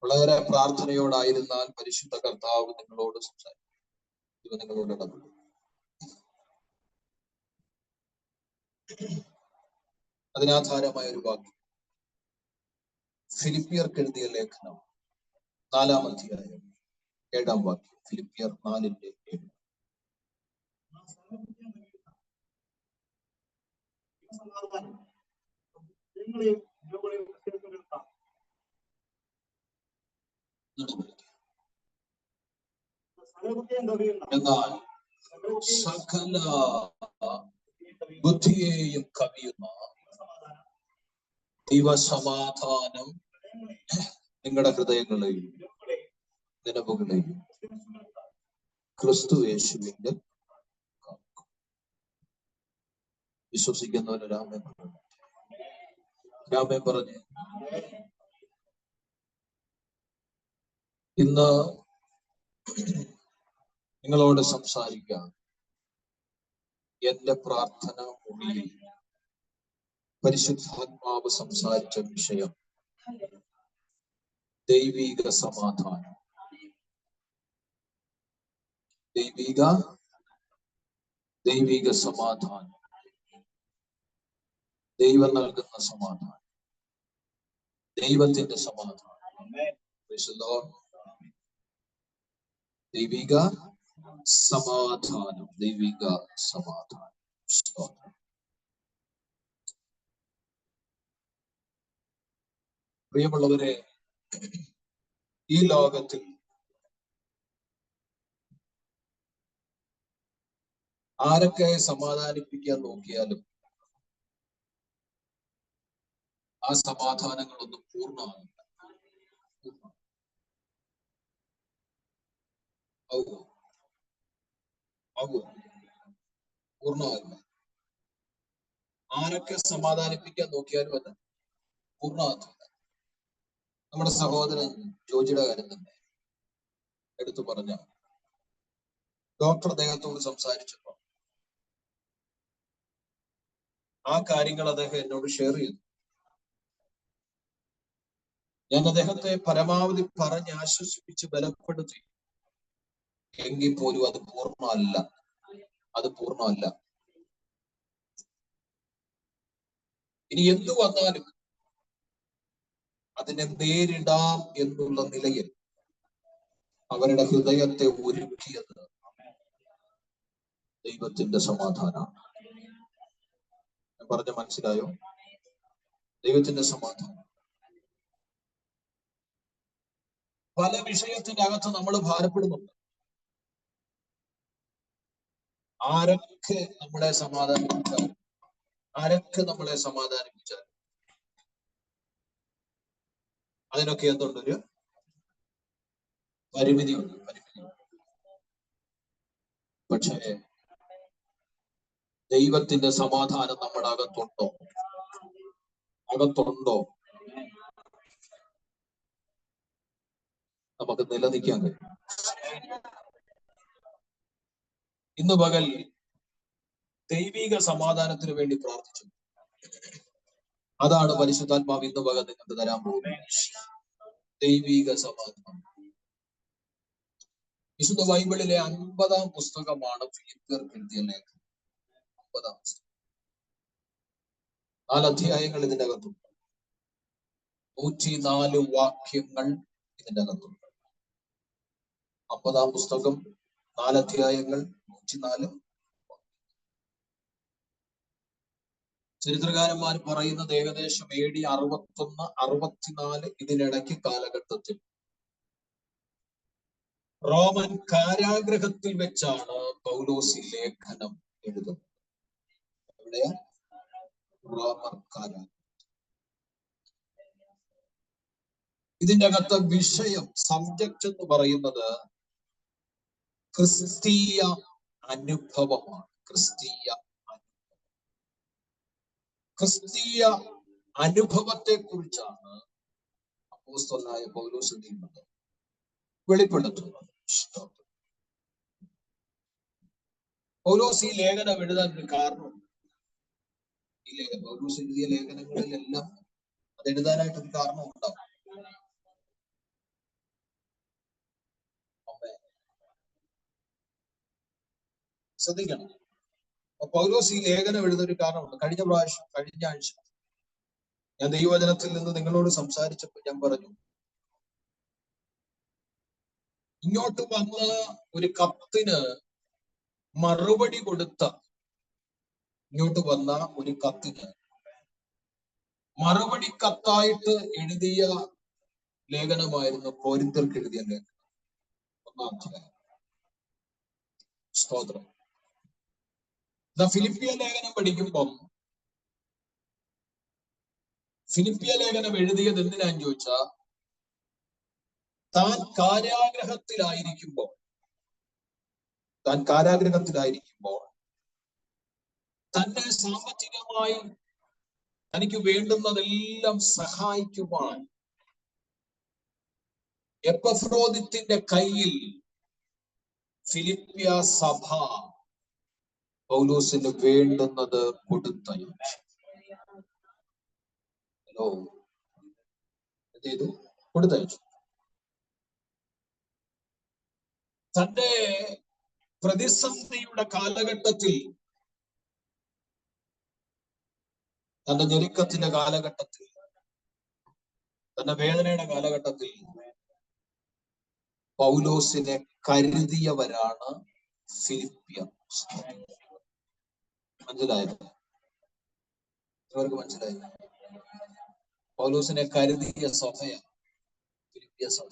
വളരെ പ്രാർത്ഥനയോടായിരുന്നാൽ പരിശുദ്ധ കർത്താവ് നിങ്ങളോട് സംസാരിക്കും. ഇവ നിങ്ങളോട് ഇടപെടും. അതിനാധാരമായ ഒരു വാക്യം ഫിലിപ്പിയർക്ക് എഴുതിയ ലേഖനം 4-ാം അധ്യായം 7-ാം വാക്യം. ഫിലിപ്പിയർ 4:7. എന്നാൽ സകല ബുദ്ധിയെയും കവിയുന്ന ദൈവസമാധാനം നിങ്ങളുടെ ഹൃദയങ്ങളെയും നിലവുകളെയും ക്രിസ്തു യേശുവിന്റെ വിശ്വസിക്കുന്നവന് രാമേ പറഞ്ഞു. രാമേ പറഞ്ഞ് ഇന്ന് നിങ്ങളോട് സംസാരിക്കാം. എന്റെ പ്രാർത്ഥന മുറിയിൽ പരിശുദ്ധാത്മാവ് സംസാരിച്ച വിഷയം ദൈവിക സമാധാനം. ദൈവിക സമാധാനം, ദൈവം നൽകുന്ന സമാധാനം, ദൈവത്തിന്റെ സമാധാനം. ദൈവിക സമാധാനം, ദൈവിക സമാധാനം. പ്രിയമുള്ളവരെ, ഈ ലോകത്തിൽ ആരൊക്കെ സമാധാനിപ്പിക്കാൻ നോക്കിയാലും ആ സമാധാനങ്ങളൊന്നും പൂർണ്ണമാകില്ല. പൂർണ്ണമാകില്ല. ആരൊക്കെ സമാധാനിപ്പിക്കാൻ നോക്കിയാലും അത് പൂർണ്ണമാകില്ല. നമ്മുടെ സഹോദരൻ ജോജിയുടെ കാര്യം തന്നെ എടുത്തു പറഞ്ഞ ഡോക്ടർ അദ്ദേഹത്തോട് സംസാരിച്ചപ്പോ ആ കാര്യങ്ങൾ അദ്ദേഹം എന്നോട് ഷെയർ ചെയ്തു. ഞാൻ അദ്ദേഹത്തെ പരമാവധി പറഞ്ഞ് ആശ്വസിപ്പിച്ച് ബലപ്പെടുത്തി. എങ്കിൽ പോലും അത് പൂർണ്ണമല്ല. ഇനി എന്തു വന്നാലും അതിനെ നേരിടാം എന്നുള്ള നിലയിൽ അവരുടെ ഹൃദയത്തെ ഒരുക്കിയത് ദൈവത്തിന്റെ സമാധാനമാണ്. ഞാൻ പറഞ്ഞ മനസ്സിലായോ? ദൈവത്തിന്റെ സമാധാനം. പല വിഷയത്തിന്റെ അകത്ത് നമ്മൾ ഭാരപ്പെടുന്നുണ്ട്. ആരൊക്കെ നമ്മളെ സമാധാനിപ്പിച്ചാൽ അതിനൊക്കെ എന്തുണ്ടൊരു പരിമിതിയുണ്ട്. പക്ഷേ ദൈവത്തിന്റെ സമാധാനം നമ്മുടെ അകത്തുണ്ടോ? നമുക്ക് നിലനിൽക്കാൻ കഴിയും. ഇന്ന് പകൽ ദൈവിക സമാധാനത്തിന് വേണ്ടി പ്രാർത്ഥിച്ചു. അതാണ് പരിശുദ്ധാത്മാവ് ഇന്ന് പകൽ നിങ്ങൾക്ക് തരാൻ പോകുന്നത്. ദൈവിക സമാധാനം. വിശുദ്ധ ബൈബിളിലെ 50-ാം പുസ്തകമാണ് ഫിലിപ്പിയർക്ക് എഴുതിയ ലേഖനം. 50-ാം പുസ്തകം. 4 അധ്യായങ്ങൾ ഇതിന്റെ അകത്തുണ്ട്. 104 വാക്യങ്ങൾ ഇതിന്റെ അകത്തുണ്ട്. 50-ാം പുസ്തകം 4 അധ്യായങ്ങൾ 104. ചരിത്രകാരന്മാർ പറയുന്നത് ഏകദേശം AD 61-64 ഇതിനിടയ്ക്ക് കാലഘട്ടത്തിൽ റോമൻ കാരാഗ്രഹത്തിൽ വെച്ചാണ് പൗലോസ് ഈ ലേഖനം എഴുതുന്നത്. എവിടെയാ? റോമൻ കാരാഗ്രഹം. ഇതിന്റെ അകത്ത് വിഷയം, സബ്ജക്റ്റ് എന്ന് പറയുന്നത് ക്രിസ്തീയ അനുഭവമാണ്. ക്രിസ്തീയ അനുഭവത്തെ കുറിച്ചാണ് അപ്പോസ്തലനായ പൗലോസ് വെളിപ്പെടുത്തുന്നത്. പൗലോസ് ഈ ലേഖനം എഴുതാൻ ഒരു കാരണമുണ്ട്. പൗലോസ് എഴുതിയ ലേഖനങ്ങളിലെല്ലാം അത് എഴുതാനായിട്ടൊരു കാരണം ഉണ്ടാവും. ശ്രദ്ധിക്കണം. പൗലോസ് ഈ ലേഖനം എഴുതൊരു കാരണമുണ്ട്. കഴിഞ്ഞ ആഴ്ച ഞാൻ ദൈവവചനത്തിൽ നിന്ന് നിങ്ങളോട് സംസാരിച്ചപ്പോൾ ഞാൻ പറഞ്ഞു, ഇങ്ങോട്ട് വന്ന ഒരു കത്തിന് മറുപടി കൊടുത്ത മറുപടി കത്തായിട്ട് എഴുതിയ ലേഖനമായിരുന്നു കൊരിന്ത്യർക്ക് എഴുതിയ ലേഖനം, 1-ാം അധ്യായം. സ്തോത്രം. ഫിലിപ്പിയ ലേഖനം പഠിക്കുമ്പം ഫിലിപ്പിയ ലേഖനം എഴുതിയത് എന്തിനാന്ന് ചോദിച്ചാൽ, താൻ കാരാഗ്രഹത്തിലായിരിക്കുമ്പോൾ തന്നെ സാമ്പത്തികമായി തനിക്ക് വേണ്ടുന്നതെല്ലാം സഹായിക്കുവാൻ എപ്പഫ്രോദിത്തിന്റെ കയ്യിൽ ഫിലിപ്പിയ സഭ പൗലോസിന് വേണ്ടുന്നത് കൊടുത്തയച്ചു. കൊടുത്തയച്ചു. തന്റെ പ്രതിസന്ധിയുടെ കാലഘട്ടത്തിൽ, തന്റെ ഞെരുക്കത്തിന്റെ കാലഘട്ടത്തിൽ, തന്റെ വേദനയുടെ കാലഘട്ടത്തിൽ പൗലോസിനെ കരുതിയവരാണ് ഫിലിപ്പിയർ. മനസ്സിലായത്? അവർക്ക് മനസ്സിലായി? പൗലോസിനെ കരുതിയ സഭയാണ് ഫിലിപ്പിയ സഭ.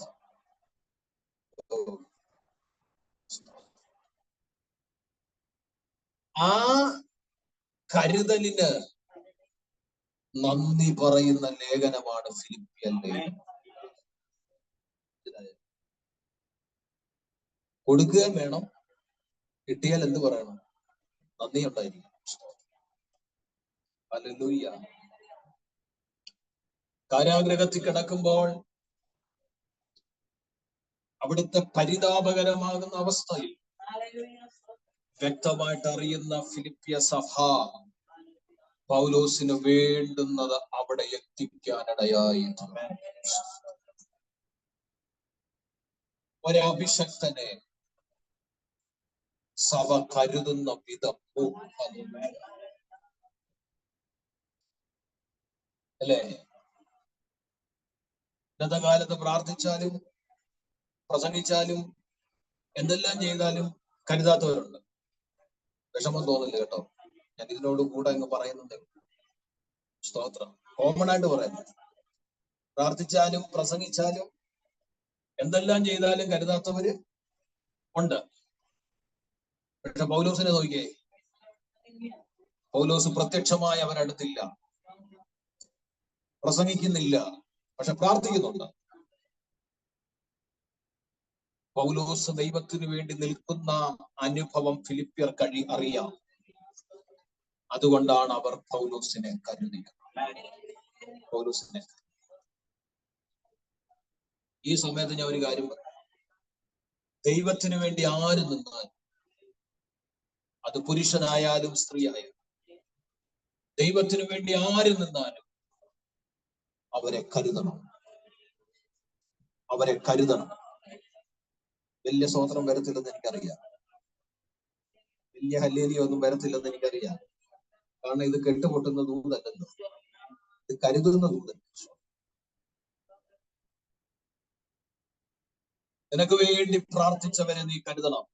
ആ കരുതലിന് നന്ദി പറയുന്ന ലേഖനമാണ് ഫിലിപ്പിയ ലേഖനം. കൊടുക്കുകയും വേണം, കിട്ടിയാൽ എന്ത് പറയണം? നന്ദി ഉണ്ടായിരിക്കും. ഹല്ലേലൂയ. കാരാഗ്രഹത്തിൽ കിടക്കുമ്പോൾ അവിടുത്തെ പരിതാപകരമാകുന്ന അവസ്ഥയിൽ വ്യക്തമായിട്ട് അറിയുന്ന ഫിലിപ്പിയ സഭ പൗലോസിന് വേണ്ടുന്നത് അവിടെ എത്തിക്കാനിടയായി. ഒരഭിഷക്തനെ സഭ കരുതുന്ന വിധം അല്ലേ? ഇന്നത്തെ കാലത്ത് പ്രാർത്ഥിച്ചാലും പ്രസംഗിച്ചാലും എന്തെല്ലാം ചെയ്താലും കരുതാത്തവരുണ്ട്. വിഷമം തോന്നില്ല കേട്ടോ, ഞാൻ ഇതിനോട് കൂടെ അങ്ങ് പറയുന്നുണ്ട്. സ്തോത്രം. കോമൺ ആയിട്ട് പറയുന്നത്, പ്രാർത്ഥിച്ചാലും പ്രസംഗിച്ചാലും എന്തെല്ലാം ചെയ്താലും കരുതാത്തവര് ഉണ്ട്. പക്ഷെ പൗലോസിനെ നോക്കിയേ, പൗലോസ് പ്രത്യക്ഷമായി അവരടുത്തില്ല, പ്രസംഗിക്കുന്നില്ല, പക്ഷെ പ്രാർത്ഥിക്കുന്നുണ്ട്. പൗലോസ് ദൈവത്തിന് വേണ്ടി നിൽക്കുന്ന അനുഭവം ഫിലിപ്പിയർ അറിയാം. അതുകൊണ്ടാണ് അവർ പൗലോസിനെ കരുതിയത്. ഈ സമയത്ത് ഞാൻ ഒരു കാര്യം പറഞ്ഞു, ദൈവത്തിന് വേണ്ടി ആര് നിന്നാലും, അത് പുരുഷനായാലും സ്ത്രീ ആയാലും, ദൈവത്തിന് വേണ്ടി ആര് നിന്നാലും അവരെ കരുതണം. വലിയ സ്തോത്രം വരത്തില്ലെന്ന് എനിക്കറിയാം, വലിയ ഹല്ലേലൂയ ഒന്നും വരത്തില്ലെന്ന് എനിക്കറിയാം. കാരണം ഇത് കെട്ടുപൊട്ടുന്ന ദൂതല്ലല്ലോ, ഇത് കരുതുന്ന ദൂതല്ല. നിനക്ക് വേണ്ടി പ്രാർത്ഥിച്ചവരെ നീ കരുതണം,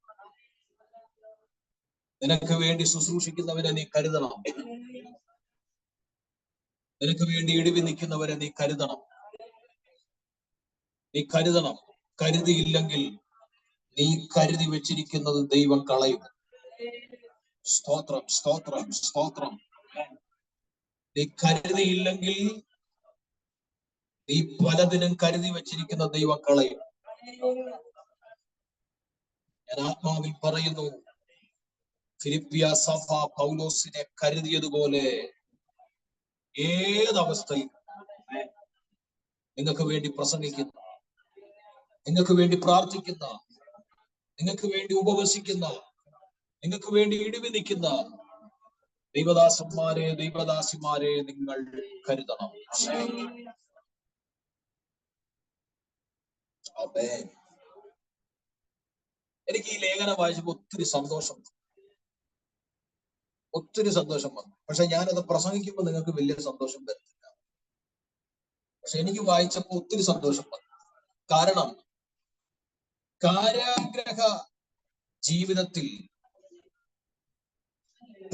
നിനക്ക് വേണ്ടി ശുശ്രൂഷിക്കുന്നവരെ നീ കരുതണം, നിനക്ക് വേണ്ടി ഇടിവി നിൽക്കുന്നവരെ നീ കരുതണം. കരുതിയില്ലെങ്കിൽ നീ കരുതി വെച്ചിരിക്കുന്നത് ദൈവം കളയും. സ്തോത്രം, സ്തോത്രം, സ്തോത്രം. നീ കരുതിയില്ലെങ്കിൽ നീ പലതിനും കരുതി വെച്ചിരിക്കുന്ന ദൈവം കളയും. ഞാൻ ആത്മാവിൽ പറയുന്നു, ഫിലിപ്പിയ സഭ പൗലോസിനെ കരുതിയതുപോലെ ഏതവസ്ഥയിൽ നിങ്ങൾക്ക് വേണ്ടി പ്രസംഗിക്കുന്ന, നിങ്ങൾക്ക് വേണ്ടി പ്രാർത്ഥിക്കുന്ന, നിങ്ങൾക്ക് വേണ്ടി ഉപവസിക്കുന്ന, നിങ്ങൾക്ക് വേണ്ടി ഇടിവി നിൽക്കുന്ന ദൈവദാസന്മാരെ, ദൈവദാസിമാരെ നിങ്ങൾ കരുതണം. എനിക്ക് ഈ ലേഖനം വായിച്ചപ്പോൾ ഒത്തിരി സന്തോഷം. ഒത്തിരി സന്തോഷം വന്നു. പക്ഷെ ഞാനത് പ്രസംഗിക്കുമ്പോൾ നിങ്ങൾക്ക് വലിയ സന്തോഷം വരത്തില്ല. പക്ഷെ എനിക്ക് വായിച്ചപ്പോൾ ഒത്തിരി സന്തോഷം വന്നു. കാരണം കാരാഗ്രഹ ജീവിതത്തിൽ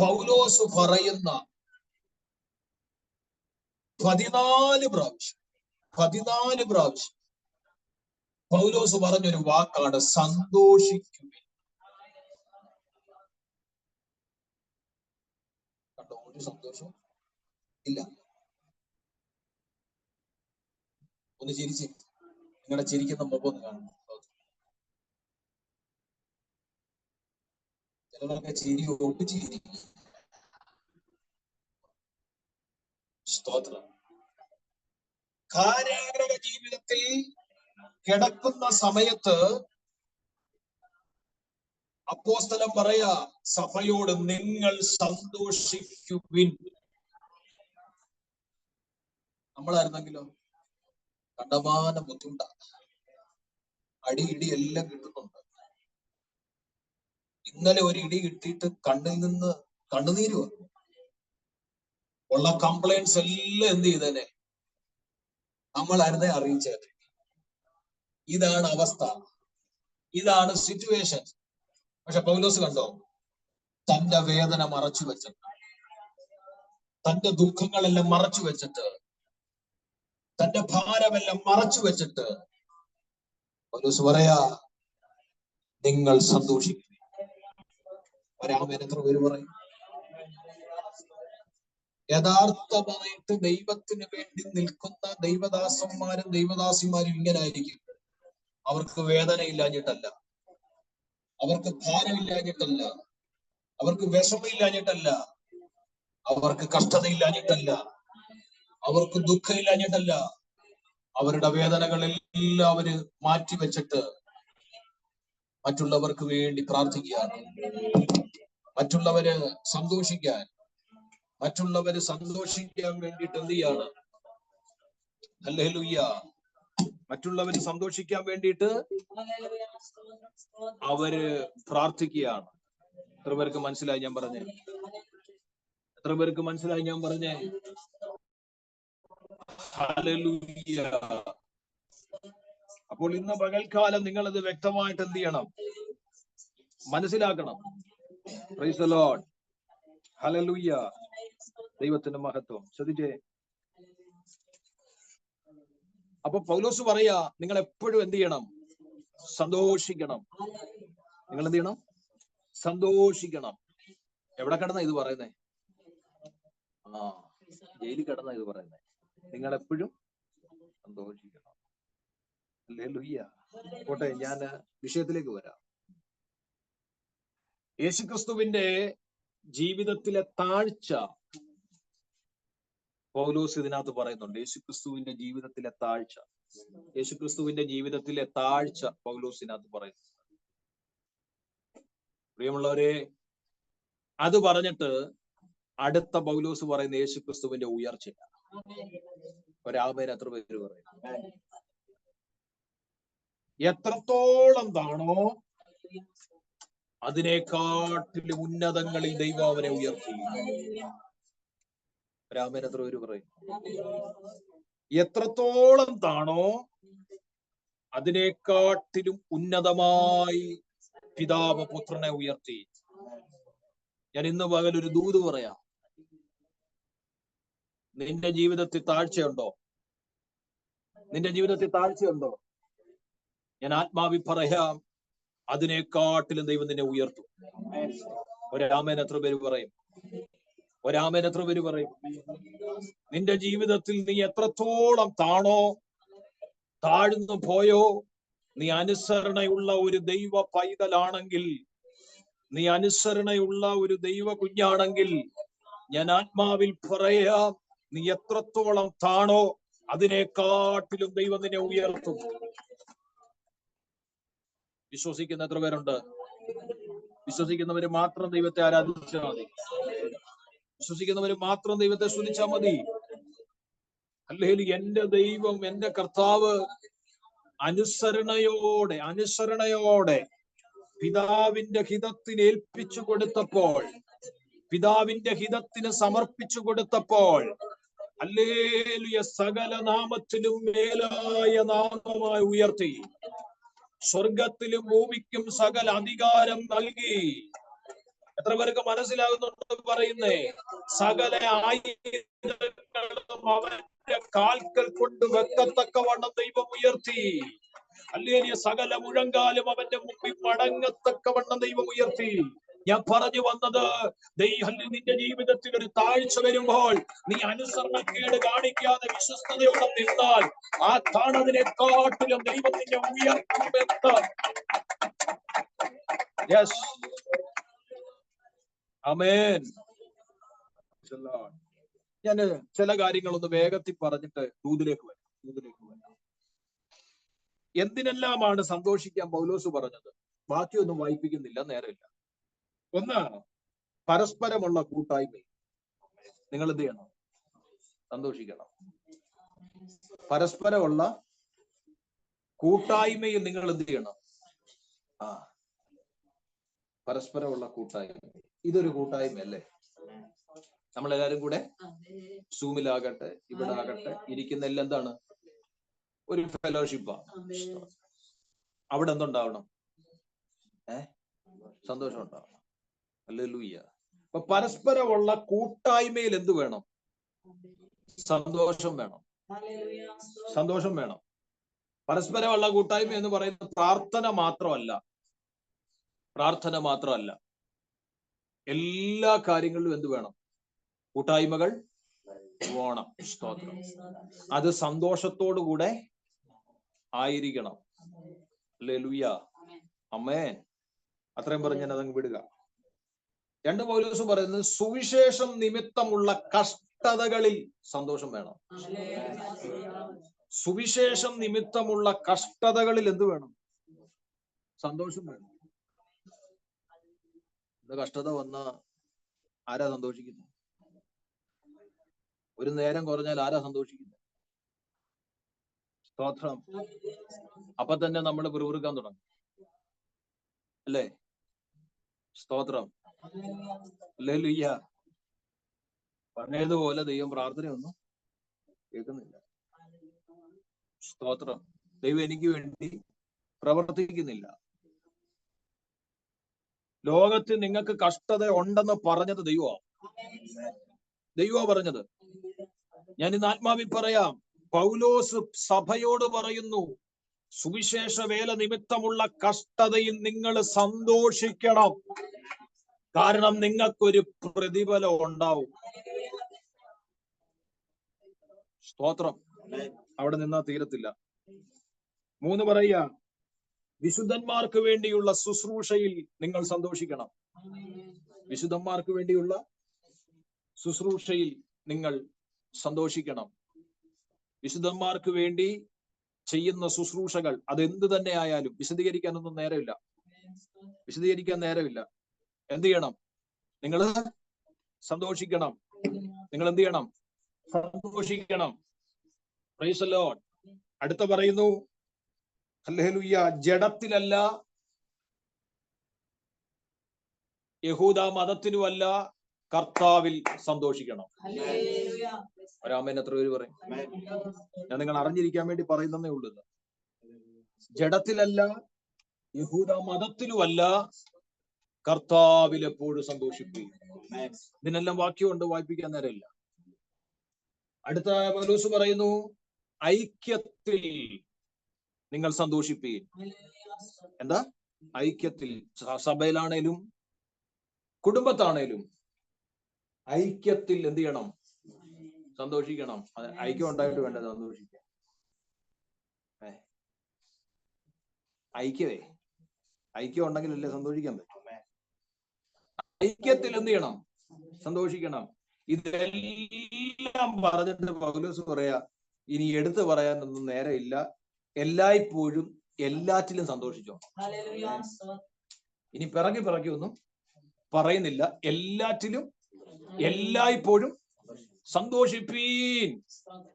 പൗലോസ് പറയുന്ന 14 പ്രാവശ്യം പൗലോസ് പറഞ്ഞൊരു വാക്കാണ് സന്തോഷിക്കുവിൻ. കണ്ടോ, ഒരു സന്തോഷം ഇല്ല. ഒന്ന് ചിരിച്ച്, നിങ്ങളുടെ ചിരിക്കുന്ന മുഖം ഒന്ന് കാണുന്നു. ചിലരൊക്കെ ചിരി ഒപ്പിച്ചിരിക്കും. സ്തോത്രം. കാരാഗ്രഹ ജീവിതത്തിൽ കിടക്കുന്ന സമയത്ത് അപ്പോസ്തലൻ പറയാ സഭയോട്, നിങ്ങൾ സന്തോഷിക്കുവിൻ. നമ്മളായിരുന്നെങ്കിലോ കണ്ടമാനം ബുദ്ധിമുട്ടാണ്. ഇടി എല്ലാം കിട്ടുന്നുണ്ട്. ഇന്നലെ ഒരു ഇടി കിട്ടിയിട്ട് കണ്ണിൽ നിന്ന് കണ്ണുനീര് വന്നു. ഉള്ള കംപ്ലൈന്റ്സ് എല്ലാം എന്ത് ചെയ്തേനെ, നമ്മളായിരുന്നെ അറിയിച്ചേനെ. ഇതാണ് അവസ്ഥ, ഇതാണ് സിറ്റുവേഷൻ. പക്ഷെ പൗലോസ് കണ്ടോ, തന്റെ വേദന മറച്ചു വെച്ചിട്ട്, തന്റെ ദുഃഖങ്ങളെല്ലാം മറച്ചു വെച്ചിട്ട്, തന്റെ ഭാരമെല്ലാം മറച്ചു വെച്ചിട്ട് പൗലോസ് പറയാ, നിങ്ങൾ സന്തോഷിക്കും. ഒരാമേൻ എത്ര പേര് പറയും? യഥാർത്ഥമായിട്ട് ദൈവത്തിന് വേണ്ടി നിൽക്കുന്ന ദൈവദാസന്മാരും ദൈവദാസിമാരും ഇങ്ങനെ ആയിരിക്കും. അവർക്ക് വേദന ഇല്ലാഞ്ഞിട്ടല്ല, അവർക്ക് ഭാരമില്ലാഞ്ഞിട്ടല്ല, അവർക്ക് വിഷമമില്ലാഞ്ഞിട്ടല്ല, അവർക്ക് കഷ്ടതയില്ലാഞ്ഞിട്ടല്ല, അവർക്ക് ദുഃഖമില്ലാഞ്ഞിട്ടല്ല. അവരുടെ വേദനകളെല്ലാം അവര് മാറ്റിവെച്ചിട്ട് മറ്റുള്ളവർക്ക് വേണ്ടി പ്രാർത്ഥിക്കുകയാണ്. മറ്റുള്ളവര് സന്തോഷിക്കാൻ വേണ്ടിയിട്ട് എന്ത് ചെയ്യാണ്? ഹല്ലേലൂയ. മറ്റുള്ളവര് സന്തോഷിക്കാൻ വേണ്ടിയിട്ട് അവര് പ്രാർത്ഥിക്കുകയാണ്. എത്ര പേർക്ക് മനസ്സിലായി ഞാൻ പറഞ്ഞേ? എത്ര പേർക്ക് മനസ്സിലായി ഞാൻ പറഞ്ഞേ? ഹല്ലേലൂയ. അപ്പോൾ ഇന്ന് പകൽക്കാലം നിങ്ങളത് വ്യക്തമായിട്ട് എന്ത് ചെയ്യണം? മനസ്സിലാക്കണം. Price the Lord. ഹല്ലേലൂയ. ദൈവത്തിന്റെ മഹത്വം. ശ്രദ്ധിച്ചേ. അപ്പൊ പൗലോസ് പറയാ, നിങ്ങൾ എപ്പോഴും എന്ത് ചെയ്യണം? സന്തോഷിക്കണം. നിങ്ങൾ എന്ത് ചെയ്യണം? സന്തോഷിക്കണം. എവിടെ കിടന്ന ഇത് പറയുന്നേ? ജയിലിൽ കിടന്ന ഇത് പറയുന്നേ. നിങ്ങൾ എപ്പോഴും സന്തോഷിക്കണം. ഹല്ലേലൂയ. പോട്ടെ, ഞാൻ വിഷയത്തിലേക്ക് വരാം. യേശുക്രിസ്തുവിന്റെ ജീവിതത്തിലെ താഴ്ച പൗലോസ് ഇതിനകത്ത് പറയുന്നുണ്ട്. യേശുക്രിസ്തുവിന്റെ ജീവിതത്തിലെ താഴ്ച പൗലോസിനകത്ത് പറയുന്നു. പ്രിയമുള്ളവരെ, അത് പറഞ്ഞിട്ട് അടുത്ത പൗലോസ് പറയുന്ന യേശുക്രിസ്തുവിന്റെ ഉയർച്ച. ഒരാമേൻ എത്ര പേര് പറയും? എത്രത്തോളം താണോ അതിനെക്കാട്ടിലും ഉന്നതങ്ങളിൽ ദൈവം അവനെ ഉയർത്തി. ഒരാമേൻ എത്ര പേര് പറയും? എത്രത്തോളം താണോ അതിനെക്കാട്ടിലും ഉന്നതമായി പിതാവ് പുത്രനെ ഉയർത്തി. ഞാൻ ഇന്ന് പകൽ ഒരു ദൂത് പറയാം. നിന്റെ ജീവിതത്തിൽ താഴ്ചയുണ്ടോ? നിന്റെ ജീവിതത്തിൽ താഴ്ചയുണ്ടോ? ഞാൻ ആത്മാവി പറയാം, അതിനെക്കാട്ടിലും ദൈവം നിന്നെ ഉയർത്തും. ഒരാമേൻ എത്ര പേര് പറയും? ഒരാമേൻ എത്ര പേര് പറയും? നിന്റെ ജീവിതത്തിൽ നീ എത്രത്തോളം താഴ്ന്നു പോയോ, നീ അനുസരണയുള്ള ഒരു ദൈവ പൈതലാണെങ്കിൽ, നീ അനുസരണയുള്ള ഒരു ദൈവ കുഞ്ഞാണെങ്കിൽ, ഞാൻ ആത്മാവിൽ പറയാം, നീ എത്രത്തോളം താണോ അതിനെക്കാട്ടിലും ദൈവം നിന്നെ ഉയർത്തും. വിശ്വസിക്കുന്ന എത്ര പേരുണ്ട്? വിശ്വസിക്കുന്നവര് മാത്രം ദൈവത്തെ ആരാധിച്ചാൽ മതി. വിശ്വസിക്കുന്നവര് മാത്രം ദൈവത്തെ സ്തുതിച്ചാൽ മതി. അല്ലെങ്കിൽ എന്റെ ദൈവം, എന്റെ കർത്താവ് അനുസരണയോടെ പിതാവിന്റെ ഹിതത്തിന് ഏൽപ്പിച്ചു കൊടുത്തപ്പോൾ പിതാവിന്റെ ഹിതത്തിന് സമർപ്പിച്ചു കൊടുത്തപ്പോൾ ഹല്ലേലൂയ സകല നാമത്തിലും മേലായ നാമമായി ഉയർത്തി സ്വർഗത്തിലും ഭൂമിക്കും സകല അധികാരം നൽകി. എത്ര പേർക്ക് മനസ്സിലാകുന്നുണ്ട് പറയുന്നേ? സകല ആയുധങ്ങളും അവന്റെ കാൽക്കൽ കൊണ്ട് വെക്കത്തക്കവണ്ണം ദൈവം ഉയർത്തി. ഹല്ലേലൂയ സകല മുഴങ്കാലും അവന്റെ മുമ്പിൽ മടങ്ങത്തക്കവണ്ണം ദൈവം ഉയർത്തി. ഞാൻ പറഞ്ഞു വന്നത്, നിന്റെ ജീവിതത്തിൽ ഒരു താഴ്ച വരുമ്പോൾ നീ അനുസരണക്കേട് കാണിക്കാതെ വിശ്വസ്തയോടെ നിന്നാൽ ആ കാണതിനെക്കാട്ടിലും ദൈവം നിന്നെ ഉയർത്തുമെന്ന്. യെസ്, ആമേൻ. ഞാൻ ചില കാര്യങ്ങളൊന്ന് വേഗത്തിൽ പറഞ്ഞിട്ട് ദൂതിലേക്ക് വരാം. എന്തിനെല്ലാമാണ് സന്തോഷിക്കാൻ പൗലോസ് പറഞ്ഞത്? ബാക്കിയൊന്നും വായിപ്പിക്കുന്നില്ല, നേരമില്ല. ഒന്ന്, പരസ്പരമുള്ള കൂട്ടായ്മ. നിങ്ങൾ എന്ത് ചെയ്യണം? സന്തോഷിക്കണം. പരസ്പരമുള്ള കൂട്ടായ്മയിൽ നിങ്ങൾ എന്ത് ചെയ്യണം? പരസ്പരമുള്ള കൂട്ടായ്മ. ഇതൊരു കൂട്ടായ്മ അല്ലേ? നമ്മളെല്ലാരും കൂടെ സൂമിലാകട്ടെ, ഇവിടെ ആകട്ടെ, ഇരിക്കുന്ന എല്ലാം എന്താണ്? ഒരു ഫെലോഷിപ്പാണ്. അവിടെ എന്തുണ്ടാവണം? സന്തോഷം ഉണ്ടാവണം. ഹല്ലേലൂയ. അപ്പൊ പരസ്പരമുള്ള കൂട്ടായ്മയിൽ എന്ത് വേണം? സന്തോഷം വേണം. സന്തോഷം വേണം. പരസ്പരമുള്ള കൂട്ടായ്മ എന്ന് പറയുന്നത് പ്രാർത്ഥന മാത്രമല്ല. എല്ലാ കാര്യങ്ങളിലും എന്ത് വേണം? കൂട്ടായ്മകൾ വേണം. സ്തോത്രം. അത് സന്തോഷത്തോടു കൂടെ ആയിരിക്കണം. ഹല്ലേലൂയ, ആമേൻ. അത്രയും പറഞ്ഞ് ഞാൻ അതങ്ങ് വിടുക. 2 പൗലോസ് പറയുന്നത് സുവിശേഷം നിമിത്തമുള്ള കഷ്ടതകളിൽ സന്തോഷം വേണം. സുവിശേഷം നിമിത്തമുള്ള കഷ്ടതകളിൽ എന്ത് വേണം? സന്തോഷം വേണം. കഷ്ടത വന്ന ആരാ സന്തോഷിക്കുന്നത്? ഒരു നേരം കുറഞ്ഞാൽ ആരാ സന്തോഷിക്കുന്നത്? സ്തോത്രം. അപ്പൊ തന്നെ നമ്മൾ പിറുപിറുക്കാൻ തുടങ്ങും അല്ലേ? സ്തോത്രം. ഹല്ലേലൂയ. പറഞ്ഞതുപോലെ ദൈവം പ്രാർത്ഥനയൊന്നും കേൾക്കുന്നില്ല. സ്തോത്രം. ദൈവം എനിക്ക് വേണ്ടി പ്രവർത്തിക്കുന്നില്ല. ലോകത്തിൽ നിങ്ങൾക്ക് കഷ്ടത ഉണ്ടെന്ന് പറഞ്ഞത് ദൈവമാ പറഞ്ഞത്. ഞാൻ ഇന്ന് ആത്മാവിൽ പറയാം, പൗലോസ് സഭയോട് പറയുന്നു, സുവിശേഷ വേല നിമിത്തമുള്ള കഷ്ടതയിൽ നിങ്ങൾ സന്തോഷിക്കണം. കാരണം നിങ്ങൾക്കൊരു പ്രതിഫലം ഉണ്ടാവും. സ്തോത്രം. അവിടെ നിന്നാ തീരത്തില്ല. 3 പറയുക, വിശുദ്ധന്മാർക്ക് വേണ്ടിയുള്ള ശുശ്രൂഷയിൽ നിങ്ങൾ സന്തോഷിക്കണം. വിശുദ്ധന്മാർക്ക് വേണ്ടിയുള്ള ശുശ്രൂഷയിൽ നിങ്ങൾ സന്തോഷിക്കണം. വിശുദ്ധന്മാർക്ക് വേണ്ടി ചെയ്യുന്ന ശുശ്രൂഷകൾ അതെന്ത് തന്നെ ആയാലും വിശദീകരിക്കാൻ നേരമില്ല. എന്ത് ചെയ്യണം? നിങ്ങൾ സന്തോഷിക്കണം. നിങ്ങൾ എന്ത് ചെയ്യണം? സന്തോഷിക്കണം. Praise the lord. അടുത്ത പറയുന്നു, ഹല്ലേലൂയ, ജഡത്തിലല്ല, യഹൂദ മതത്തിനുമല്ല, കർത്താവിൽ സന്തോഷിക്കണം. ഒരാമേൻ എത്ര പേര് പറയും? ഞാൻ നിങ്ങൾ അറിഞ്ഞിരിക്കാൻ വേണ്ടി പറയുന്നേ ഉള്ളൂ. ജഡത്തിലല്ല, യഹൂദ മതത്തിലുമല്ല, കർത്താവിൽ എപ്പോഴും സന്തോഷിക്കുകയും. ഇതിനെല്ലാം വാക്യമുണ്ട്, വായിപ്പിക്കാൻ നേരമില്ല. അടുത്ത പൗലോസ് പറയുന്നു, ഐക്യത്തിൽ നിങ്ങൾ സന്തോഷിപ്പീൻ. എന്താ? ഐക്യത്തിൽ. സഭയിലാണേലും കുടുംബത്താണേലും ഐക്യത്തിൽ എന്ത് ചെയ്യണം? സന്തോഷിക്കണം. ഐക്യം ഉണ്ടായിട്ട് വേണ്ട സന്തോഷിക്കാൻ. ഐക്യം ഉണ്ടെങ്കിലല്ലേ സന്തോഷിക്കാൻ പറ്റും. ഐക്യത്തിൽ എന്ത് ചെയ്യണം? സന്തോഷിക്കണം. ഇതെല്ലാം പറഞ്ഞിട്ട് പൗലോസ് പറയാ, ഇനി എടുത്തു പറയാനൊന്നും നേരമില്ല, എല്ലായ്പ്പോഴും എല്ലാറ്റിലും സന്തോഷിച്ചോ. ഇനി പിറകി ഒന്നും പറയുന്നില്ല. എല്ലാറ്റിലും എല്ലായ്പ്പോഴും സന്തോഷിപ്പീൻ.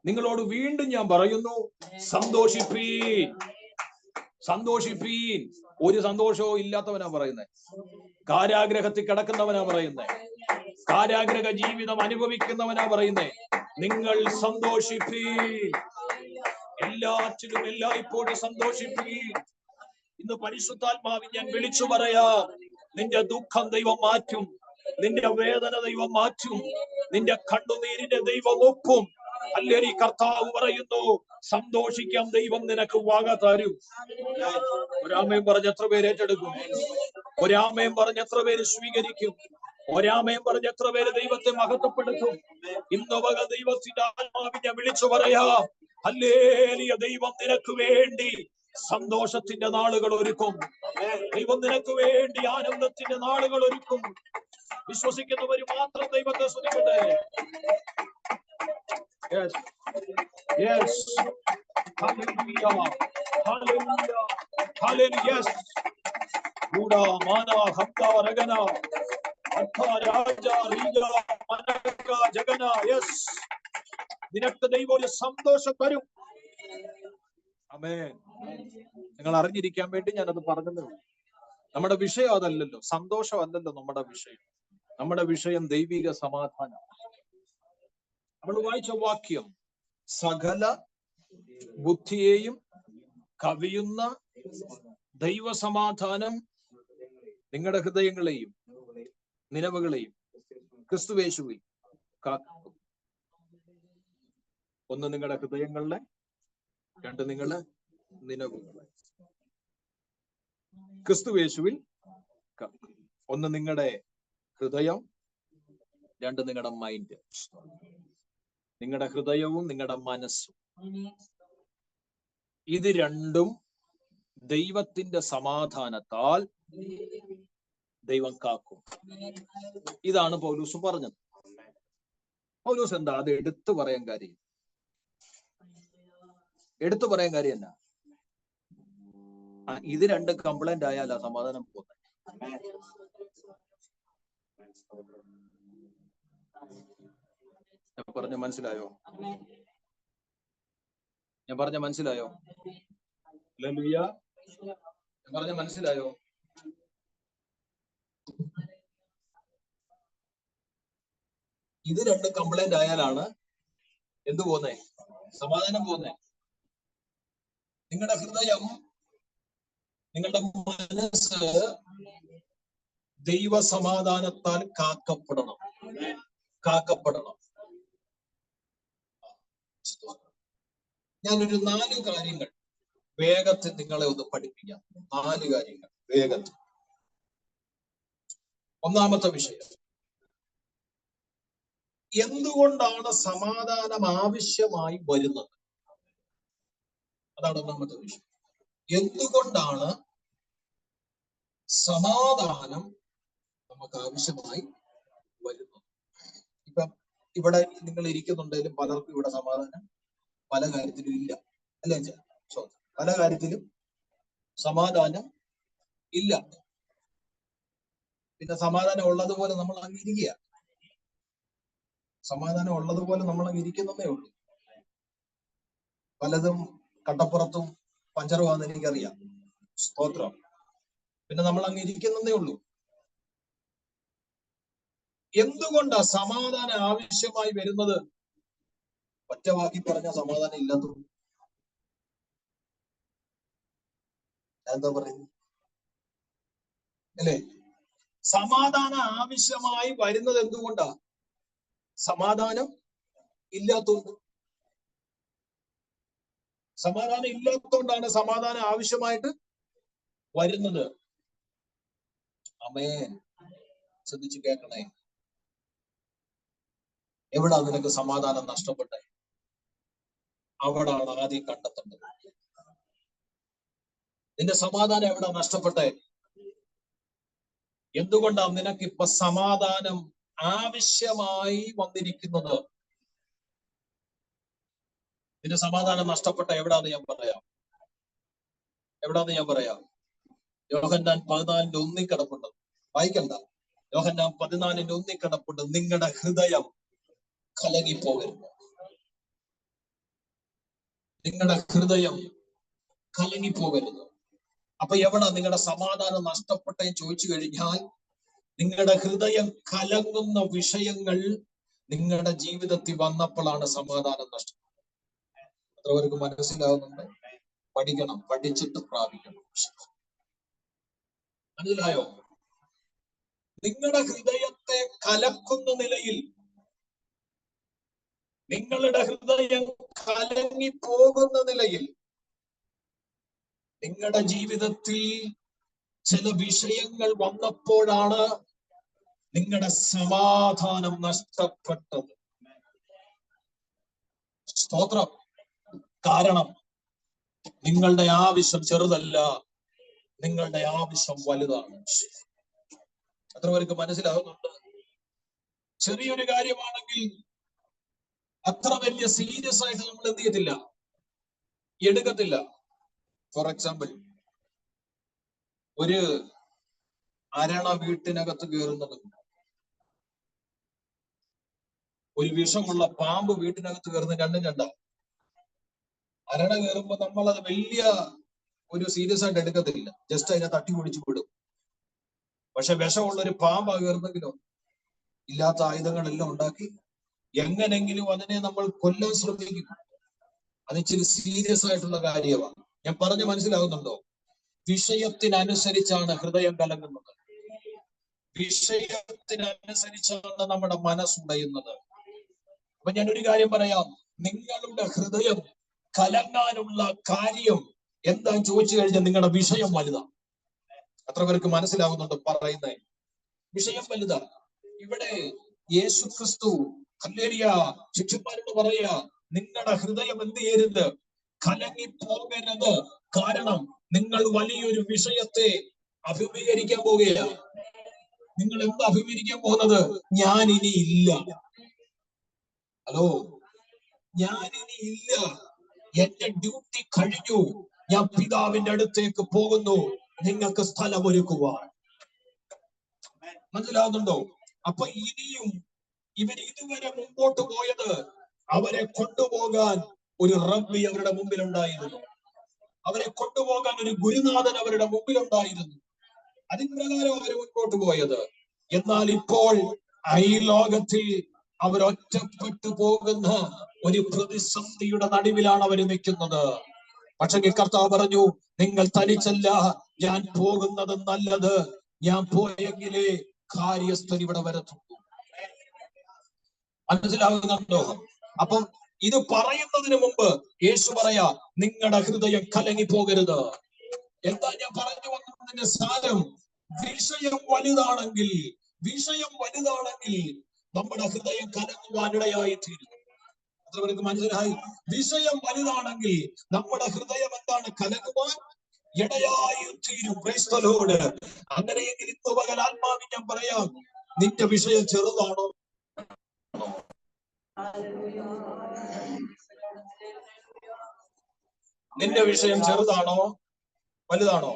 നിങ്ങളോട് വീണ്ടും ഞാൻ പറയുന്നു, സന്തോഷിപ്പീൻ. ഒരു സന്തോഷവും ഇല്ലാത്തവനാ പറയുന്നത്. കാരാഗ്രഹത്തിൽ കിടക്കുന്നവനാ പറയുന്നത്. കാരാഗ്രഹ ജീവിതം അനുഭവിക്കുന്നവനാ പറയുന്നേ, നിങ്ങൾ സന്തോഷിപ്പീൻ, എല്ലാറ്റിലും എല്ലായ്പ്പോഴും സന്തോഷിപ്പീൻ. ഇന്ന് പരിശുദ്ധാത്മാവിൽ ഞാൻ വിളിച്ചു പറയാം, നിന്റെ ദുഃഖം ദൈവം മാറ്റും, നിന്റെ വേദന ദൈവം മാറ്റും, നിന്റെ കണ്ണുനീരിന്റെ ദൈവം ഒപ്പും. അല്ലെങ്കിൽ കർത്താവ് പറയുന്നു, സന്തോഷിക്കാം, ദൈവം നിനക്ക് വക തരും. ഒരാമയും പറഞ്ഞ് എത്ര പേര് ഏറ്റെടുക്കും? ഒരാമയും പറഞ്ഞ് എത്ര പേര് സ്വീകരിക്കും? ഒരാമയും പറഞ്ഞ് എത്ര പേര് ദൈവത്തെ മഹത്വപ്പെടുത്തും? ഇന്ന് വക ദൈവത്തിന്റെ ആത്മാവിനെ വിളിച്ചു പറയാ, ഹല്ലേലൂയ, ദൈവം നിനക്ക് വേണ്ടി സന്തോഷത്തിന്റെ നാളുകൾ ഒരുക്കും. ദൈവം നിനക്ക് വേണ്ടി ആനന്ദത്തിന്റെ നാളുകൾ ഒരുക്കും. വിശ്വസിക്കുന്നവര് മാത്രം ദൈവത്തെ സ്തുതിക്കട്ടെ. Yes. Yes. Hallelujah. Hallelujah. Hallelujah. Yes. Buddha, Mana, Hamta, Ragana, Atha, Raja, Riga, Manaka, Jagana. Yes. നിനക്ക് ദൈവം ഒരു സന്തോഷം തരും. ആമേൻ. നിങ്ങൾ അറിഞ്ഞിരിക്കാൻ വേണ്ടി ഞാനത് പറഞ്ഞതേ ഉള്ളൂ. നമ്മുടെ വിഷയം അതല്ലല്ലോ, സന്തോഷം അല്ലല്ലോ നമ്മുടെ വിഷയം. നമ്മുടെ വിഷയം ദൈവിക സമാധാനം. നമ്മൾ വായിച്ച വാക്യം, സകല ബുദ്ധിയെയും കവിയുന്ന ദൈവസമാധാനം നിങ്ങളുടെ ഹൃദയങ്ങളെയും നിലവുകളെയും ക്രിസ്തുയേശുവിൽ കാക്കും. ഒന്ന് നിങ്ങളുടെ ഹൃദയങ്ങളിലെ, രണ്ട് നിങ്ങളുടെ നിലവുകളെ ക്രിസ്തുയേശുവിൽ കാക്കും. ഒന്ന് നിങ്ങളുടെ ഹൃദയം, രണ്ട് നിങ്ങളുടെ മൈൻഡ്. നിങ്ങളുടെ ഹൃദയവും നിങ്ങളുടെ മനസ്സും, ഇത് രണ്ടും ദൈവത്തിന്റെ സമാധാനത്താൽ ദൈവം കാക്കും. ഇതാണ് പൗലൂസ് പറഞ്ഞത്. പൗലൂസ് എന്താ അത് എടുത്തു പറയാൻ കാര്യം? എടുത്തു പറയാൻ കാര്യം എന്നാ? ഇത് രണ്ട് കംപ്ലൈന്റ് ആയാലാ സമാധാനം പോകുന്നത്. ഞാൻ പറഞ്ഞ മനസ്സിലായോ? ഞാൻ പറഞ്ഞ മനസ്സിലായോ? ഹല്ലേലൂയ. ഞാൻ പറഞ്ഞ മനസ്സിലായോ? ഇത് രണ്ട് കംപ്ലൈന്റ് ആയാലാണ് എന്ത് പോന്നേ? സമാധാനം പോന്നേ. നിങ്ങളുടെ ഹൃദയം, നിങ്ങളുടെ മനസ്സ് ദൈവ സമാധാനത്താൽ കാക്കപ്പെടണം. കാക്കപ്പെടണം. ഞാനൊരു 4 കാര്യങ്ങൾ വേഗത്തിൽ നിങ്ങളെ ഒന്ന് പഠിപ്പിക്കാം. 4 കാര്യങ്ങൾ വേഗത്തിൽ. ഒന്നാമത്തെ വിഷയം, എന്തുകൊണ്ടാണ് സമാധാനം ആവശ്യമായി വരുന്നത്? അതാണ് ഒന്നാമത്തെ വിഷയം. എന്തുകൊണ്ടാണ് സമാധാനം നമുക്ക് ആവശ്യമായി വരുന്നത്? ഇപ്പം ഇവിടെ നിങ്ങൾ ഇരിക്കുന്നുണ്ടെങ്കിലും പലർക്കും ഇവിടെ സമാധാനം പല കാര്യത്തിലും ഇല്ല, അല്ലേ? പല കാര്യത്തിലും സമാധാനം ഇല്ല. പിന്നെ സമാധാനം ഉള്ളതുപോലെ നമ്മൾ അങ്ങിരിക്കുക. സമാധാനം ഉള്ളതുപോലെ നമ്മൾ അങ്ങിരിക്കുന്നതേ ഉള്ളൂ. പലതും കട്ടപ്പുറത്തും പഞ്ചറുവാന്ന് എനിക്കറിയാം. സ്തോത്രം. പിന്നെ നമ്മൾ അങ്ങിരിക്കുന്നതേ ഉള്ളൂ. എന്തുകൊണ്ടാ സമാധാനം ആവശ്യമായി വരുന്നത്? ഒറ്റ വാക്കി പറഞ്ഞ സമാധാനം ഇല്ലാത്തത്. എന്താ പറയുന്നത്? അല്ലേ? സമാധാനം ആവശ്യമായി വരുന്നത് എന്തുകൊണ്ടാ? സമാധാനം ഇല്ലാത്തതുകൊണ്ട്. സമാധാനം ഇല്ലാത്തതുകൊണ്ടാണ് സമാധാനം ആവശ്യമായിട്ട് വരുന്നത്. ആമേൻ. ശ്രദ്ധിച്ചു കേൾക്കണേ. എവിടാ നിനക്ക് സമാധാനം നഷ്ടപ്പെട്ടെ? അവിടാണ് ആദ്യം കണ്ടെത്തേണ്ടത്. നിന്റെ സമാധാനം എവിടാ നഷ്ടപ്പെട്ടെ? എന്തുകൊണ്ടാണ് നിനക്കിപ്പൊ സമാധാനം ആവശ്യമായി വന്നിരിക്കുന്നത്? നിന്റെ സമാധാനം നഷ്ടപ്പെട്ട എവിടാന്ന് ഞാൻ പറയാം. എവിടാന്ന് ഞാൻ പറയാം. യോഹന്നാൻ 14:1 കിടപ്പുണ്ട്. വായിക്കണ്ട. യോഹന്നാൻ 14:1 കിടപ്പുണ്ട്. നിങ്ങളുടെ ഹൃദയം കലങ്ങിപ്പോകരുത്. നിങ്ങളുടെ ഹൃദയം കലങ്ങിപ്പോകരുത്. അപ്പൊ എവിടാ നിങ്ങളുടെ സമാധാനം നഷ്ടപ്പെട്ടെന്ന് ചോദിച്ചു കഴിഞ്ഞാൽ നിങ്ങളുടെ ഹൃദയം കലങ്ങുന്ന വിഷയങ്ങൾ നിങ്ങളുടെ ജീവിതത്തിൽ വന്നപ്പോഴാണ് സമാധാനം നഷ്ടം. എത്രവർക്ക് മനസ്സിലാവുന്നുണ്ട്? പഠിക്കണം, പഠിച്ചിട്ട് പ്രാപിക്കണം. മനസ്സിലായോ? നിങ്ങളുടെ ഹൃദയത്തെ കലക്കുന്ന നിലയിൽ, നിങ്ങളുടെ ഹൃദയം കലങ്ങി പോകുന്ന നിലയിൽ നിങ്ങളുടെ ജീവിതത്തിൽ ചില വിഷയങ്ങൾ വന്നപ്പോഴാണ് നിങ്ങളുടെ സമാധാനം നഷ്ടപ്പെട്ടത്. സ്തോത്രം. കാരണം നിങ്ങളുടെ ആവശ്യം ചെറുതല്ല, നിങ്ങളുടെ ആവശ്യം വലുതാണ്. എത്ര പേർക്ക് മനസ്സിലാകുന്നുണ്ട്? ചെറിയൊരു കാര്യമാണെങ്കിൽ അത്ര വലിയ സീരിയസ് ആയിട്ട് നമ്മൾ എന്ത് ചെയ്യത്തില്ല, എടുക്കത്തില്ല. ഫോർ എക്സാമ്പിൾ, ഒരു അരണ വീട്ടിനകത്ത് കയറുന്നത്, ഒരു വിഷമുള്ള പാമ്പ് വീട്ടിനകത്ത് കയറുന്നത് രണ്ടും രണ്ടാണ്. അരണ കയറുമ്പോ നമ്മളത് വലിയ ഒരു സീരിയസ് ആയിട്ട് എടുക്കത്തില്ല, ജസ്റ്റ് അതിനെ തട്ടി പൊടിച്ചു വിടും. പക്ഷെ വിഷമുള്ള ഒരു പാമ്പ് കയറുന്നെങ്കിലോ ഇല്ലാത്ത ആയുധങ്ങളെല്ലാം ഉണ്ടാക്കി എങ്ങനെങ്കിലും അതിനെ നമ്മൾ കൊല്ലാൻ ശ്രമിക്കും. അത് ഇച്ചിരി സീരിയസ് ആയിട്ടുള്ള കാര്യമാണ്. ഞാൻ പറഞ്ഞു മനസ്സിലാകുന്നുണ്ടോ? വിഷയത്തിനനുസരിച്ചാണ് ഹൃദയം കലങ്ങുന്നത്, വിഷയത്തിനനുസരിച്ചാണ് നമ്മുടെ മനസ്സുടയുന്നത്. അപ്പൊ ഞാനൊരു കാര്യം പറയാം, നിങ്ങളുടെ ഹൃദയം കലങ്ങാനുള്ള കാര്യം എന്താന്ന് ചോദിച്ചു കഴിഞ്ഞാൽ നിങ്ങളുടെ വിഷയം വലുതാണ്. അത്ര പേർക്ക് മനസ്സിലാകുന്നുണ്ട് പറയുന്നത്? വിഷയം വലുതാണ്. ഇവിടെ യേശു ക്രിസ്തു ഹല്ലേലൂയ ശിഷ്യന്മാരോട് പറയാ, നിങ്ങളുടെ ഹൃദയം എന്ത് ചെയ്യരുത്, കലങ്ങി പോകരുത്. കാരണം നിങ്ങൾ വലിയൊരു വിഷയത്തെ അഭിമുഖീകരിക്കാൻ പോകുകയാണ്. നിങ്ങൾ എന്താ അഭിമുഖീകരിക്കാൻ പോകുന്നത്? ഞാൻ ഇനി ഇല്ല. ഹലോ, ഞാൻ ഇനി ഇല്ല, എന്റെ ഡ്യൂട്ടി കഴിഞ്ഞു, ഞാൻ പിതാവിന്റെ അടുത്തേക്ക് പോകുന്നു, നിങ്ങൾക്ക് സ്ഥലം ഒരുക്കുവാൻ. മനസ്സിലാവുന്നുണ്ടോ? അപ്പൊ ഇനിയും ഇതുവരെ മുമ്പോട്ട് പോയത്, അവരെ കൊണ്ടുപോകാൻ ഒരു റബ്ബി അവരുടെ മുമ്പിൽ ഉണ്ടായിരുന്നു, അവരെ കൊണ്ടുപോകാൻ ഒരു ഗുരുനാഥൻ അവരുടെ മുമ്പിൽ ഉണ്ടായിരുന്നു. അതിന് പ്രകാരം അവർ മുൻപോട്ട് പോയത്. എന്നാൽ ഇപ്പോൾ ഈ ലോകത്തിൽ അവരൊറ്റപ്പെട്ടു പോകുന്ന ഒരു പ്രതിസന്ധിയുടെ നടുവിലാണ് അവർ നിൽക്കുന്നത്. പക്ഷെ കർത്താവ് പറഞ്ഞു, നിങ്ങൾ തനിച്ചല്ല, ഞാൻ പോകുന്നത് നല്ലത്, ഞാൻ പോയെങ്കിലേ കാര്യസ്ഥൻ ഇവിടെ വരത്തുള്ളൂ. മനസ്സിലാകുന്നുണ്ടോ? അപ്പം ഇത് പറയുന്നതിന് മുമ്പ് യേശു പറയാ, നിങ്ങളുടെ ഹൃദയം കലങ്ങി പോകരുത്. എന്താ ഞാൻ പറഞ്ഞു വന്നതിന്റെ സാരം? വിഷയം വലുതാണെങ്കിൽ നമ്മുടെ ഹൃദയം കലങ്ങുവാനിടയായി തീരും. അത്രവർക്ക് മനസ്സിലായി? വിഷയം വലുതാണെങ്കിൽ നമ്മുടെ ഹൃദയം എന്താണ്? കലങ്ങുവാൻ ഇടയായി തീരും. Price the Lord. അങ്ങനെയെങ്കിൽ ഇന്ന് പകൽ ആത്മാവിൽ ഞാൻ പറയാം, നിന്റെ വിഷയം ചെറുതാണോ? നിന്റെ വിഷയം ചെറുതാണോ വലുതാണോ?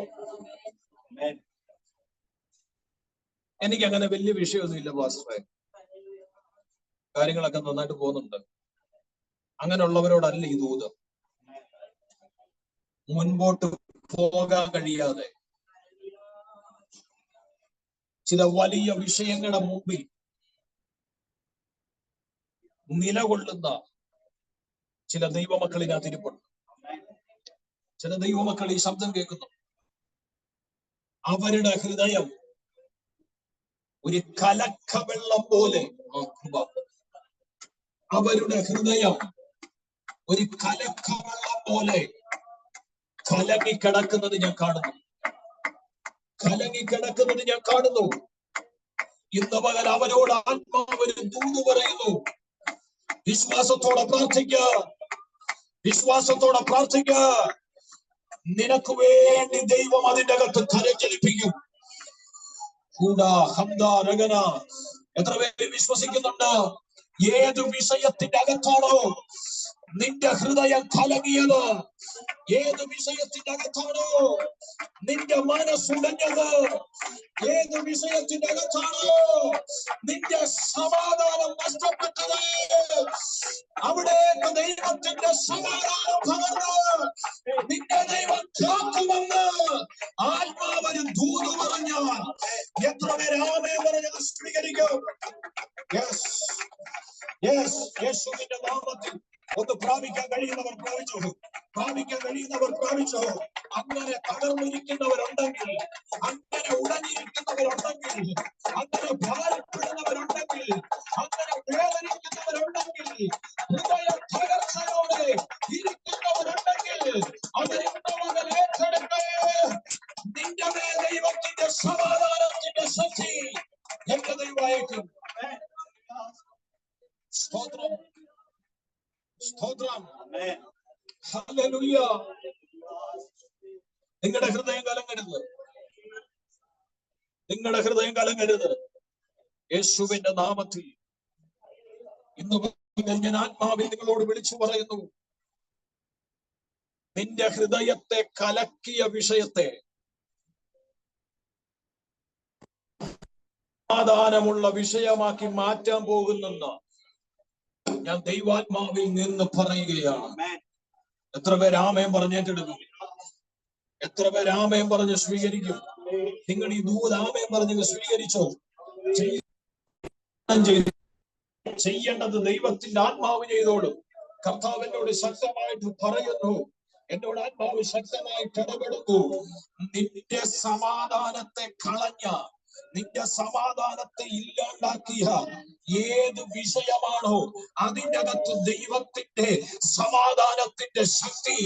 എനിക്ക് അങ്ങനെ വലിയ വിഷയമൊന്നുമില്ല പാസ്റ്ററെ, കാര്യങ്ങളൊക്കെ നന്നായിട്ട് പോകുന്നുണ്ട്. അങ്ങനെയുള്ളവരോടല്ല ഈ ദൂത്. മുൻപോട്ട് പോകാൻ കഴിയാതെ ചില വലിയ വിഷയങ്ങളുടെ മുമ്പിൽ നിലകൊള്ളുന്ന ചില ദൈവമക്കളിനകത്ത് ഇരിപ്പുണ്ട്. ചില ദൈവമക്കൾ ഈ ശബ്ദം കേൾക്കുന്നു. അവരുടെ ഹൃദയം ഒരു കലക്കവെള്ളം പോലെ, അവരുടെ ഹൃദയം ഒരു കലക്കവെള്ളം പോലെ കലങ്ങിക്കിടക്കുന്നത് ഞാൻ കാണുന്നു. ഇന്ന് പകൽ അവരോട് ആത്മാവ് ദൂത് പറയുന്നു, വിശ്വാസത്തോടെ പ്രാർത്ഥിക്കുക. നിനക്ക് വേണ്ടി ദൈവം അതിന്റെ അകത്ത് കരചലിപ്പിക്കും. എത്ര പേര് വിശ്വസിക്കുന്നുണ്ട്? ഏത് വിഷയത്തിന്റെ അകത്താണോ നിന്റെ ഹൃദയം കലങ്ങിയത്, ഏത് വിഷയത്തിന്റെ അകത്താണോ നിന്റെ മനസ്സുടഞ്ഞത്, ഏത് വിഷയത്തിന്റെ അകത്താണോ നിന്റെ സമാധാനം നഷ്ടപ്പെട്ടത്, അവിടേക്ക് ദൈവത്തിന്റെ സമാധാനം പകർന്ന് നിന്റെ ദൈവം കാക്കുമെന്ന് ആത്മാവിന് ദൂത് പറഞ്ഞാൽ എത്ര പേര് ആമേൻ പറഞ്ഞ പ്രാപിക്കാൻ കഴിയുന്നവർ പ്രാപിച്ചോ. അങ്ങനെ തകർന്നിരിക്കുന്നവരുണ്ടെങ്കിൽ, അങ്ങനെ ഉടഞ്ഞിരിക്കുന്നവരുണ്ടെങ്കിൽ, അങ്ങനെ ഭാരപ്പെടുന്നവരുണ്ടെങ്കിൽ, അങ്ങനെ വേദനിക്കുന്നവരുണ്ടെങ്കിൽ, ഹൃദയ തകർച്ചയോടെ ഇരിക്കുന്നവരുണ്ടെങ്കിൽ അവരിന്നവകൾ ഏറ്റെടുക്കേ. നിന്റെ മേൽ ദൈവത്തിന്റെ സമാധാനത്തിന്റെ ശക്തി എന്റെ ദൈവമായിരിക്കും. സ്തോത്രം, സ്തോത്രം, ഹല്ലേലൂയ. നിങ്ങളുടെ ഹൃദയം കലങ്ങരുത്, നിങ്ങളുടെ ഹൃദയം കലങ്ങരുത്. യേശുവിന്റെ നാമത്തിൽ ഇന്ന് ഞാൻ ആത്മാവിൽ നിങ്ങളോട് വിളിച്ചു പറയുന്നു, നിന്റെ ഹൃദയത്തെ കലക്കിയ വിഷയത്തെ സമാധാനമുള്ള വിഷയമാക്കി മാറ്റാൻ പോകുന്നെന്ന് ഞാൻ ദൈവാത്മാവിൽ നിന്ന് പറയുകയാണ്. എത്ര പേര് ആമേൻ പറഞ്ഞേറ്റെടുക്കും? എത്ര പേര് ആമേൻ പറഞ്ഞ് സ്വീകരിക്കും? നിങ്ങൾ ഈ ദൂത് ആമേൻ പറഞ്ഞ് സ്വീകരിച്ചോ? ചെയ്യേണ്ടത് ദൈവത്തിന്റെ ആത്മാവ് ചെയ്തോളും. കർത്താവ് എന്നോട് ശക്തമായിട്ട് പറയുന്നു, എന്നോട് ആത്മാവ് ശക്തമായിട്ട് ഇടപെടുന്നു. നിന്റെ സമാധാനത്തെ കളഞ്ഞ, നിന്റെ സമാധാനത്തെ ഇല്ലാണ്ടാക്കിയ ഏത് വിഷയമാണോ അതിൻ്റെ അകത്ത് ദൈവത്തിന്റെ സമാധാനത്തിന്റെ ശക്തി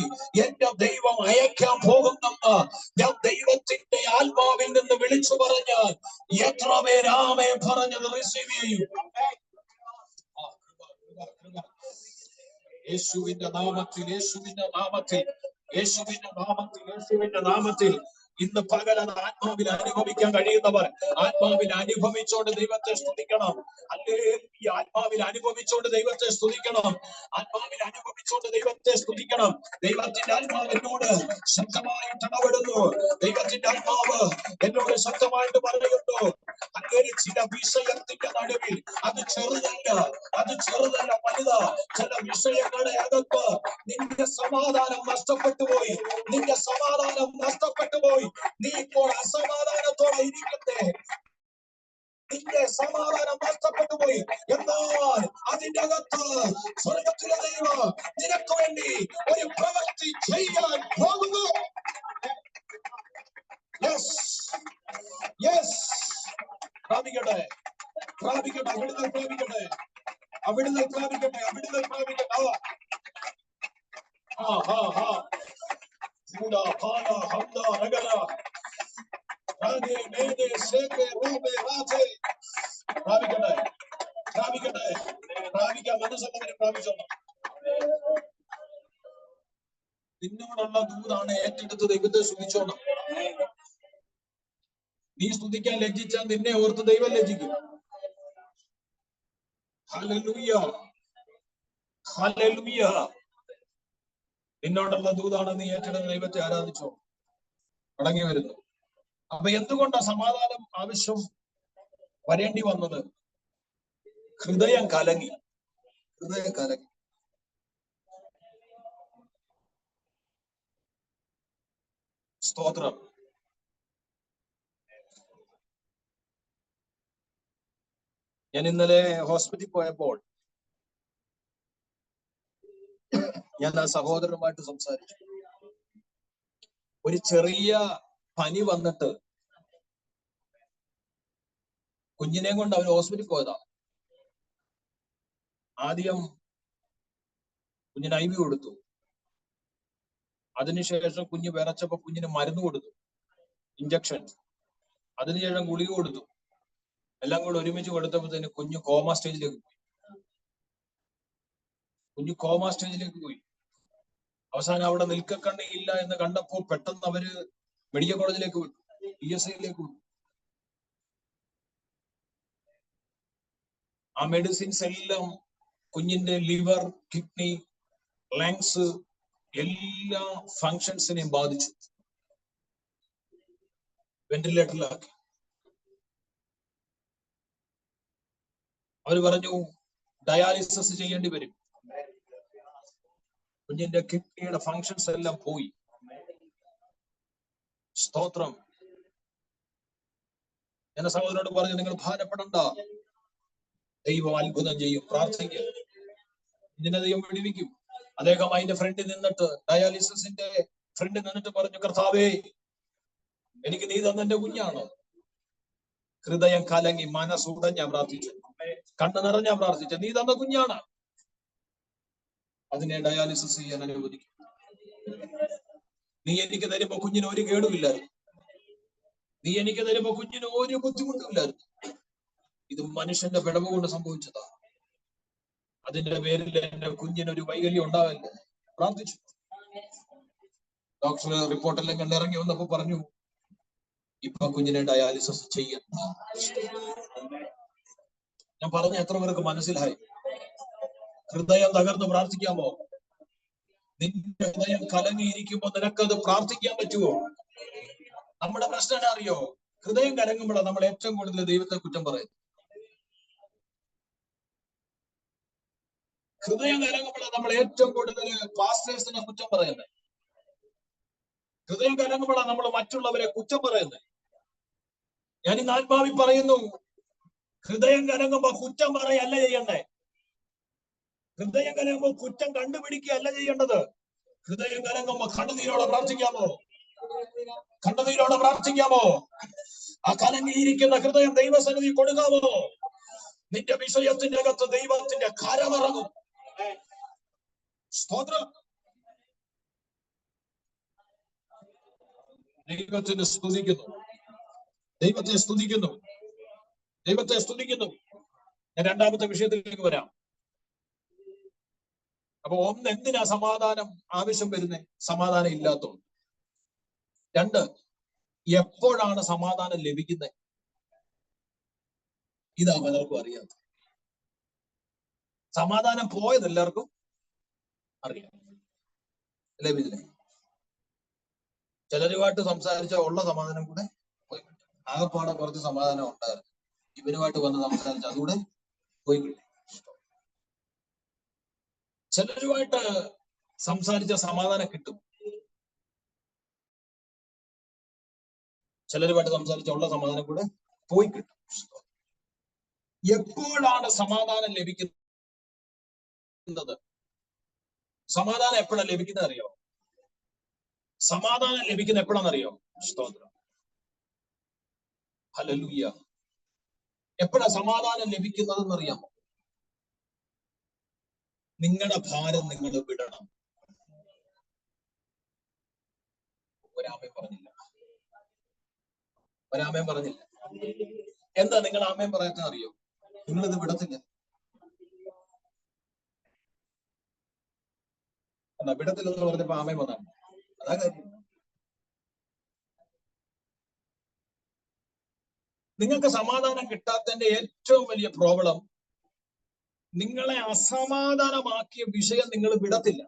എന്റെ ദൈവം അയക്കാൻ പോകുന്നെന്ന് ഞാൻ ദൈവത്തിന്റെ ആത്മാവിൽ നിന്ന് വിളിച്ചു പറഞ്ഞാൽ എത്ര പേര് ആമേൻ പറഞ്ഞത് റിസീവ് ചെയ്യും? യേശുവിന്റെ നാമത്തിൽ, യേശുവിന്റെ നാമത്തിൽ, യേശുവിന്റെ നാമത്തിൽ, യേശുവിന്റെ നാമത്തിൽ ഇന്ന് പകലത് ആത്മാവിൽ അനുഭവിക്കാൻ കഴിയുന്നവർ ആത്മാവിൽ അനുഭവിച്ചോണ്ട് ദൈവത്തെ സ്തുതിക്കണം. അല്ലേ, ഈ ആത്മാവിൽ അനുഭവിച്ചോണ്ട് ദൈവത്തെ സ്തുതിക്കണം. ആത്മാവിൽ അനുഭവിച്ചോണ്ട് ദൈവത്തെ സ്തുതിക്കണം. ദൈവത്തിന്റെ ആത്മാവ് എന്നോട് ശക്തമായിട്ട് ഇടപെടുന്നു. ദൈവത്തിന്റെ ആത്മാവ് എന്നോട് ശക്തമായിട്ട് പറയുന്നു, അങ്ങനെ ചില വിഷയത്തിന്റെ നടുവിൽ, അത് ചെറുതല്ല, അത് ചെറുതല്ല, വലുതാ. ചില വിഷയങ്ങളുടെ അകത്ത് നിന്റെ സമാധാനം നഷ്ടപ്പെട്ടു പോയി, നിന്റെ സമാധാനം നഷ്ടപ്പെട്ടു പോയി. നീ ഇപ്പോൾ അസമാധാനത്തോടെ ഇരിക്കുന്നേ, നിന്റെ സമാധാനം നഷ്ടപ്പെട്ടു പോയി. എന്നാൽ അതിന്റെ അകത്ത് സ്വർഗത്തിലെ ദൈവം നിനക്ക് വേണ്ടി ഒരു പ്രവൃത്തി ചെയ്യാൻ പോകുന്നു. Yes, yes. പ്രാപിക്കട്ടെ, പ്രാപിക്കട്ടെ, അവിടുന്ന് പ്രാപിക്കട്ടെ, അവിടുന്ന് പ്രാപിക്കട്ടെ, അവിടുന്ന് പ്രാപിക്കട്ടെ. പ്രാപിക്കട്ടെ, പ്രാപിക്കട്ടെ, പ്രാപിക്കാൻ മനസ്സുള്ളവരെ പ്രാപിച്ചോണം. നിന്നോടുള്ള ദൂതാണ് ഏറ്റെടുത്ത് ദൈവത്തെ സ്തുതിച്ചോണം. നീ സ്തുതിക്കാൻ ലജ്ജിച്ചാൽ നിന്നെ ഓർത്ത് ദൈവം ലജ്ജിക്കും. Hallelujah, hallelujah. നിന്നോടുള്ള ദൂതാണ്, നീ ഏറ്റെടുത്ത് ദൈവത്തെ ആരാധിച്ചോ. മടങ്ങി വരുന്നു. അപ്പൊ എന്തുകൊണ്ടാ സമാധാനം ആവശ്യം വരേണ്ടി വന്നത്? ഹൃദയം കലങ്ങി, ഹൃദയം കലങ്ങി. സ്തോത്രം. ഞാൻ ഇന്നലെ ഹോസ്പിറ്റലിൽ പോയപ്പോൾ ഞാൻ ആ സഹോദരനുമായിട്ട് സംസാരിച്ചു. ഒരു ചെറിയ പനി വന്നിട്ട് കുഞ്ഞിനെ കൊണ്ട് അവർ ഹോസ്പിറ്റലിൽ പോയതാ. ആദ്യം കുഞ്ഞിന് IV കൊടുത്തു. അതിനുശേഷം കുഞ്ഞ് വിറച്ചപ്പോ കുഞ്ഞിന് മരുന്ന് കൊടുത്തു, ഇഞ്ചക്ഷൻ. അതിനുശേഷം ഗുളിക കൊടുത്തു. എല്ലാം കൂടെ ഒരുമിച്ച് കൊടുത്തപ്പോഴത്തേന് കുഞ്ഞ് കോമ സ്റ്റേജിലേക്ക് പോയി. കുഞ്ഞ് കോമ സ്റ്റേജിലേക്ക് പോയി. അവസാനം അവിടെ നിൽക്കക്കണ്ണിയില്ല എന്ന് കണ്ടപ്പോൾ പെട്ടെന്ന് അവര് മെഡിക്കൽ കോളേജിലേക്ക് വിട്ടു, PSIയിലേക്ക് വിട്ടു. ആ മെഡിസിൻസ് എല്ലാം കുഞ്ഞിന്റെ ലിവർ, കിഡ്നി, ലങ്സ് എല്ലാ ഫങ്ഷൻസിനെയും ബാധിച്ചു. വെന്റിലേറ്ററിലാക്കി. അവര് പറഞ്ഞു ഡയാലിസിസ് ചെയ്യേണ്ടി വരും. കുഞ്ഞിന്റെ കിഡ്നിയുടെ ഫങ്ഷൻസ് എല്ലാം പോയി. സ്തോത്രം. എന്റെ സഹോദരനോട് പറഞ്ഞു, നിങ്ങൾ ഭാരപ്പെടണ്ട, ദൈവം അത്ഭുതം ചെയ്യും. പ്രാർത്ഥിക്കുക, കുഞ്ഞിനെ ദൈവം വിടുവിക്കും. അദ്ദേഹം അതിന്റെ ഫ്രണ്ടിൽ നിന്നിട്ട്, ഡയാലിസിന്റെ ഫ്രണ്ടിൽ നിന്നിട്ട് പറഞ്ഞു, കർത്താവേ, എനിക്ക് നീ തന്നെന്റെ കുഞ്ഞാണ്. ഹൃദയം കലങ്ങി, മനസ്സുടഞ്ഞ പ്രാർത്ഥിച്ചു, കണ്ണു നിറഞ്ഞ പ്രാർത്ഥിച്ച, നീ തന്ന കുഞ്ഞാണ്, അതിനെ ഡയാലിസിസ് ചെയ്യാൻ അനുവദിക്കും. നീ എനിക്ക് തരുമ്പോ കുഞ്ഞിന് ഒരു കേടുമില്ലായിരുന്നു, നീ എനിക്ക് തരുമ്പോ കുഞ്ഞിന് ഒരു ബുദ്ധിമുട്ടുമില്ലായിരുന്നു. ഇത് മനുഷ്യന്റെ പിഴവ് കൊണ്ട് സംഭവിച്ചതാണ്. അതിന്റെ പേരിൽ എന്റെ കുഞ്ഞിനൊരു വൈകല്യം ഉണ്ടാവില്ല. പ്രാർത്ഥിച്ചു. ഡോക്ടർ റിപ്പോർട്ടെല്ലാം കണ്ടിറങ്ങി വന്നപ്പോ പറഞ്ഞു, ഇപ്പൊ കുഞ്ഞിനെ ഡയാലിസിസ് ചെയ്യണ്ട. ഞാൻ പറഞ്ഞ എത്ര പേർക്ക് മനസ്സിലായി? ഹൃദയം തകർന്ന് പ്രാർത്ഥിക്കാമോ? നിന്റെ ഹൃദയം കലങ്ങിയിരിക്കുമ്പോ നിനക്കത് പ്രാർത്ഥിക്കാൻ പറ്റുമോ? നമ്മുടെ പ്രശ്നം എന്നാ അറിയോ? ഹൃദയം കലങ്ങുമ്പോഴാണ് നമ്മൾ ഏറ്റവും കൂടുതൽ ദൈവത്തെ കുറ്റം പറയുന്നത്. ഹൃദയം കലങ്ങുമ്പോഴാണ് നമ്മൾ ഏറ്റവും കൂടുതൽ പാസ്റ്റേഴ്സിനെ കുറ്റം പറയുന്നത്. ഹൃദയം കലങ്ങുമ്പോഴാണ് നമ്മൾ മറ്റുള്ളവരെ കുറ്റം പറയുന്നത്. ഞാൻ ഇന്ന് ആത്മാവിൽ പറയുന്നു, ഹൃദയം കലങ്ങുമ്പോ കുറ്റം പറയല്ല ചെയ്യണ്ടേ. ഹൃദയം കലങ്ങുമ്പോ കുറ്റം കണ്ടുപിടിക്കുകയല്ല ചെയ്യേണ്ടത്. ഹൃദയം കലങ്ങുമ്പോ കണ്ണുനീരോടെ പ്രാർത്ഥിക്കാമോ? കണ്ണുനീരോടെ പ്രാർത്ഥിക്കാമോ? ആ കലങ്ങിയിരിക്കുന്ന ഹൃദയം ദൈവസന്നിധി കൊടുക്കാമോ? നിന്റെ വിഷയത്തിന്റെ അകത്ത് ദൈവത്തിന്റെ കരമിറങ്ങും. സ്തോത്രം. ദൈവത്തിന് സ്തുതിക്കുന്നു, ദൈവത്തെ സ്തുതിക്കുന്നു, ദൈവത്തെ സ്തുതിക്കുന്നു. ഞാൻ രണ്ടാമത്തെ വിഷയത്തിലേക്ക് വരാം. അപ്പൊ ഒന്ന്, എന്തിനാ സമാധാനം ആവശ്യം വരുന്നത്? സമാധാനം ഇല്ലാത്തതുകൊണ്ട്. രണ്ട്, എപ്പോഴാണ് സമാധാനം ലഭിക്കുന്നത്? ഇതാ പലർക്കും അറിയാത്ത. സമാധാനം പോയത് എല്ലാവർക്കും അറിയാം, അല്ലേ? ഇതിലെ ചിലരുമായിട്ട് സംസാരിച്ച ഉള്ള സമാധാനം കൂടെ പോയി കിട്ടും. ആകെപ്പാടെ കുറച്ച് സമാധാനം ഉണ്ടായിരുന്നു, ഇവനുമായിട്ട് വന്ന് സംസാരിച്ച അതുകൂടെ പോയി കിട്ടും. ചിലരുമായിട്ട് സംസാരിച്ച സമാധാനം കിട്ടും, ചിലരുമായിട്ട് സംസാരിച്ച ഉള്ള സമാധാനം കൂടെ പോയി കിട്ടും. എപ്പോഴാണ് സമാധാനം ലഭിക്കുന്നത്? സമാധാനം എപ്പോഴാണ് ലഭിക്കുന്നത് അറിയോ? സമാധാനം ലഭിക്കുന്ന എപ്പോഴാണെന്നറിയോ? സ്തോത്രം, ഹല്ലേലൂയ. എപ്പോഴാ സമാധാനം ലഭിക്കുന്നതെന്ന് അറിയാമോ? നിങ്ങളുടെ ഭാരം നിങ്ങൾ വിടണം. ഒരാമേൻ പറഞ്ഞില്ല, ഒരാമേൻ പറഞ്ഞില്ല. എന്താ നിങ്ങൾ ആമേൻ പറയാത്ത അറിയോ? നിങ്ങളിത് വിടത്തില്ല. എന്നാ വിടത്തില്ലെന്ന് പറഞ്ഞപ്പോ ആമേൻ വന്നാണ്. അതാ കാര്യം. നിങ്ങൾക്ക് സമാധാനം കിട്ടാത്തതിന്റെ ഏറ്റവും വലിയ പ്രോബ്ലം, നിങ്ങളെ അസമാധാനമാക്കിയ വിഷയം നിങ്ങൾ വിടത്തില്ല.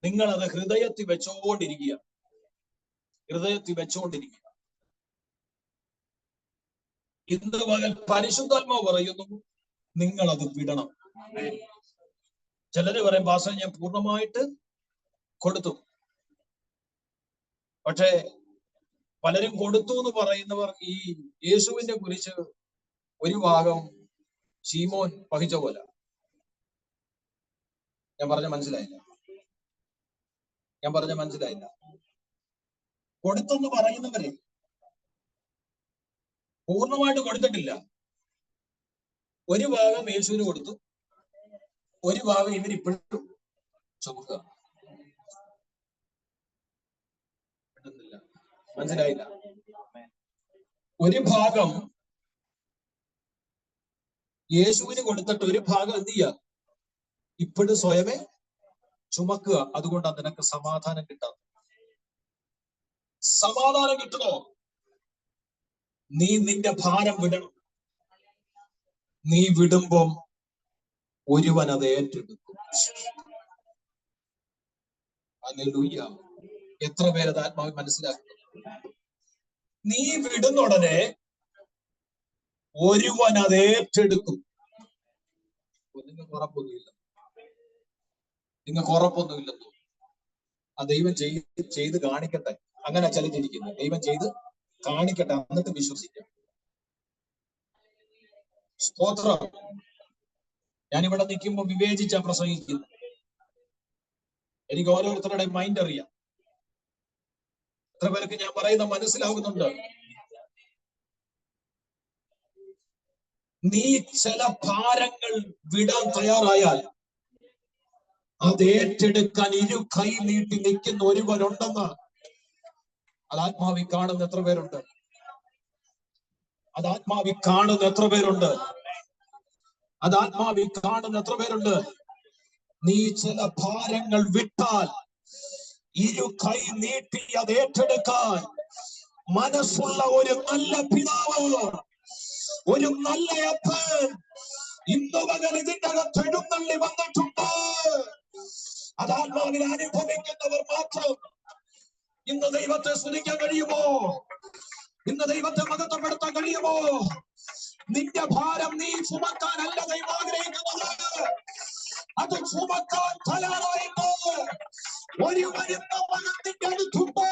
നിങ്ങൾ അത് ഹൃദയത്തിൽ വെച്ചോണ്ടിരിക്കുക, ഹൃദയത്തിൽ വെച്ചോണ്ടിരിക്കുക. ഇന്ന് പകൽ പരിശുദ്ധാത്മാവ് പറയുന്നു, നിങ്ങൾ അത് വിടണം. ചിലര് പറയും, പാസ്റ്റർ ഞാൻ പൂർണ്ണമായിട്ട് കൊടുത്തു. പക്ഷേ പലരും കൊടുത്തു എന്ന് പറയുന്നവർ ഈ യേശുവിനെ കുറിച്ച് ഒരു ഭാഗം ശീമോൻ വഹിച്ച പോലെ. ഞാൻ പറഞ്ഞ മനസ്സിലായില്ല? ഞാൻ പറഞ്ഞ മനസ്സിലായില്ല? കൊടുത്തെന്ന് പറയുന്നവരെ പൂർണ്ണമായിട്ട് കൊടുത്തിട്ടില്ല. ഒരു ഭാഗം യേശുവിന് കൊടുത്തു, ഒരു ഭാഗം ഇവരിപ്പോഴും ചുമക്കുക. മനസ്സിലായില്ല? ഒരു ഭാഗം യേശുവിന് കൊടുത്തിട്ട് ഒരു ഭാഗം എന്ത് ചെയ്യുക? ഇപ്പോഴും സ്വയമേ ചുമക്കുക. അതുകൊണ്ടാണ് നിനക്ക് സമാധാനം കിട്ടാത്തത്. സമാധാനം കിട്ടണോ? നീ നിന്റെ ഭാരം വിടണം. നീ വിടുമ്പം ഒരുവൻ അത് ഏറ്റെടുക്കും. ഹല്ലേലൂയ. എത്ര പേരത് ആത്മാവിൽ മനസ്സിലാക്കുന്നു? നീ വിടുന്ന ഉടനെ ഒരുവൻ അത് ഏറ്റെടുക്കും. നിങ്ങൾക്ക് ഉറപ്പൊന്നുമില്ല, നിങ്ങൾക്ക് ഉറപ്പൊന്നുമില്ലെന്നോ? ആ ദൈവം ചെയ്ത് കാണിക്കട്ടെ. അങ്ങനെ ചലിച്ചിരിക്കുന്നു. ദൈവം ചെയ്ത് കാണിക്കട്ടെ, എന്നിട്ട് വിശ്വസിക്കാം. സ്തോത്രം. ഞാനിവിടെ നിൽക്കുമ്പോൾ വിവേചിച്ച പ്രസംഗിക്കുന്നു. എനിക്ക് ഓരോരുത്തരുടെ മൈൻഡ് അറിയാം. എത്ര പേർക്ക് ഞാൻ പറയുന്ന മനസ്സിലാകുന്നുണ്ട്? നീ ചില ഭാരങ്ങൾ വിടാൻ തയ്യാറായാൽ അത് ഏറ്റെടുക്കാൻ ഇരു കൈ നീട്ടി നിൽക്കുന്ന ഒരുവരുണ്ടെന്ന് അത് ആത്മാവി കാണുന്ന എത്ര പേരുണ്ട്? അത് ആത്മാവി കാണുന്ന എത്ര പേരുണ്ട്? അത് ആത്മാവി കാണുന്ന എത്ര പേരുണ്ട്? നീ ചില ഭാരങ്ങൾ വിട്ടാൽ ഇരു കൈ നീട്ടി അത് ഏറ്റെടുക്കാൻ മനസ്സുള്ള ഒരു നല്ല പിതാവ്, ഒരു നല്ല അപ്പൻ ഇന്ന് പകൽ ഇതിന്റെ അകത്ത് എഴുന്നള്ളി വന്നിട്ടുണ്ട്. അത് ആത്മാവിൽ അനുഭവിക്കുന്നവർ മാത്രം ഇന്ന് ദൈവത്തെ സ്തുതിക്കാൻ കഴിയുമോ? ഇന്ന് ദൈവത്തെ മഹത്വപ്പെടുത്താൻ കഴിയുമോ? നിന്റെ ഭാരം നീ ചുമക്കാനല്ല ദൈവം ആഗ്രഹിക്കുന്നത്, അത് ചുമക്കാൻ തയ്യാറായിട്ട് ഒരു വരുന്ന മകത്തിന്റെ അടുത്തുണ്ട്.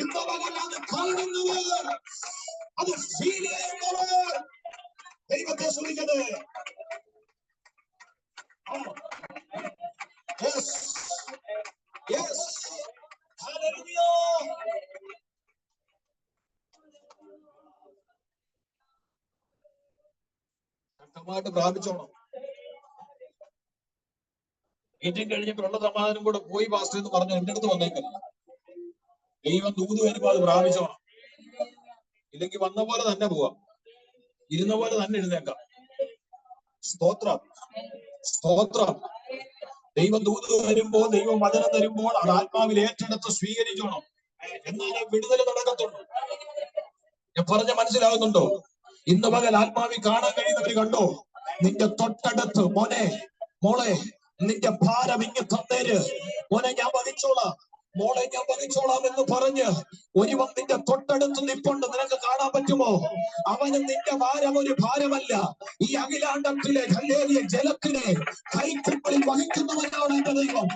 ഇന്ന് മകൻ അത് കാണുന്നവർ, അത് ഫീൽ ചെയ്യുന്നവർ ദൈവത്തെ സ്തുതിക്കട്ടെ. Yes. Yes. Hallelujah. ശക്തമായിട്ട് പ്രാപിച്ചോണം. മീറ്റിംഗ് കഴിഞ്ഞപ്പോഴുള്ള സമാധാനം കൂടെ പോയി പാസ്റ്റർ എന്ന് പറഞ്ഞു എന്റെ അടുത്ത് വന്നേക്കില്ല. ദൈവം ദൂത് വരുമ്പോൾ അത് പ്രാപിച്ചോണം. ഇല്ലെങ്കിൽ വന്ന പോലെ തന്നെ പോവാം, ഇരുന്ന പോലെ തന്നെ എഴുന്നേക്കാം. സ്തോത്രം, സ്തോത്രം. ദൈവം ദൂത് വരുമ്പോൾ, ദൈവം വചനം തരുമ്പോൾ അത് ആത്മാവിൽ ഏറ്റെടുത്ത് സ്വീകരിക്കണം. എന്നാലേ വിടുതൽ നടക്കത്തുള്ളൂ. ഞാൻ പറഞ്ഞ മനസ്സിലാകുന്നുണ്ടോ? ഇന്ന് പകൽ ആത്മാവിൽ കാണാൻ കഴിയുന്നവര് കണ്ടോ? നിന്റെ തൊട്ടടുത്ത് മോനെ, മോളെ, നിന്റെ ഭാരം ഇങ്ങ് തന്നേര്, മോനെ ഞാൻ വഹിച്ചോളാം, മോളെ ഞാൻ വഹിച്ചോളാം എന്ന് പറഞ്ഞ് ഒരുവൻ നിന്റെ തൊട്ടടുത്ത് നിൽപ്പുണ്ട്. നിനക്ക് കാണാൻ പറ്റുമോ? അവനും നിന്റെ ഭാരം ഒരു ഭാരമല്ല. ഈ അഖിലാണ്ടത്തിലെ ഹല്ലേലൂയ ജലത്തിനെ കൈക്കുമ്പിളിൽ വഹിക്കുന്നവനാണ് എന്റെ ദൈവം.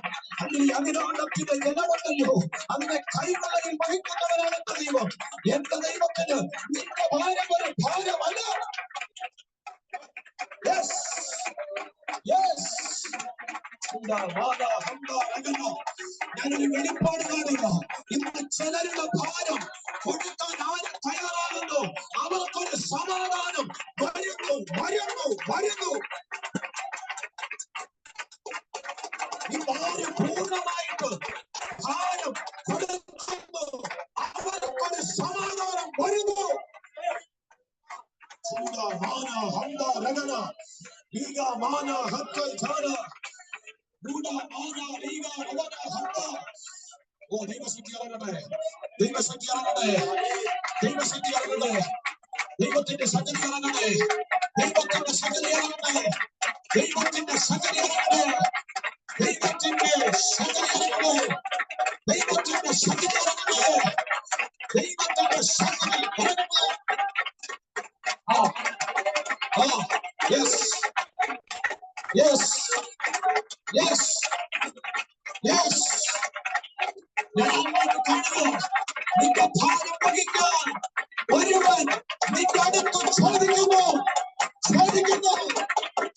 ഈ അഖിലാണ്ടത്തിലെ ജലമുണ്ടല്ലോ, അതിനെ കൈകളിൽ വഹിക്കുന്നവനാണ് എന്റെ ദൈവം. എന്റെ ദൈവത്തിന് നിന്റെ ഭാരം ഒരു ഭാരമല്ല. Yes, yes. ഞാനൊരു വെളിപ്പാട് കാണുക. ഇന്ന് ചിലരുടെ ഭാരം കൊടുക്കാൻ ആരും തയ്യാറാകുന്നു, അവർക്കൊരു സമാധാനം വരുന്നു, വരുന്നു, വരുന്നു. ഇവര് പൂർണ്ണമായിട്ട് ഭാരം കൊടുക്കുന്നു, അവർക്കൊരു സമാധാനം വരുന്നു. ഓ ദൈവശക്തി ഇറങ്ങട്ടെ, ദൈവശക്തി ഇറങ്ങട്ടെ, ദൈവശക്തി ഇറങ്ങട്ടെ, ദൈവത്തിന്റെ ശക്തി ഇറങ്ങട്ടെ, ദൈവത്തിന്റെ ശക്തി ഇറങ്ങട്ടെ, ദൈവത്തിന്റെ ശക്തി ഇറങ്ങട്ടെ, ദൈവത്തിന്റെ ശക്തി ഇറങ്ങട്ടെ, ദൈവത്തിന്റെ ശക്തി ഇറങ്ങട്ടെ, ദൈവത്തിന്റെ ശക്തി ഇറങ്ങട്ടെ. Yes, yes, yes, yes. നിന്റെ ഭാരം വഹിക്കാൻ ഒരുവൻ നിന്റെ അടുത്ത് ചോദിക്കുന്നു, ചോദിക്കുന്നു,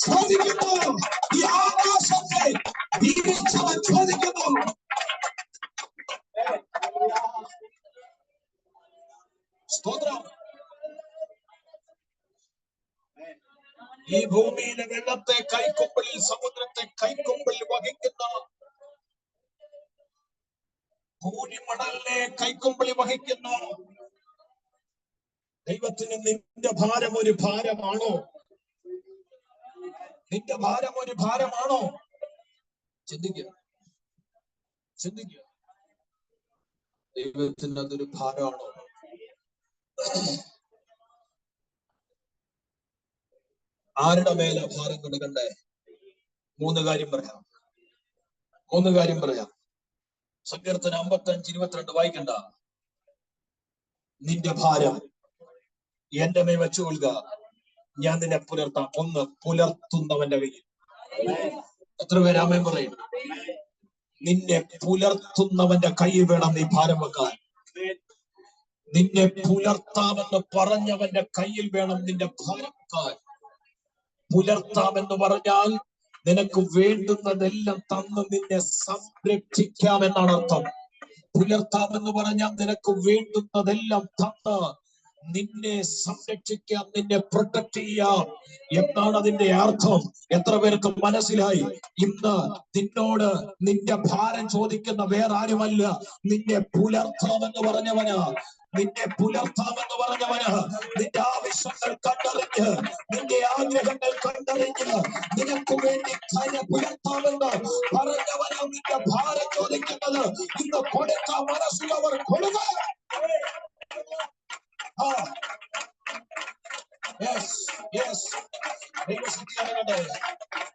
ചോദിക്കുന്നു. ഈ ആകാശത്തെ ജീവിച്ചവൻ ചോദിക്കുന്നു. സ്തോത്രം. ഈ ഭൂമിയിലെ വെള്ളത്തെ കൈക്കൊമ്പിളിൽ, സമുദ്രത്തെ കൈക്കൊമ്പിളിൽ വഹിക്കുന്ന, ഭൂമിമണലിനെ കൈക്കൊമ്പിളിൽ വഹിക്കുന്ന ദൈവത്തിന് നിന്റെ ഭാരം ഒരു ഭാരമാണോ? നിന്റെ ഭാരം ഒരു ഭാരമാണോ? ചിന്തിക്കുക, ചിന്തിക്കുക. ദൈവത്തിന് അതൊരു ഭാരമാണോ? ആരുടെ മേലെ ഭാരം കൊടുക്കണ്ടേ? മൂന്ന് കാര്യം പറയാം, മൂന്ന് കാര്യം പറയാം. സങ്കീർത്തനം 55:22 വായിക്കണ്ട. നിന്റെ ഭാരം എന്റെ മേൽ വെച്ചുകൊള്ളുക, ഞാൻ നിന്നെ പുലർത്താം. ഒന്ന്, പുലർത്തുന്നവന്റെ കയ്യിൽ. എത്ര പേര് ആമേൻ പറയും? നിന്നെ പുലർത്തുന്നവന്റെ കയ്യിൽ വേണം നീ ഭാരം വെക്കാൻ. നിന്നെ പുലർത്താമെന്ന് പറഞ്ഞവന്റെ കയ്യിൽ വേണം നിന്റെ ഭാരം വെക്കാൻ. പുലർത്താമെന്ന് പറഞ്ഞാൽ നിനക്ക് വേണ്ടുന്നതെല്ലാം തന്ന് നിന്നെ സംരക്ഷിക്കാമെന്നാണ് അർത്ഥം. പുലർത്താമെന്ന് പറഞ്ഞാൽ നിനക്ക് വേണ്ടുന്നതെല്ലാം തന്ന് നിന്നെ സംരക്ഷിക്കാം, നിന്നെ പ്രൊട്ടക്ട് ചെയ്യാം എന്നാണ് അതിന്റെ അർത്ഥം. എത്ര പേർക്ക് മനസ്സിലായി? ഇന്ന് നിന്നോട് നിന്റെ ഭാരം ചോദിക്കുന്ന വേറെ ആരുമല്ല, നിന്നെ പുലർത്താമെന്ന് പറഞ്ഞവന്. നിന്നെ പുലർത്താമെന്ന് പറഞ്ഞവന് നിന്റെ ആവശ്യങ്ങൾ കണ്ടറിഞ്ഞ്, നിന്റെ ആഗ്രഹങ്ങൾ കണ്ടറിഞ്ഞ് നിനക്ക് വേണ്ടി പുലർത്താമെന്ന് പറഞ്ഞവനാ നിന്റെ ഭാരം ചോദിക്കുന്നത്. ഇന്ന് കൊടുക്കാൻ മനസ്സുള്ളവർ കൊടുക്കുക.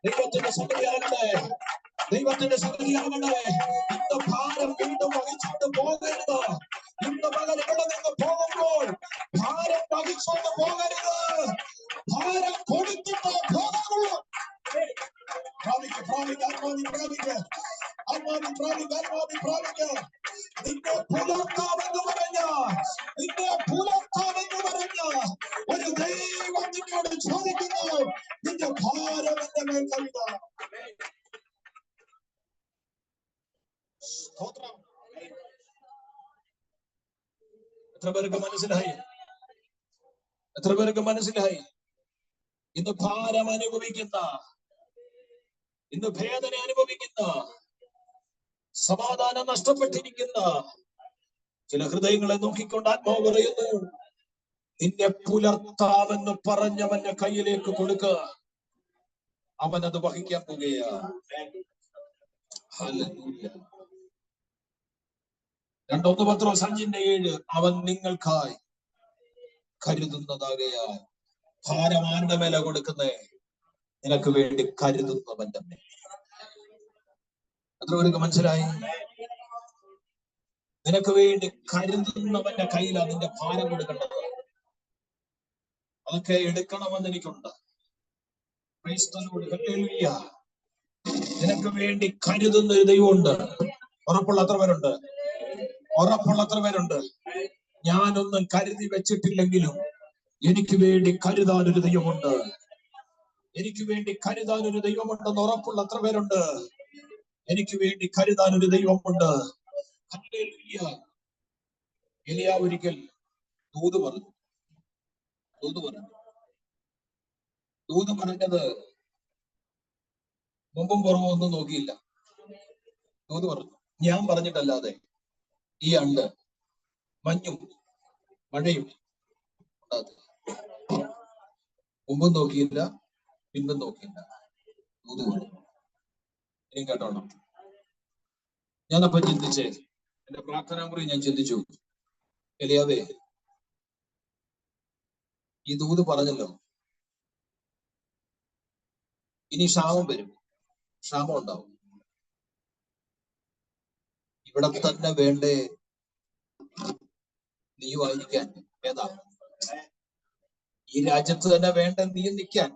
ദൈവത്തിന്റെ സന്നിധിയാകട്ടെ, ദൈവത്തിന്റെ സന്നിധിയാകട്ടെ. ഇന്ന് ഭാരം വീണ്ടും വഹിച്ചുകൊണ്ട് പോകരുത്. ഇന്ന് മകൻ ഇവിടെ നിന്ന് പോകുമ്പോൾ ഭാരം വഹിച്ചുകൊണ്ട് പോകരുത്. ഭാരം കൊടുത്തിട്ട് പോകാറുള്ളൂ. നിന്നെ പുലർത്താമെന്ന് പറഞ്ഞ ഒരു ദൈവം നിന്നോട് ചോദിക്കുന്നു, നിന്റെ ഭാരം എന്റെ മേൽ കവിത. എത്ര പേർക്ക് മനസ്സിലായി? എത്ര പേർക്ക് മനസ്സിലായി? ഇന്ന് ഭാരം അനുഭവിക്കുന്ന, ഇന്ന് വേദന അനുഭവിക്കുന്ന, സമാധാനം നഷ്ടപ്പെട്ടിരിക്കുന്ന ചില ഹൃദയങ്ങളെ നോക്കിക്കൊണ്ട് ആത്മാവ് പറയുന്നു, നിന്നെ പുലർത്താമെന്ന് പറഞ്ഞവന്റെ കയ്യിലേക്ക് കൊടുക്കുക. അവൻ അത് വഹിക്കാൻ പോകുകയാ. ഹല്ലേലൂയ. 2 പത്രോസ് 5:7 അവൻ നിങ്ങൾക്കായി കരുതുന്നതാകയാൽ. ഭാരം ആരുടെ മേല കൊടുക്കുന്നേ? നിനക്ക് വേണ്ടി കരുതുന്നവന്റെ മേൽ. എത്ര പേർക്ക് മനസ്സിലായി? നിനക്ക് വേണ്ടി കരുതുന്നവന്റെ കയ്യിലാണ് നിന്റെ ഭാരം കൊടുക്കേണ്ടത്. അതൊക്കെ എടുക്കണമെന്ന് എനിക്കുണ്ട്. നിനക്ക് വേണ്ടി കരുതുന്ന ഒരു ദൈവമുണ്ട്. ഉറപ്പുള്ള എത്ര പേരുണ്ട്? ഉറപ്പുള്ള എത്ര പേരുണ്ട്? ഞാനൊന്നും കരുതി വെച്ചിട്ടില്ലെങ്കിലും എനിക്ക് വേണ്ടി കരുതാൻ ഒരു ദൈവമുണ്ട്. എനിക്ക് വേണ്ടി കരുതാൻ ഒരു ദൈവമുണ്ടെന്ന് ഉറപ്പുള്ള എത്ര പേരുണ്ട്? എനിക്ക് വേണ്ടി കരുതാൻ ഒരു ദൈവമുണ്ട്. എലിയാവ് ഒരിക്കൽ ദൂത് പറഞ്ഞു. ദൂത് പറഞ്ഞത് മുമ്പും പുറമോ ഒന്നും നോക്കിയില്ല. ദൂത് പറഞ്ഞു, ഞാൻ പറഞ്ഞിട്ടല്ലാതെ ഈ ആണ്ട് മഞ്ഞും മഴയും മുമ്പും നോക്കിയില്ല, പിന്നും നോക്കിയില്ല. ദൂത് പറഞ്ഞു. ഇനി കേട്ടോണം. ഞാനപ്പോ ചിന്തിച്ചേ, എന്റെ പ്രാർത്ഥനാ മുറി ഞാൻ ചിന്തിച്ചു, എലിയാവേ, ഈ ദൂത് പറഞ്ഞല്ലോ, ഇനി ക്ഷാമം വരും, ക്ഷാമം ഉണ്ടാവും. ഇവിടെ തന്നെ വേണ്ടേ നീയുമായിരിക്കാൻ? ഏതാ ഈ രാജ്യത്ത് തന്നെ വേണ്ട നീയും നിൽക്കാൻ?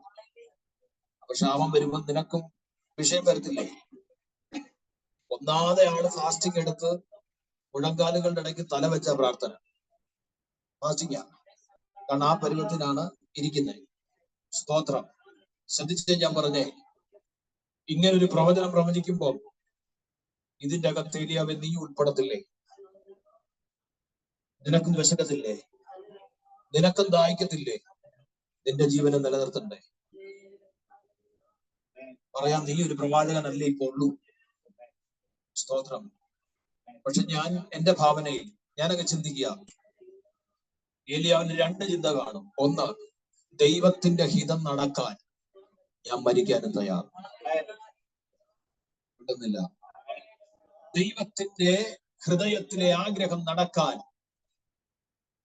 അപ്പൊ ക്ഷാമം വരുമ്പോൾ നിനക്കും വിഷയം വരത്തില്ലേ? ഒന്നാമതെ ആള് ഫാസ്റ്റിംഗ് എടുത്ത് മുഴങ്കാലുകളുടെ ഇടയ്ക്ക് തല വെച്ച പ്രാർത്ഥന ഫാസ്റ്റിംഗ് ആണ്. കാരണം ആ പരുവത്തിനാണ് ഇരിക്കുന്നത്. സ്തോത്രം. ശ്രദ്ധിച്ചിട്ട് ഞാൻ പറഞ്ഞേ, ഇങ്ങനൊരു പ്രവചനം പ്രവചിക്കുമ്പോൾ ഇതിന്റെ അകത്ത് ഏലിയാവേ നീ ഉൾപ്പെടത്തില്ലേ? നിനക്കും വിശക്കത്തില്ലേ? നിനക്കും ദാഹിക്കത്തില്ലേ? നിന്റെ ജീവനെ നിലനിർത്തണ്ടേ? പറയാം, നീ ഒരു പ്രവാചകനല്ലേ ഇപ്പൊ ഉള്ളൂ. സ്തോത്രം. പക്ഷെ ഞാൻ എന്റെ ഭാവനയിൽ ഞാനങ്ങ് ചിന്തിക്കുക, ഏലിയാവിന് 2 ചിന്ത കാണും. ഒന്ന്, ദൈവത്തിന്റെ ഹിതം നടക്കാൻ ഞാൻ മരിക്കാനും തയ്യാർ. കിട്ടുന്നില്ല. ദൈവത്തിന്റെ ഹൃദയത്തിലെ ആഗ്രഹം നടക്കാൻ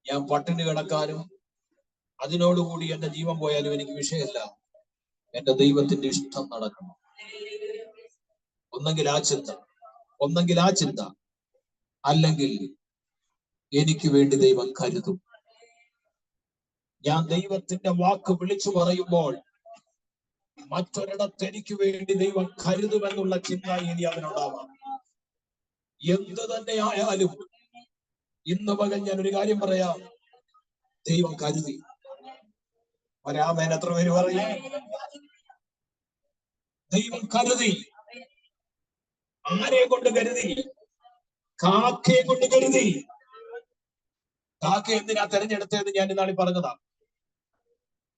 ഞാൻ പട്ടിണി കിടക്കാനും അതിനോടുകൂടി എന്റെ ജീവൻ പോയാലും എനിക്ക് വിഷയമില്ല. എന്റെ ദൈവത്തിന്റെ ഇഷ്ടം നടക്കണം. ഒന്നെങ്കിൽ ആ ചിന്ത, അല്ലെങ്കിൽ എനിക്ക് വേണ്ടി ദൈവം കരുതും. ഞാൻ ദൈവത്തിന്റെ വാക്ക് വിളിച്ചു പറയുമ്പോൾ മറ്റൊരിടത്ത് എനിക്ക് വേണ്ടി ദൈവം കരുതുമെന്നുള്ള ചിന്ത ഇനി അവനുണ്ടാവാം. എന്ത് തന്നെ ആയാലും ഇന്ന് പകൽ ഞാൻ ഒരു കാര്യം പറയാം, ദൈവം കരുതി. ഒരാമേൻ എത്ര പേര് പറയും? ദൈവം കരുതി. ആരെ കൊണ്ട് കരുതി? കാക്കയെ കൊണ്ട് കരുതി. കാക്ക എന്തിനാ തെരഞ്ഞെടുത്തതെന്ന് ഞാൻ ഇന്നാളി പറഞ്ഞതാ.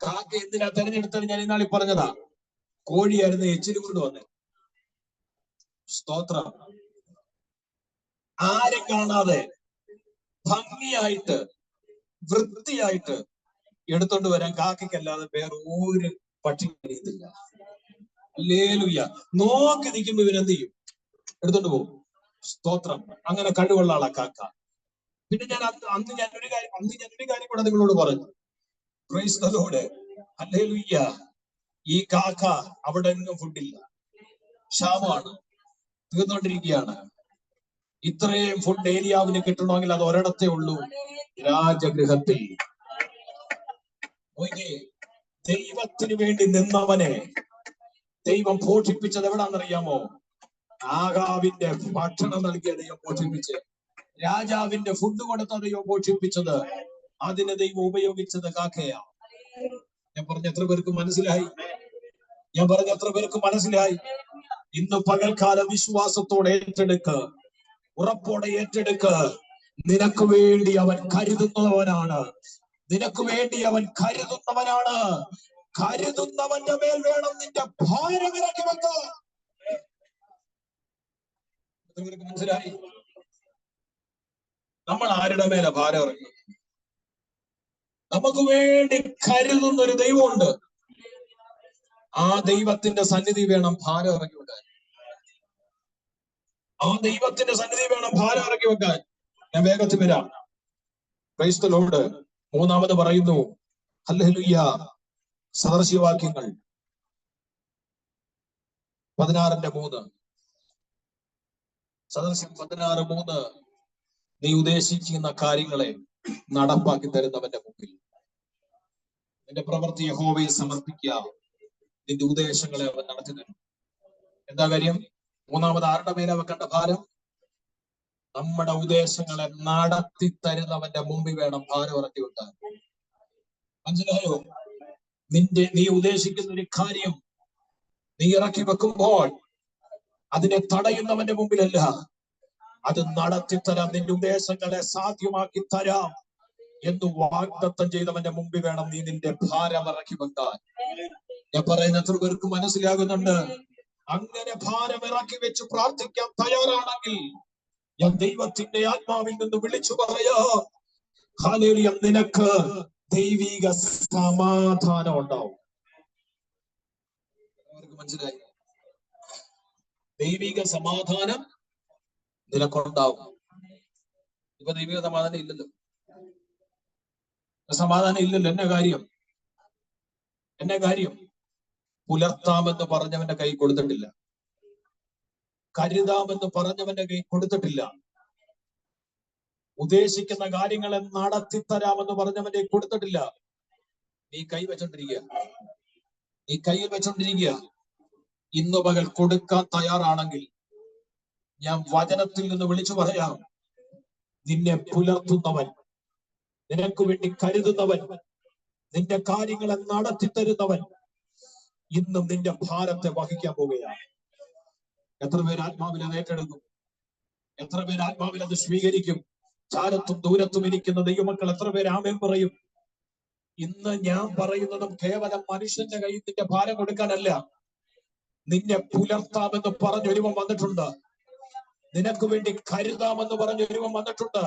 കാക്ക എന്തിനാ തെരഞ്ഞെടുത്തത് ഞാൻ ഇന്നാളി പറഞ്ഞതാ. കോഴിയായിരുന്നു എച്ചില് കൊണ്ട് വന്നത്. സ്തോത്രം. ആരും കാണാതെ ഭംഗിയായിട്ട് വൃത്തിയായിട്ട് എടുത്തോണ്ട് വരാൻ കാക്കയ്ക്കല്ലാതെ വേറെ ഒരു പക്ഷി കഴിയത്തില്ല. ഹല്ലേലൂയ. നോക്കി നിൽക്കുമ്പോ ഇവരെന്ത് ചെയ്യും? എടുത്തോണ്ട് പോകും. സ്തോത്രം. അങ്ങനെ കഴിവുള്ള ആളാ കാക്ക. പിന്നെ ഞാൻ അന്ന് ഞാനൊരു കാര്യം കൂടെ നിങ്ങളോട് പറഞ്ഞു. Price the Lord. ഹല്ലേലൂയ. ഈ കാക്ക അവിടെ എങ്ങും ഫുഡില്ല, ക്ഷാമമാണ്, തീർന്നുകൊണ്ടിരിക്കുകയാണ്. ഇത്രയും ഫുഡ് ഏരിയാവിന് കിട്ടണമെങ്കിൽ അത് ഒരിടത്തേ ഉള്ളൂ, രാജഗൃഹത്തിൽ. ദൈവത്തിന് വേണ്ടി നിന്നവനെ ദൈവം പോഷിപ്പിച്ചത് എവിടാന്നറിയാമോ? ആഹാബിന്റെ ഭക്ഷണം നൽകിയ ദൈവം പോഷിപ്പിച്ച്, രാജാവിന്റെ ഫുഡ് കൊടുത്ത ദൈവം പോഷിപ്പിച്ചത്, അതിന് ദൈവം ഉപയോഗിച്ചത് കാക്കയാ. ഞാൻ പറഞ്ഞ എത്ര പേർക്ക് മനസ്സിലായി? ഇന്ന് പകൽക്കാലം വിശ്വാസത്തോടെ ഏറ്റെടുക്ക്, ഉറപ്പോടെ ഏറ്റെടുക്ക്. നിനക്ക് വേണ്ടി അവൻ കരുതുന്നവനാണ്. കരുതുന്നവന്റെ മേൽ വേണം നിന്റെ ഭാരം ഇറക്കി വെക്കാൻ. മനസ്സിലായി? നമ്മൾ ആരുടെ മേലെ ഭാരം ഇറക്കി? നമുക്ക് വേണ്ടി കരുതുന്ന ഒരു ദൈവമുണ്ട്. ആ ദൈവത്തിന്റെ സന്നിധി വേണം ഭാരം ഇറക്കി വെക്കാൻ. ഞാൻ വേഗത്തിൽ വരാം. ക്രൈസ്ത ലോർഡ്. മൂന്നാമത് പറയുന്നു, ഹല്ലേലൂയ, സദൃശവാക്യങ്ങൾ 16:3. സദൃശ്യം 16:3. നീ ഉദ്ദേശിക്കുന്ന കാര്യങ്ങളെ നടപ്പാക്കി തരുന്നവന്റെ മുമ്പിൽ നിന്റെ പ്രവൃത്തി യഹോവയിൽ സമർപ്പിക്കുക, നിന്റെ ഉദ്ദേശങ്ങളെ അവൻ നടത്തി തരും. എന്താ കാര്യം? മൂന്നാമത് ആരുടെ മേലെ വെക്കേണ്ട ഭാരം? നമ്മുടെ ഉദ്ദേശങ്ങളെ നടത്തി തരുന്നവന്റെ മുമ്പിൽ വേണം ഭാരം ഇറക്കി വെക്കാൻ. മനസ്സിലായോ? നീ ഉദ്ദേശിക്കുന്ന ഒരു കാര്യം നീ ഇറക്കി വെക്കുമ്പോൾ അതിനെ തടയുന്നവന്റെ മുമ്പിലല്ല, അത് നടത്തിത്തരാം, നിന്റെ ഉദ്ദേശങ്ങളെ സാധ്യമാക്കി തരാം എന്ന് വാഗ്ദത്തം ചെയ്തവന്റെ മുമ്പിൽ വേണം നീ നിന്റെ ഭാരം ഇറക്കി വെക്കാൻ. ഞാൻ പറയുന്ന എത്ര പേർക്ക് മനസ്സിലാകുന്നുണ്ട്? അങ്ങനെ ഭാരം ഇറക്കി വെച്ച് പ്രാർത്ഥിക്കാൻ തയ്യാറാണെങ്കിൽ ഞാൻ ദൈവത്തിന്റെ ആത്മാവിൽ നിന്ന് വിളിച്ചു പറയാ, ഹല്ലേലൂയ, നിനക്ക് ദൈവിക സമാധാനം ഉണ്ടാവും. മനസ്സിലായി? ദൈവിക സമാധാനം നിനക്കുണ്ടാവും. ഇപ്പൊ ദൈവിക സമാധാനം ഇല്ലല്ലോ. എന്നെ കാര്യം പുലർത്താമെന്ന് പറഞ്ഞവന്റെ കൈ കൊടുത്തിട്ടില്ല, കരുതാമെന്ന് പറഞ്ഞവന്റെ കൈ കൊടുത്തിട്ടില്ല, ഉദ്ദേശിക്കുന്ന കാര്യങ്ങളെ നടത്തിത്തരാമെന്ന് പറഞ്ഞവന്റെ കൊടുത്തിട്ടില്ല. നീ കൈ വെച്ചോണ്ടിരിക്കുക. ഇന്ന് പകൽ കൊടുക്കാൻ തയ്യാറാണെങ്കിൽ ഞാൻ വചനത്തിൽ നിന്ന് വിളിച്ചു പറയാം, നിന്നെ പുലർത്തുന്നവൻ, നിനക്ക് വേണ്ടി കരുതുന്നവൻ, നിന്റെ കാര്യങ്ങളെ നടത്തിത്തരുന്നവൻ ഇന്നും നിന്റെ ഭാരത്തെ വഹിക്കാൻ പോവുകയാണ്. എത്ര പേര് ആത്മാവിൽ അത് ഏറ്റെടുക്കും? എത്ര പേര് ആത്മാവിൽ അത് സ്വീകരിക്കും? ചാരത്തും ദൂരത്തും ഇരിക്കുന്ന ദൈവമക്കൾ എത്ര പേര് ആമേൻ പറയും? ഇന്ന് ഞാൻ പറയുന്നതും കേവലം മനുഷ്യന്റെ കയ്യിൽ നിന്റെ ഭാരം കൊടുക്കാനല്ല, നിന്നെ പുലർത്താമെന്ന് പറഞ്ഞൊരുവൻ വന്നിട്ടുണ്ട്, നിനക്ക് വേണ്ടി കരുതാമെന്ന് പറഞ്ഞൊരുവൻ വന്നിട്ടുണ്ട്,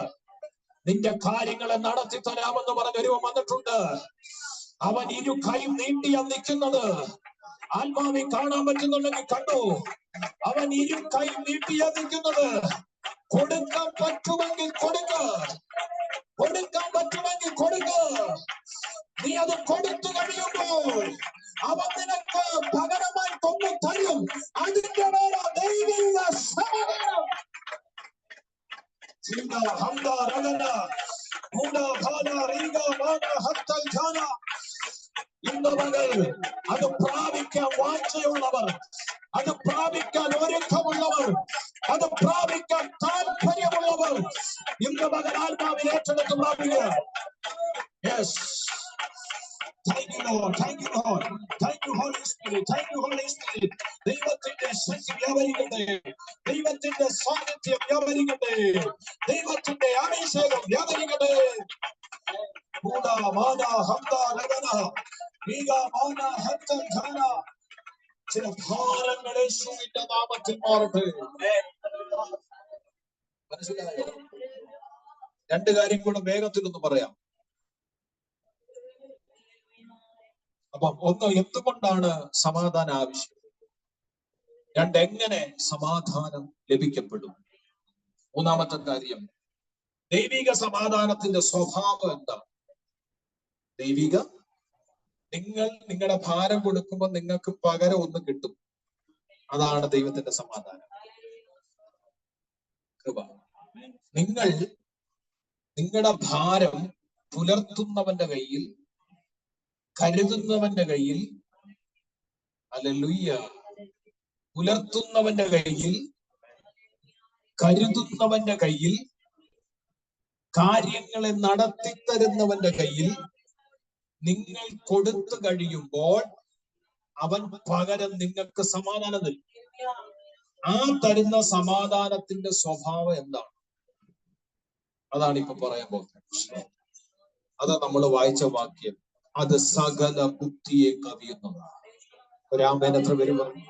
നിന്റെ കാര്യങ്ങളെ നടത്തി തരാമെന്ന് പറഞ്ഞൊരുവൻ വന്നിട്ടുണ്ട്. അവൻ ഇരു കൈ നീട്ടിയാ നിൽക്കുന്നത്. ആത്മാവിൽ കാണാൻ പറ്റുന്നുണ്ടെങ്കിൽ കണ്ടു. അവൻ ഇരു കൈ നീട്ടിയാ നിൽക്കുന്നത്. കൊടുക്കാൻ പറ്റുമെങ്കിൽ കൊടുക്ക. നീ അത് കൊടുത്തു കഴിയുമ്പോൾ അവൻ നിനക്ക് പകരമായി കൊണ്ടു തരും. അതിന്റെ മേലെ ദൈവിക സമാധാനം. ഇന്ന് മകൾ അത് പ്രാപിക്കാൻ വാഞ്ചയുള്ളവർ, അത് പ്രാപിക്കാൻ ഒരുക്കമുള്ളവർ, അത് പ്രാപിക്കാൻ താല്പര്യമുള്ളവർ ഇന്ന് മകൾ ആത്മാവിൽ ഏറ്റെടുത്ത് പ്രാപിക്കുക. Thank you, Lord. Thank you, Lord. Thank you, Holy Spirit. Thank you, Holy Spirit. ദൈവത്തിന്റെ ശക്തി വ്യാപരിക്കട്ടെ. ദൈവത്തിന്റെ സാന്നിധ്യം വ്യാപരിക്കട്ടെ. ദൈവത്തിന്റെ അഭിഷേകം വ്യാപരിക്കട്ടെ. ചില ഭാരങ്ങൾ യേശുവിന്റെ നാമത്തിൽ മാറട്ടെ. മനസ്സിലായോ? രണ്ട് കാര്യം കൂടെ വേഗത്തിൽ ഒന്ന് പറയാം. അപ്പം ഒന്ന്, എന്തുകൊണ്ടാണ് സമാധാനം ആവശ്യം? രണ്ട്, എങ്ങനെ സമാധാനം ലഭിക്കപ്പെടും? മൂന്നാമത്തെ കാര്യം, ദൈവിക സമാധാനത്തിന്റെ സ്വഭാവം എന്താണ്? ദൈവിക, നിങ്ങൾ നിങ്ങളുടെ ഭാരം കൊടുക്കുമ്പോൾ നിങ്ങൾക്ക് പകരം ഒന്ന് കിട്ടും. അതാണ് ദൈവത്തിന്റെ സമാധാനം. കൃപ. നിങ്ങൾ നിങ്ങളുടെ ഭാരം പുലർത്തുന്നവന്റെ കയ്യിൽ, കരുതുന്നവന്റെ കയ്യിൽ, ഹല്ലേലൂയ, പുലർത്തുന്നവന്റെ കയ്യിൽ, കരുതുന്നവന്റെ കയ്യിൽ, കാര്യങ്ങളെ നടത്തിത്തരുന്നവന്റെ കയ്യിൽ നിങ്ങൾ കൊടുത്തു കഴിയുമ്പോൾ അവൻ പകരം നിങ്ങൾക്ക് സമാധാനം തരും. ആ തരുന്ന സമാധാനത്തിന്റെ സ്വഭാവം എന്താണ്? അതാണ് ഇപ്പൊ പറയാൻ പോകുന്നത്. അതാ നമ്മൾ വായിച്ച വാക്യം. അത് സകല ബുദ്ധിയെ കവിയുന്നതാണ്. ഒരാമേൻ എത്ര പേര് പറഞ്ഞു?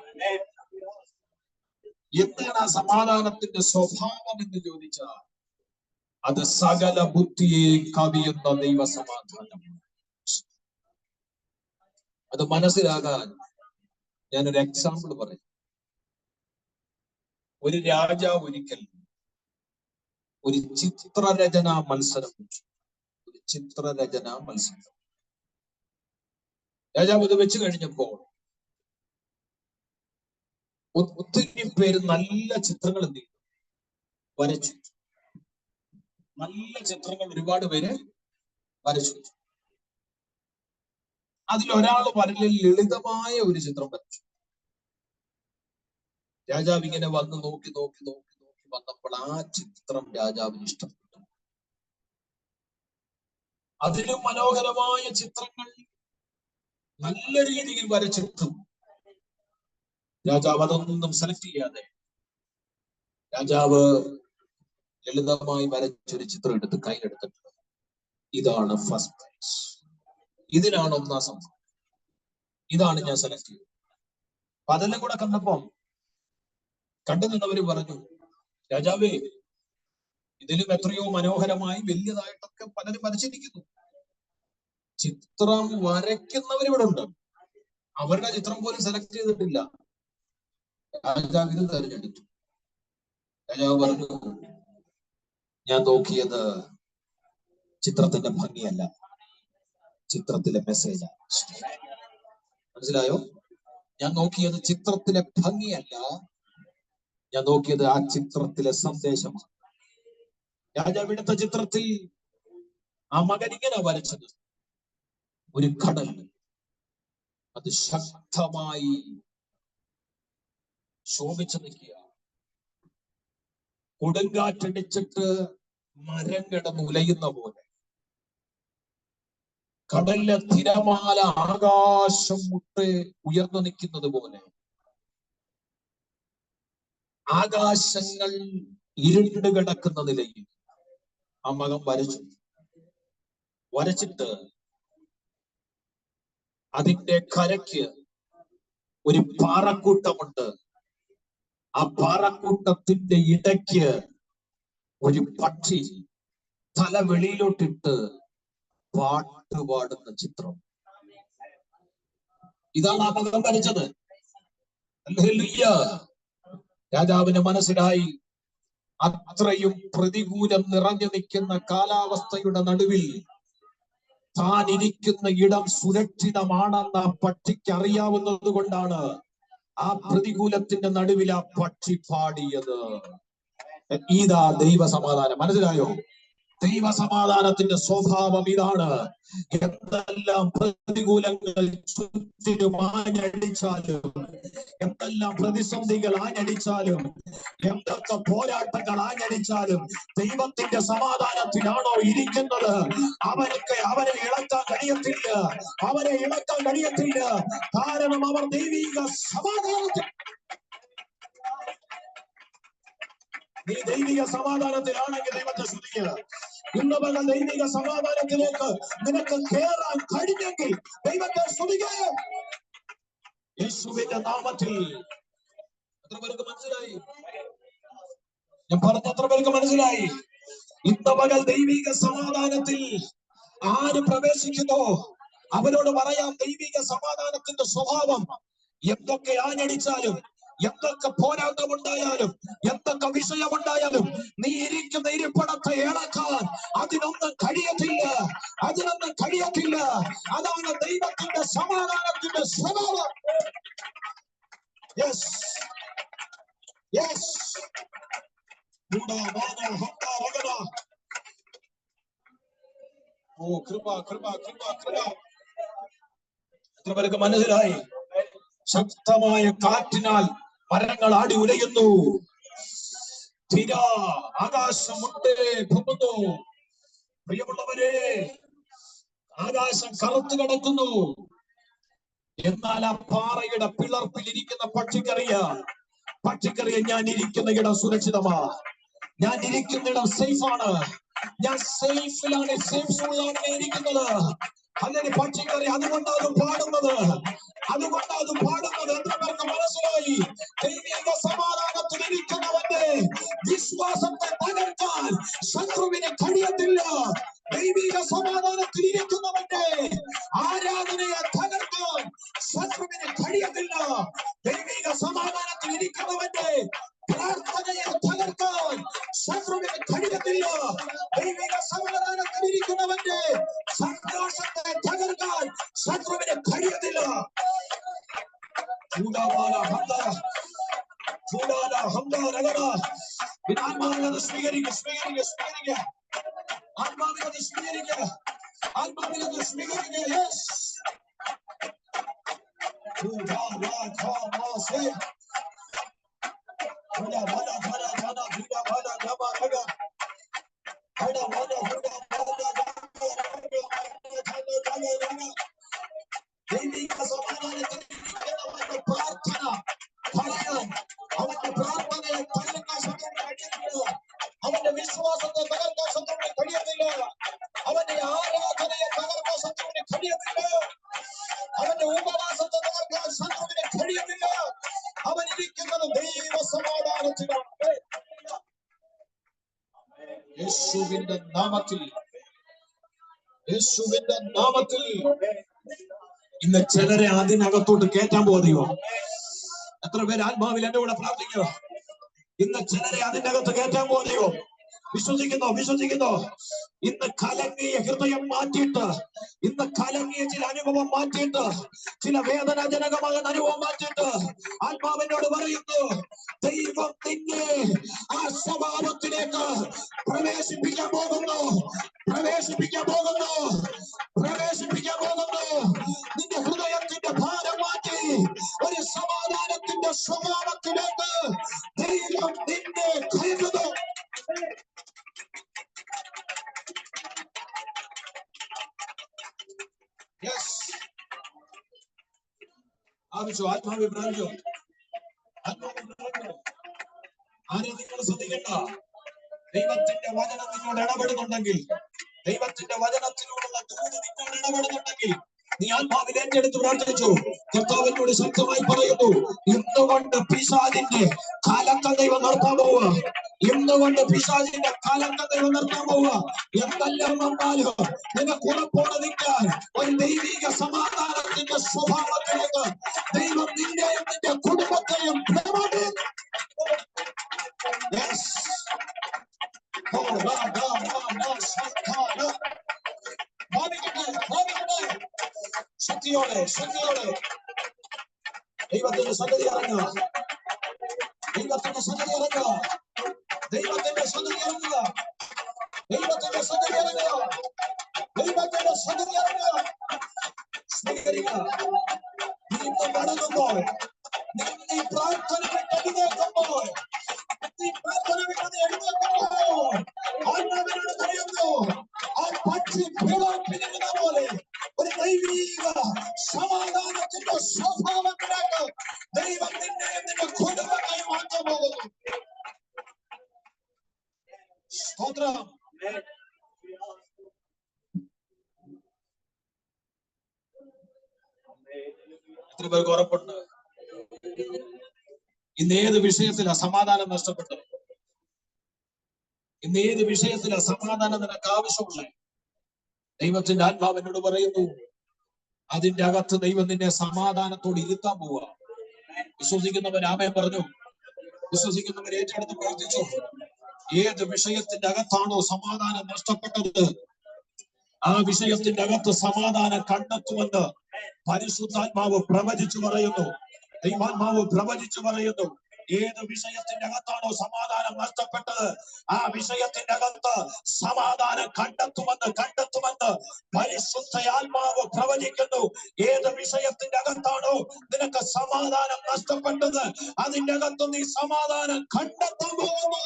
എന്താണ് ആ സമാധാനത്തിന്റെ സ്വഭാവം എന്ന് ചോദിച്ചാൽ, അത് സകല ബുദ്ധിയെ കവിയുന്ന ദൈവ സമാധാനം. അത് മനസ്സിലാകാൻ ഞാനൊരു എക്സാമ്പിൾ പറയും. ഒരു രാജാവ് ഒരിക്കൽ ഒരു ചിത്രരചനാ മത്സരം വെച്ചു. ഒരു ചിത്രരചനാ മത്സരം. രാജാവ് ഇത് വെച്ച് കഴിഞ്ഞപ്പോൾ ഒത്തിരി പേര് നല്ല ചിത്രങ്ങൾ എന്ത് ചെയ്തു? വരച്ചു. നല്ല ചിത്രങ്ങൾ ഒരുപാട് പേര് വരച്ചു. അതിലൊരാൾ വളരെ ലളിതമായ ഒരു ചിത്രം വരച്ചു. രാജാവ് ഇങ്ങനെ വന്ന് നോക്കി നോക്കി നോക്കി നോക്കി വന്നപ്പോൾ ആ ചിത്രം രാജാവിന് ഇഷ്ടപ്പെട്ടു. അതിലും മനോഹരമായ ചിത്രങ്ങൾ നല്ല രീതിയിൽ വരച്ചിട്ടും രാജാവ് അതൊന്നും സെലക്ട് ചെയ്യാതെ രാജാവ് ലളിതമായി വരച്ചൊരു ചിത്രം എടുത്ത് കയ്യിലെടുത്തിട്ട്, ഇതാണ് ഫസ്റ്റ് പ്രൈസ്, ഇതിനാണ് ഒന്നാം സമ്മാനം, ഇതാണ് ഞാൻ സെലക്ട് ചെയ്തത്. അപ്പൊ അതെല്ലാം കൂടെ കണ്ടപ്പം കണ്ടു നിന്നവര് പറഞ്ഞു, രാജാവേ, ഇതിലും എത്രയോ മനോഹരമായി വലിയതായിട്ടൊക്കെ പലരും വരച്ചിരിക്കുന്നു. ചിത്രം വരയ്ക്കുന്നവരിവിടെ ഉണ്ട്, അവരുടെ ചിത്രം പോലും സെലക്ട് ചെയ്തിട്ടില്ല. രാജാവ് ഇത് തെരഞ്ഞെടുത്തു. രാജാവ് പറഞ്ഞു, ഞാൻ നോക്കിയത് ചിത്രത്തിന്റെ ഭംഗിയല്ല, ചിത്രത്തിലെ മെസ്സേജാണ്. മനസ്സിലായോ? ഞാൻ നോക്കിയത് ചിത്രത്തിലെ ഭംഗിയല്ല, ഞാൻ നോക്കിയത് ആ ചിത്രത്തിലെ സന്ദേശമാണ്. രാജാവ് എടുത്ത ചിത്രത്തിൽ ആ മകൻ ഇങ്ങനെ വരച്ചത് ഒരു കടൽ, അത് ശക്തമായി ശോഭിച്ചു നിൽക്കുക. കൊടുങ്കാറ്റടിച്ചിട്ട് മരം കിടന്ന് ഉലയുന്ന പോലെ, കടലിലെ തിരമാല ആകാശം മുട്ട് ഉയർന്നു നിൽക്കുന്നത് പോലെ, ആകാശങ്ങൾ ഇരുണ്ട് കിടക്കുന്ന നിലയിൽ ആ മകൻ വരച്ചു. വരച്ചിട്ട് അതിന്റെ കരയ്ക്ക് ഒരു പാറക്കൂട്ടമുണ്ട്. ആ പാറക്കൂട്ടത്തിന്റെ ഇടയ്ക്ക് ഒരു പക്ഷി തല വെളിയിലോട്ടിട്ട് പാട്ട് പാടുന്ന ചിത്രം. ഇതാണ് ആ മകൻ വരച്ചത്. ഹല്ലേലൂയ. രാജാവിന് മനസ്സിലായി, അത്രയും പ്രതികൂലം നിറഞ്ഞു നിൽക്കുന്ന കാലാവസ്ഥയുടെ നടുവിൽ താൻ ഇരിക്കുന്ന ഇടം സുരക്ഷിതമാണെന്ന് ആ പക്ഷിക്ക് അറിയാവുന്നത് കൊണ്ടാണ് ആ പ്രതികൂലത്തിന്റെ നടുവിൽ ആ പക്ഷി പാടിയത്. ഇതാ ദൈവ സമാധാനം. മനസ്സിലായോ? ദൈവ സമാധാനത്തിന്റെ സ്വഭാവം ഇതാണ്. എന്തെല്ലാം പ്രതികൂലങ്ങൾ ചുറ്റിനും ആഞ്ഞടിച്ചാലും, എന്തെല്ലാം പ്രതിസന്ധികൾ ആഞ്ഞടിച്ചാലും, എന്തൊക്കെ പോരാട്ടങ്ങൾ ആഞ്ഞടിച്ചാലും, ദൈവത്തിന്റെ സമാധാനത്തിലാണോ ഇരിക്കുന്നത്, അവരെ ഇളക്കാൻ കഴിയത്തില്ല. അവരെ ഇളക്കാൻ കഴിയത്തില്ല. കാരണം അവർ ദൈവിക സമാധാനത്തിൽ. നീ ദൈവിക സമാധാനത്തിലാണെങ്കിൽ ദൈവത്തെ സ്തുതിക്കുക. ഇന്ന് പകൽ ദൈവിക സമാധാനത്തിലേക്ക് നിനക്ക് കയറാൻ കഴിഞ്ഞെങ്കിൽ ദൈവത്തെ സ്തുതിക്കുക. യേശുവിന്റെ നാമത്തിൽ. എത്ര പേർക്ക് മനസ്സിലായി? ഞാൻ പറഞ്ഞ എത്ര പേർക്ക് മനസ്സിലായി? ഇന്ന് പകൽ ദൈവിക സമാധാനത്തിൽ ആര് പ്രവേശിക്കുന്നോ അവരോട് പറയാം, ദൈവിക സമാധാനത്തിന്റെ സ്വഭാവം എന്തൊക്കെ ആഞ്ഞടിച്ചാലും, എന്തൊക്കെ പോരാട്ടമുണ്ടായാലും, എന്തൊക്കെ വിഷയമുണ്ടായാലും, നീ ഇരിക്കുന്ന ഇരിപ്പിടത്തെ ഇളക്കാൻ അതിനൊന്നും കഴിയത്തില്ല. അതിനൊന്നും കഴിയത്തില്ല. അതാണ് ദൈവത്തിന്റെ സമാധാനത്തിന്റെ സ്വഭാവം. Yes, yes. ഓ കൃപ, കൃപ, കൃപ, കൃപ. എത്ര പേർക്ക് മനസ്സിലായി? ശക്തമായ കാറ്റിനാൽ മരങ്ങൾ ആടി ഉലയുന്നു. തിര ആകാശം മുട്ടേ പൊങ്ങുന്നു. പ്രിയമുള്ളവരെ, ആകാശം കറുത്തു കിടക്കുന്നു. എന്നാൽ ആ പാറയുടെ പിളർപ്പിൽ ഇരിക്കുന്ന പക്ഷിക്കറിയാം, ഞാൻ ഇരിക്കുന്ന ഇടം സുരക്ഷിതമാ. ഞാൻ ഇരിക്കുന്ന ഇടം സേഫാണ്. ഞാൻ സേഫിലാണ്, സേഫ് സോണിലാണ് ഇരിക്കുന്നത്. അങ്ങനെ പക്ഷിക്കറി. അതുകൊണ്ടാണ് പാടുന്നത്. എത്ര പേർക്ക് മനസ്സിലായി? ദൈവിക സമാധാനത്തിൽ ഇരിക്കുന്നവന്റെ വിശ്വാസത്തെ തകർക്കാൻ ശത്രുവിന് കഴിയത്തില്ല. ദൈവിക സമാധാനത്തിൽ ഇരിക്കുന്നവന്റെ ആരാധനയെ തകർക്കാൻ ശത്രുവിന് കഴിയത്തില്ല. ദൈവിക സമാധാനത്തിൽ ഇരിക്കുന്നവന്റെ പ്രാർത്ഥനയെ തകർക്കാൻ ശത്രുവിന് കഴിയത്തില്ല. ദൈവിക സമാധാനത്തിൽ ഇരിക്കുന്നവന്റെ സന്തോഷത്തെ തകർക്കാൻ ശത്രുവിന് കഴിയത്തില്ല. ആത്മാവിനെ സ്വീകരിക്കുക. ആത്മാവിനെ സ്വീകരിക്കുക. ആത്മാവിനെ സ്വീകരിക്കുക. ദൈവിക സമാധാനത്തിൽ അവന്റെ പ്രാർത്ഥന പറയാൻ, അവന്റെ പ്രാർത്ഥനയെ തകർക്കാൻ ശത്രുവിന് കഴിയത്തില്ല. അവന്റെ വിശ്വാസത്തെ തകർക്കാൻ ശത്രുവിന് കഴിയത്തില്ല. അവന്റെ ആരാധനയെ തകർക്കാൻ ശത്രുവിന് കഴിയത്തില്ല. അവന്റെ ഉപവാസത്തെ തകർക്കാൻ ശത്രുവിന് കഴിയത്തില്ല. അവൻ ഇരിക്കുന്നത് ദൈവ സമാധാനത്തിലാണ്. യേശുവിന്റെ നാമത്തിൽ, യേശുവിന്റെ നാമത്തിൽ. ഇന്ന് ചിലരെ അതിനകത്തോട്ട് കയറ്റാൻ പോകുകയോ? എത്ര പേര് ആത്മാവിൽ എന്റെ കൂടെ പ്രാർത്ഥിക്കുക? ഇന്ന് ചിലരെ അതിനകത്ത് കയറ്റാൻ പോകുകയോ? വിശ്വസിക്കുന്നോ? ഇന്ന് കലങ്ങിയ ഹൃദയം മാറ്റിയിട്ട്, ഇന്ന് കലങ്ങിയ ചില അനുഭവം മാറ്റിയിട്ട്, ചില വേദനാജനകമായ അനുഭവം മാറ്റിയിട്ട് ആത്മാവിനോട് പറയുന്നു, ദൈവം നിന്നെ ആ സ്വഭാവത്തിലേക്ക് പ്രവേശിപ്പിക്കാൻ പോകുന്നു. നിന്റെ ഹൃദയത്തിന്റെ ഭാരം മാറ്റി ഒരു സമാധാനത്തിന്റെ സ്വഭാവത്തിലേക്ക് ദൈവം നിന്നെ കയറ്റുന്നു. ആത്മാവിൽ പ്രാപിച്ചോ? ആരും നിങ്ങൾ ശ്രദ്ധിക്കണ്ട. ദൈവത്തിന്റെ വചനം നിന്നോട് ഇടപെടുന്നുണ്ടെങ്കിൽ, ദൈവത്തിന്റെ വചനത്തിലൂടെയുള്ള ദൂത് നിന്നോട് ഇടപെടുന്നുണ്ടെങ്കിൽ, നീ ആത്മാവിൽ ഏറ്റെടുത്ത് പ്രാർത്ഥിച്ചു. കർത്താവിനോട് ശക്തമായി പറയുന്നു, ഇന്നുകൊണ്ട് പിശാചിന്റെ കാലത്തെ ദൈവം നിർത്താൻ പോവുക. ഇന്നുകൊണ്ട് പിശാചിന്റെ കാലത്തെ ദൈവം നിർത്താൻ പോവുക. എന്തെല്ലാം വന്നാലും നിനക്ക് ഉറപ്പോടെ നിൽക്കാൻ ഒരു ദൈവിക സമാധാനത്തിന്റെ സ്വഭാവത്തിലേക്ക് ദൈവം നിന്നെയും നിന്റെ കുടുംബത്തെയും ശക്തിയോടെ ദൈവത്തിന്റെ സന്നിധി ഇറങ്ങുക. ദൈവത്തിന്റെ സന്നിധി ഇറങ്ങുക. ദൈവത്തിന്റെ സന്നിധി ഇറങ്ങുക. ദൈവത്തിന്റെ സന്നിധി ദൈവത്തിന്റെ സന്നിധി നീ മടങ്ങുമ്പോൾ, നീ പ്രാർത്ഥന എഴുന്നേൽക്കുമ്പോൾ, നീ പ്രാർത്ഥന എഴുന്നേൽക്കുമ്പോൾ ആത്മാവിനോട് പറയുന്നു, ആ പക്ഷി പിളർപ്പിനിരുന്ന പോലെ ഒരു ദൈവീക സമാധാനത്തിന്റെ സ്വഭാവത്തിലേക്ക് ദൈവം നിന്നെ നിന്റെ കുടുംബമായി മാറ്റാൻ പോകുന്നു. സ്തോത്രം. എത്ര പേർക്ക് ഉറപ്പുണ്ട് ഇന്ന് ഏത് വിഷയത്തിലാ സമാധാനം നഷ്ടപ്പെട്ടത്? ഇന്ന് ഏത് വിഷയത്തിലാ സമാധാനം നിനക്ക് ആവശ്യമുള്ളത്? ദൈവത്തിന്റെ ആത്മാവിനോട് പറയുന്നു, അതിന്റെ അകത്ത് ദൈവം നിന്നെ സമാധാനത്തോട് ഇരുത്താൻ പോവുക. വിശ്വസിക്കുന്നവർ ആമേൻ പറഞ്ഞു. വിശ്വസിക്കുന്നവർ ഏറ്റെടുത്ത് പ്രവർത്തിച്ചു. ഏത് വിഷയത്തിന്റെ അകത്താണോ സമാധാനം നഷ്ടപ്പെട്ടത്, ആ വിഷയത്തിന്റെ അകത്ത് സമാധാനം കണ്ടെത്തുമെന്ന് പരിശുദ്ധാത്മാവ് പ്രവചിച്ചു പറയുന്നു. ദൈവാത്മാവ് പ്രവചിച്ചു പറയുന്നു. ഏത് വിഷയത്തിന്റെ അകത്താണോ സമാധാനം നഷ്ടപ്പെട്ടത്, ആ വിഷയത്തിന്റെ അകത്ത് സമാധാനം കണ്ടെത്തുമെന്ന് പരിശുദ്ധാത്മാവ് പ്രവചിക്കുന്നു. ഏത് വിഷയത്തിന്റെ അകത്താണോ നിനക്ക് സമാധാനം നഷ്ടപ്പെട്ടത്, അതിന്റെ അകത്ത് നീ സമാധാനം കണ്ടെത്താൻ പോകുന്നു.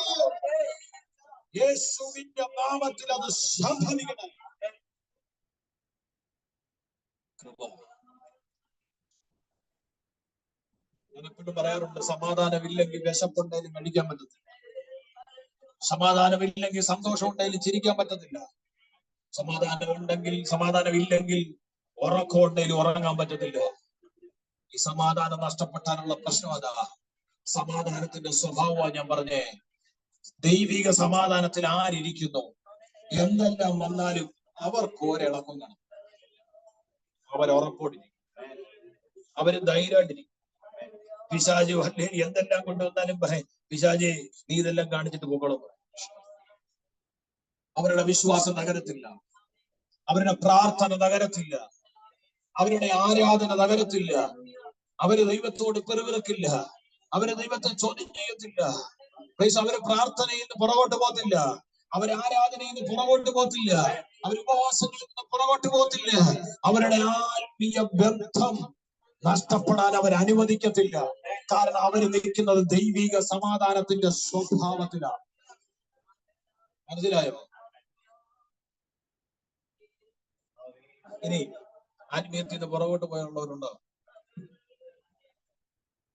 യേശുവിന്റെ നാമത്തിൽ അത് സംഭവിക്കണം. ഞാൻ എപ്പോഴും പറയാറുണ്ട്, സമാധാനമില്ലെങ്കിൽ വിശപ്പുണ്ടെങ്കിലും കഴിക്കാൻ പറ്റത്തില്ല, സമാധാനമില്ലെങ്കിൽ സന്തോഷം ഉണ്ടെങ്കിലും ചിരിക്കാൻ പറ്റത്തില്ല, സമാധാനമില്ലെങ്കിൽ ഉറക്കം ഉണ്ടെങ്കിലും ഉറങ്ങാൻ പറ്റത്തില്ല. ഈ സമാധാനം നഷ്ടപ്പെട്ടാനുള്ള പ്രശ്നം അതാ. സമാധാനത്തിന്റെ സ്വഭാവമാണ് ഞാൻ പറഞ്ഞേ. ദൈവിക സമാധാനത്തിൽ ആരിയ്ക്കുന്നു, എന്തെല്ലാം വന്നാലും അവർക്ക് ഒരിളക്കം കാണും. അവരുറപ്പോടിരിക്കും, അവര് ധൈര്യമായിട്ടിരിക്കും. പിശാച് എന്തെല്ലാം കൊണ്ടുവന്നാലും പറയും, പിശാചേ നീ ഇതെല്ലാം കാണിച്ചിട്ട് പോകണം. അവരുടെ വിശ്വാസം തകരത്തില്ല, അവരുടെ പ്രാർത്ഥന തകരത്തില്ല, അവരുടെ ആരാധന തകരത്തില്ല. അവര് ദൈവത്തോട് പെരുവിറക്കില്ല, അവര് ദൈവത്തെ ചോദ്യം ചെയ്യത്തില്ല. അവര് പ്രാർത്ഥനയിൽ നിന്ന് പുറകോട്ട് പോകത്തില്ല, അവര് ആരാധനയിൽ നിന്ന് പുറകോട്ട് പോകത്തില്ല, അവർ ഉപവാസങ്ങളിൽ നിന്ന് പുറകോട്ട് പോകത്തില്ല. അവരുടെ ആത്മീയ ബന്ധം നഷ്ടപ്പെടാൻ അവർ അനുവദിക്കത്തില്ല. കാരണം അവർ നിൽക്കുന്നത് ദൈവിക സമാധാനത്തിന്റെ സ്വഭാവത്തിലാണ്. മനസ്സിലായോ? ഇനി ആത്മീയത്തിൽ നിന്ന് പുറകോട്ട് പോയുള്ളവരുണ്ടോ?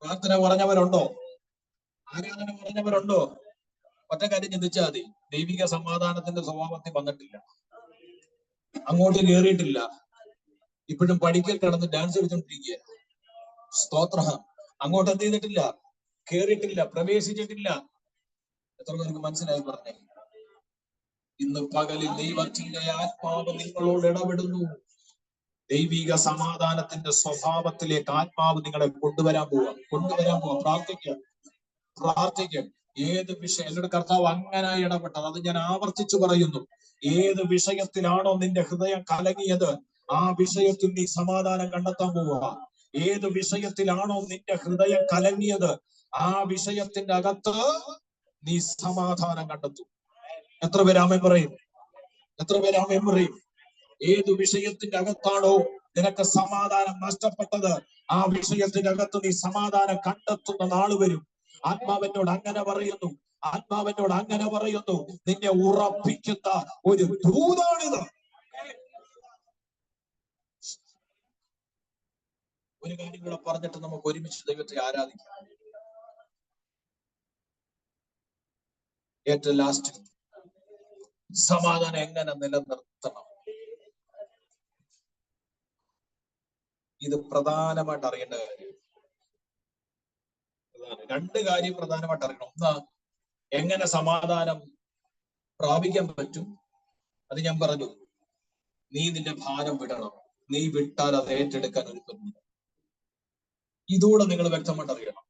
പ്രാർത്ഥന പറഞ്ഞവരുണ്ടോ? ആരാധന പറഞ്ഞവരുണ്ടോ? ഒറ്റ കാര്യം ചിന്തിച്ചാൽ മതി, ദൈവിക സമാധാനത്തിന്റെ സ്വഭാവത്തിൽ വന്നിട്ടില്ല, അങ്ങോട്ട് കയറിയിട്ടില്ല, ഇപ്പോഴും പഠിക്കൽ കിടന്ന് ഡാൻസ് കളിച്ചോണ്ടിരിക്കുക. സ്തോത്രം. അങ്ങോട്ട് എന്ത് ചെയ്തിട്ടില്ല? കേറിയിട്ടില്ല, പ്രവേശിച്ചിട്ടില്ല. എത്ര പേർക്ക് മനസ്സിലായി പറഞ്ഞേ? ഇന്ന് പകലിൽ ദൈവത്തിന്റെ ആത്മാവ് നിങ്ങളോട് ഇടപെടുന്നു. ദൈവിക സമാധാനത്തിന്റെ സ്വഭാവത്തിലേക്ക് ആത്മാവ് നിങ്ങളെ കൊണ്ടുവരാൻ പോവാ. പ്രാർത്ഥിക്കാം. ഏത് വിഷയം എന്നോട് കർത്താവ് അങ്ങനെ ഇടപെട്ടത്, അത് ഞാൻ ആവർത്തിച്ചു പറയുന്നു. ഏത് വിഷയത്തിലാണോ നിന്റെ ഹൃദയം കലങ്ങിയത്, ആ വിഷയത്തിൽ നീ സമാധാനം കണ്ടെത്താൻ പോവുക. ഏത് വിഷയത്തിലാണോ നിന്റെ ഹൃദയം കലങ്ങിയത്, ആ വിഷയത്തിന്റെ അകത്ത് നീ സമാധാനം കണ്ടെത്തും. എത്ര പേര് ആമേൻ പറയും? ഏത് വിഷയത്തിന്റെ അകത്താണോ നിനക്ക് സമാധാനം നഷ്ടപ്പെട്ടത്, ആ വിഷയത്തിന്റെ അകത്ത് നീ സമാധാനം കണ്ടെത്തുന്ന നാള് വരും. ആത്മാവിനോട് അങ്ങനെ പറയുന്നു. നിന്നെ ഉറപ്പിക്കുന്ന ഒരു ദൂതാണിത്. ഒരു കാര്യം കൂടെ പറഞ്ഞിട്ട് നമുക്ക് ഒരുമിച്ച് ദൈവത്തെ ആരാധിക്കാം. ഏറ്റവും ലാസ്റ്റ്, സമാധാനം എങ്ങനെ നിലനിർത്തണം? ഇത് പ്രധാനമായിട്ട് അറിയേണ്ട കാര്യം. രണ്ട് കാര്യം പ്രധാനമായിട്ട് അറിയണം. ഒന്ന്, എങ്ങനെ സമാധാനം പ്രാപിക്കാൻ പറ്റും? അത് ഞാൻ പറഞ്ഞു, നീ നിന്റെ ഭാരം വിടണം. നീ വിട്ടാൽ അത് ഏറ്റെടുക്കാൻ ഒരുക്കുന്നു. ഇതൂടെ നിങ്ങൾ വ്യക്തമായിട്ട് അറിയണം.